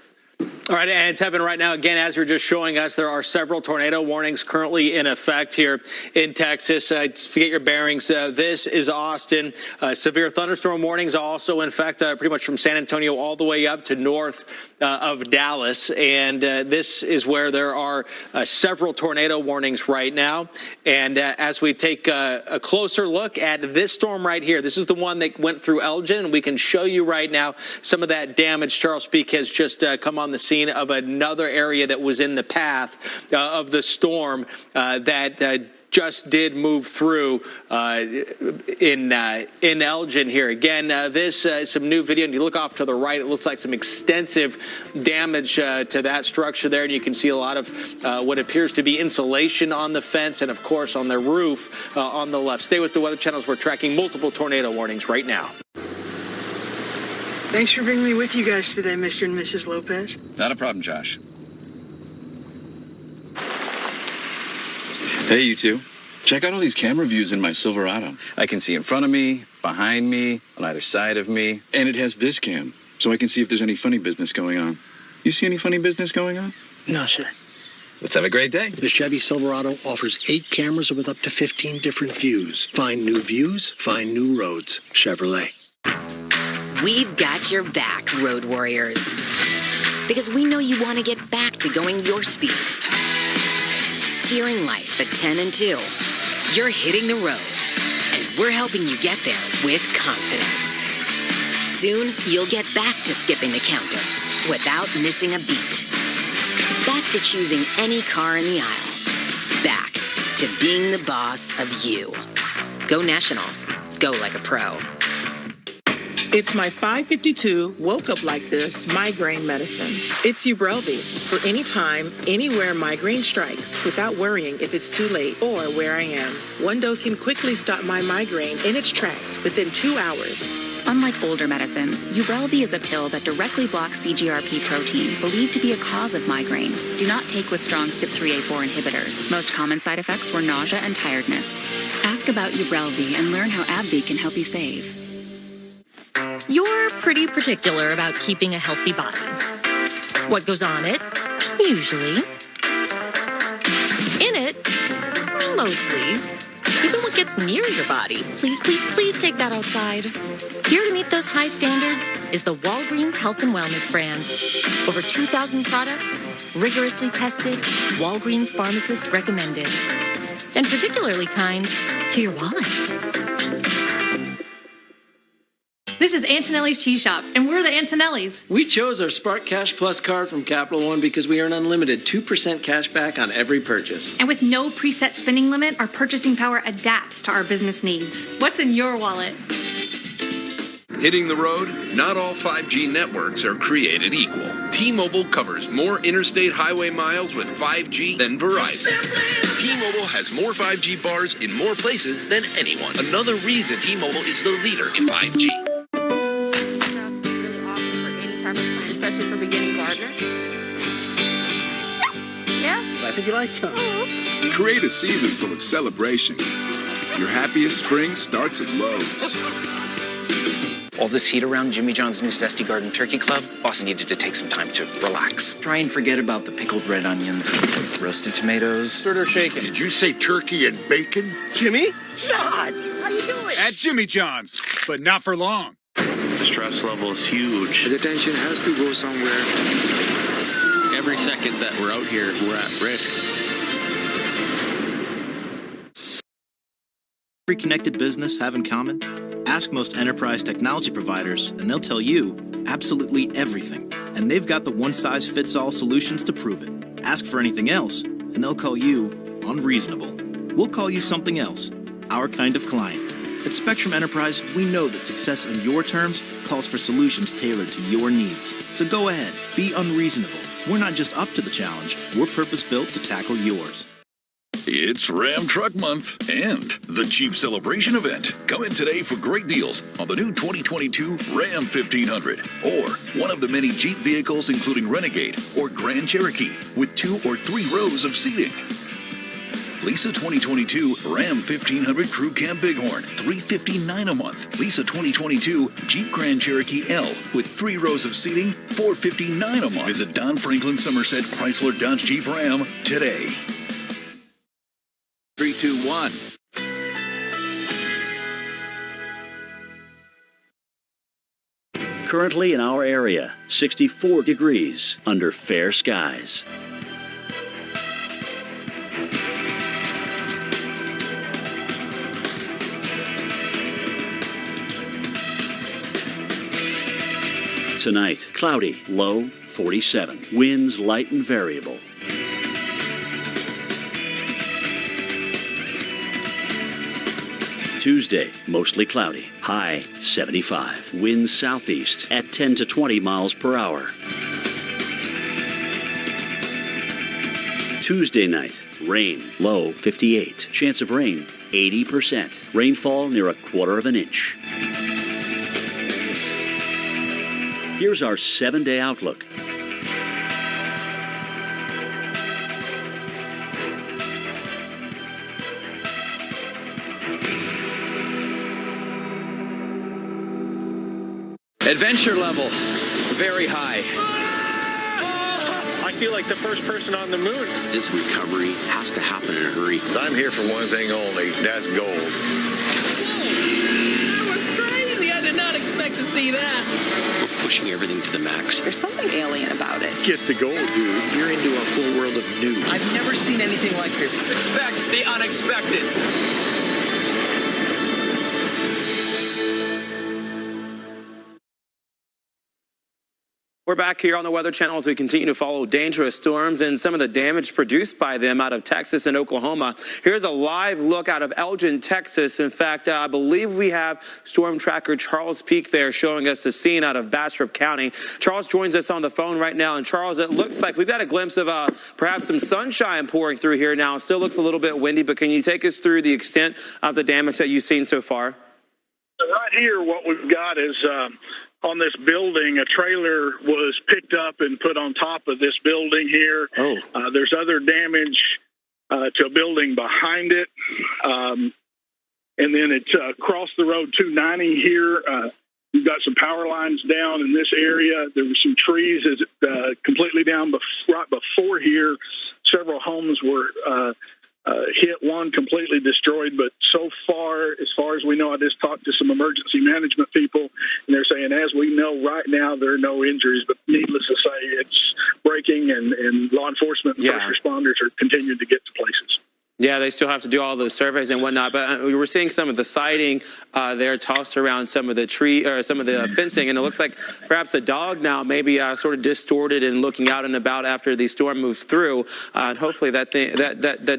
All right, and Tevin, right now, again, as you're just showing us, there are several tornado warnings currently in effect here in Texas. Just to get your bearings, this is Austin. Severe thunderstorm warnings are also in effect pretty much from San Antonio all the way up to north of Dallas. And this is where there are several tornado warnings right now. And as we take a closer look at this storm right here, this is the one that went through Elgin, and we can show you right now some of that damage. Charles Peak has just come on the scene of another area that was in the path of the storm that just did move through in Elgin here. Again, this some new video, and you look off to the right, it looks like some extensive damage to that structure there, and you can see a lot of what appears to be insulation on the fence and, of course, on the roof on the left. Stay with the Weather Channel as we're tracking multiple tornado warnings right now. Thanks for bringing me with you guys today, Mr. and Mrs. Lopez. Not a problem, Josh. Hey, you two. Check out all these camera views in my Silverado. I can see in front of me, behind me, on either side of me. And it has this cam, so I can see if there's any funny business going on. You see any funny business going on? No, sir. Let's have a great day. The Chevy Silverado offers 8 cameras with up to 15 different views. Find new views, find new roads. Chevrolet. We've got your back, road warriors. Because we know you want to get back to going your speed. Steering life at 10 and 2. You're hitting the road. And we're helping you get there with confidence. Soon, you'll get back to skipping the counter without missing a beat. Back to choosing any car in the aisle. Back to being the boss of you. Go National. Go like a pro. It's my 552 woke up like this migraine medicine. It's Ubrelvy for any time, anywhere migraine strikes without worrying if it's too late or where I am. One dose can quickly stop my migraine in its tracks within 2 hours. Unlike older medicines, Ubrelvy is a pill that directly blocks CGRP protein, believed to be a cause of migraine. Do not take with strong CYP3A4 inhibitors. Most common side effects were nausea and tiredness. Ask about Ubrelvy and learn how AbbVie can help you save. You're pretty particular about keeping a healthy body. What goes on it? Usually. In it? Mostly. Even what gets near your body. Please, please, please take that outside. Here to meet those high standards is the Walgreens Health and Wellness brand. Over 2,000 products, rigorously tested, Walgreens pharmacist recommended. And particularly kind to your wallet. This is Antonelli's Cheese Shop, and we're the Antonellis. We chose our Spark Cash Plus card from Capital One because we earn unlimited 2% cash back on every purchase. And with no preset spending limit, our purchasing power adapts to our business needs. What's in your wallet? Hitting the road? Not all 5G networks are created equal. T-Mobile covers more interstate highway miles with 5G than Verizon. T-Mobile has more 5G bars in more places than anyone. Another reason T-Mobile is the leader in 5G. Especially for beginning gardener. Yeah? I think you like some. Create a season full of celebration. Your happiest spring starts at Lowe's. All this heat around Jimmy John's new Zesty Garden Turkey Club, boss needed to take some time to relax. Try and forget about the pickled red onions, roasted tomatoes. Stir or shaken. Did you say turkey and bacon? Jimmy? John, how you doing? At Jimmy John's, but not for long. The stress level is huge. The tension has to go somewhere. Every second that we're out here, we're at risk. Every connected business have in common? Ask most enterprise technology providers, and they'll tell you absolutely everything. And they've got the one-size-fits-all solutions to prove it. Ask for anything else, and they'll call you unreasonable. We'll call you something else, our kind of client. At Spectrum Enterprise, we know that success on your terms calls for solutions tailored to your needs. So go ahead, be unreasonable. We're not just up to the challenge, we're purpose-built to tackle yours. It's Ram Truck Month and the Jeep Celebration event. Come in today for great deals on the new 2022 Ram 1500 or one of the many Jeep vehicles including Renegade or Grand Cherokee with 2 or 3 rows of seating. Lease a 2022 Ram 1500 Crew Cab Bighorn, $359 a month. Lease a 2022 Jeep Grand Cherokee L with 3 rows of seating, $459 a month. Visit Don Franklin Somerset Chrysler Dodge Jeep Ram today. 3, 2, 1. Currently in our area, 64 degrees under fair skies. Tonight, cloudy, low 47. Winds light and variable. Tuesday, mostly cloudy, high 75. Winds southeast at 10 to 20 miles per hour. Tuesday night, rain, low 58. Chance of rain, 80%. Rainfall near a quarter of an inch. Here's our 7-day outlook. Adventure level, very high. I feel like the first person on the moon. This recovery has to happen in a hurry. I'm here for one thing only, that's gold. That was crazy. I did not expect to see that. We're pushing everything to the max. There's something alien about it. Get the gold, dude. You're into a whole world of news. I've never seen anything like this. Expect the unexpected. We're back here on the Weather Channel as we continue to follow dangerous storms and some of the damage produced by them out of Texas and Oklahoma. Here's a live look out of Elgin, Texas. In fact, I believe we have storm tracker Charles Peak there showing us the scene out of Bastrop County. Charles joins us on the phone right now. And Charles, it looks like we've got a glimpse of perhaps some sunshine pouring through here now. It still looks a little bit windy, but can you take us through the extent of the damage that you've seen so far? Right here, what we've got is on this building, a trailer was picked up and put on top of this building here. There's other damage to a building behind it. And then it's across the road 290 here. We've got some power lines down in this area. There were some trees completely down right before here. Several homes were hit, one completely destroyed, but so far as we know, I just talked to some emergency management people, and they're saying, as we know right now, there are no injuries, but needless to say, it's breaking, and law enforcement and first responders are continuing to get to places. Yeah, they still have to do all those surveys and whatnot, but we were seeing some of the siding there tossed around some of the tree or some of the fencing, and it looks like perhaps a dog now maybe sort of distorted and looking out and about after the storm moves through. And hopefully that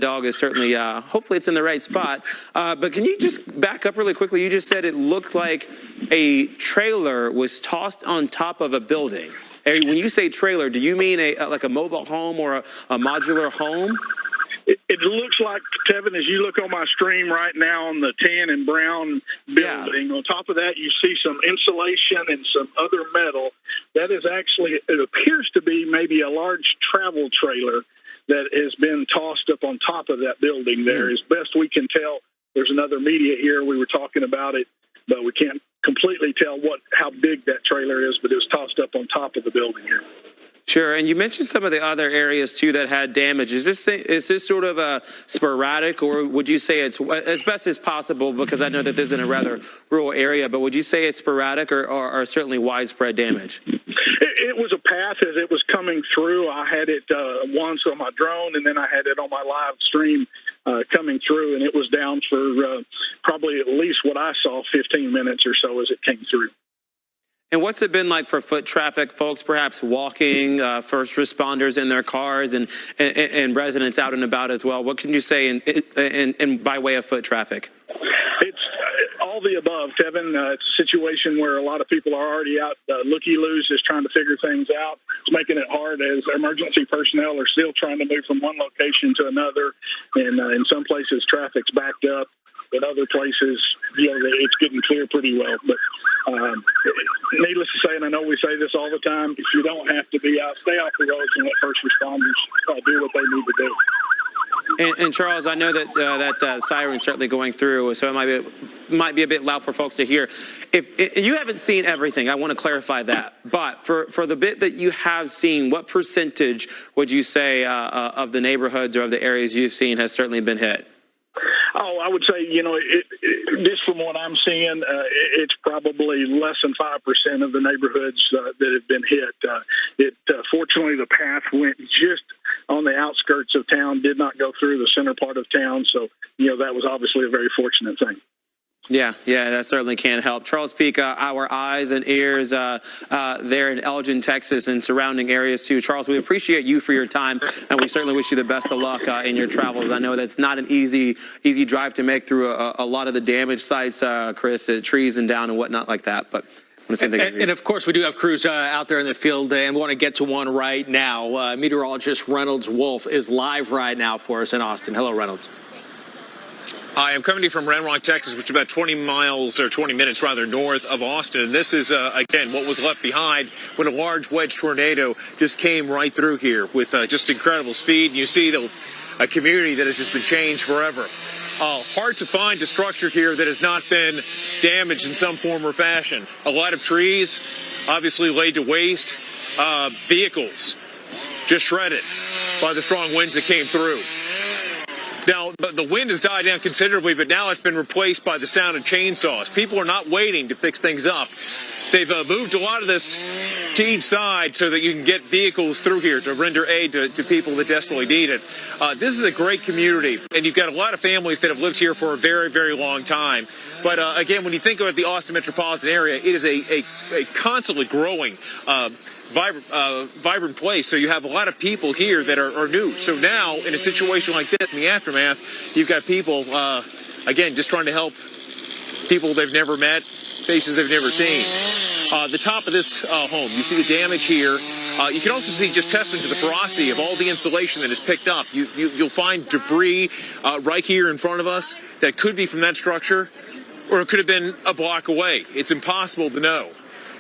dog is certainly hopefully it's in the right spot. But can you just back up really quickly? You just said it looked like a trailer was tossed on top of a building. When you say trailer, do you mean like a mobile home or a modular home? It looks like, Tevin, as you look on my stream right now on the tan and brown building, on top of that you see some insulation and some other metal. That is actually, it appears to be maybe a large travel trailer that has been tossed up on top of that building there. As best we can tell, there's another media here. We were talking about it, but we can't completely tell how big that trailer is, but it was tossed up on top of the building here. Sure, and you mentioned some of the other areas too that had damage. Is this sort of a sporadic, or would you say it's as best as possible? Because I know that this is in a rather rural area, but would you say it's sporadic or certainly widespread damage? It was a path as it was coming through. I had it once on my drone, and then I had it on my live stream coming through, and it was down for probably at least what I saw 15 minutes or so as it came through. And what's it been like for foot traffic, folks perhaps walking, first responders in their cars, and residents out and about as well? What can you say in by way of foot traffic? It's all the above, Kevin. It's a situation where a lot of people are already out looky-loos, just trying to figure things out. It's making it hard as emergency personnel are still trying to move from one location to another, and in some places traffic's backed up. In other places, it's getting clear pretty well. But needless to say, and I know we say this all the time, if you don't have to be out, stay off the roads and let first responders do what they need to do. And Charles, I know that that siren's certainly going through, so it might be a bit loud for folks to hear. If you haven't seen everything, I want to clarify that. But for the bit that you have seen, what percentage would you say of the neighborhoods or of the areas you've seen has certainly been hit? Oh, I would say, just from what I'm seeing, it's probably less than 5% of the neighborhoods that have been hit. Fortunately, the path went just on the outskirts of town, did not go through the center part of town. So, that was obviously a very fortunate thing. Yeah, that certainly can help. Charles Peak, our eyes and ears there in Elgin, Texas, and surrounding areas too. Charles, we appreciate you for your time, and we certainly wish you the best of luck in your travels. I know that's not an easy drive to make through a lot of the damaged sites, Chris, trees and down and whatnot like that. But and of course, we do have crews out there in the field, and want to get to one right now. Meteorologist Reynolds Wolf is live right now for us in Austin. Hello, Reynolds. I am coming to you from Round Rock, Texas, which is about 20 minutes rather, north of Austin. And this is, again, what was left behind when a large wedge tornado just came right through here with just incredible speed. You see a community that has just been changed forever. Hard to find a structure here that has not been damaged in some form or fashion. A lot of trees obviously laid to waste. Vehicles just shredded by the strong winds that came through. Now, the wind has died down considerably, but now it's been replaced by the sound of chainsaws. People are not waiting to fix things up. They've moved a lot of this to each side so that you can get vehicles through here to render aid to people that desperately need it. This is a great community, and you've got a lot of families that have lived here for a very, very long time. But again, when you think about the Austin metropolitan area, it is a constantly growing vibrant place. So you have a lot of people here that are new. So now, in a situation like this, in the aftermath, you've got people, again, just trying to help people they've never met, faces they've never seen. The top of this home, you see the damage here. You can also see just testament to the ferocity of all the insulation that is picked up. You'll find debris right here in front of us that could be from that structure, or it could have been a block away. It's impossible to know.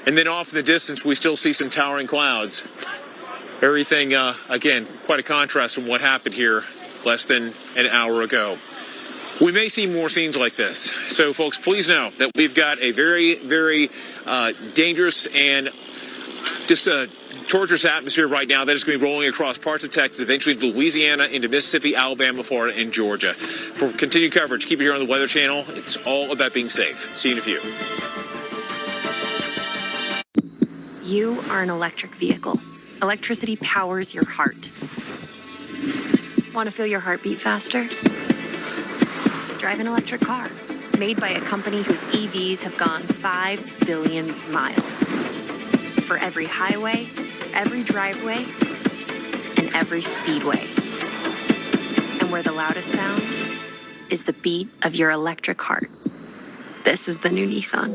And then off in the distance, we still see some towering clouds. Everything, again, quite a contrast from what happened here less than an hour ago. We may see more scenes like this. So, folks, please know that we've got a very, very dangerous and just a torturous atmosphere right now that is going to be rolling across parts of Texas, eventually to Louisiana, into Mississippi, Alabama, Florida, and Georgia. For continued coverage, keep it here on the Weather Channel. It's all about being safe. See you in a few. You are an electric vehicle. Electricity powers your heart. Want to feel your heartbeat faster? Drive an electric car, made by a company whose EVs have gone 5 billion miles. For every highway, every driveway, and every speedway. And where the loudest sound is the beat of your electric heart. This is the new Nissan.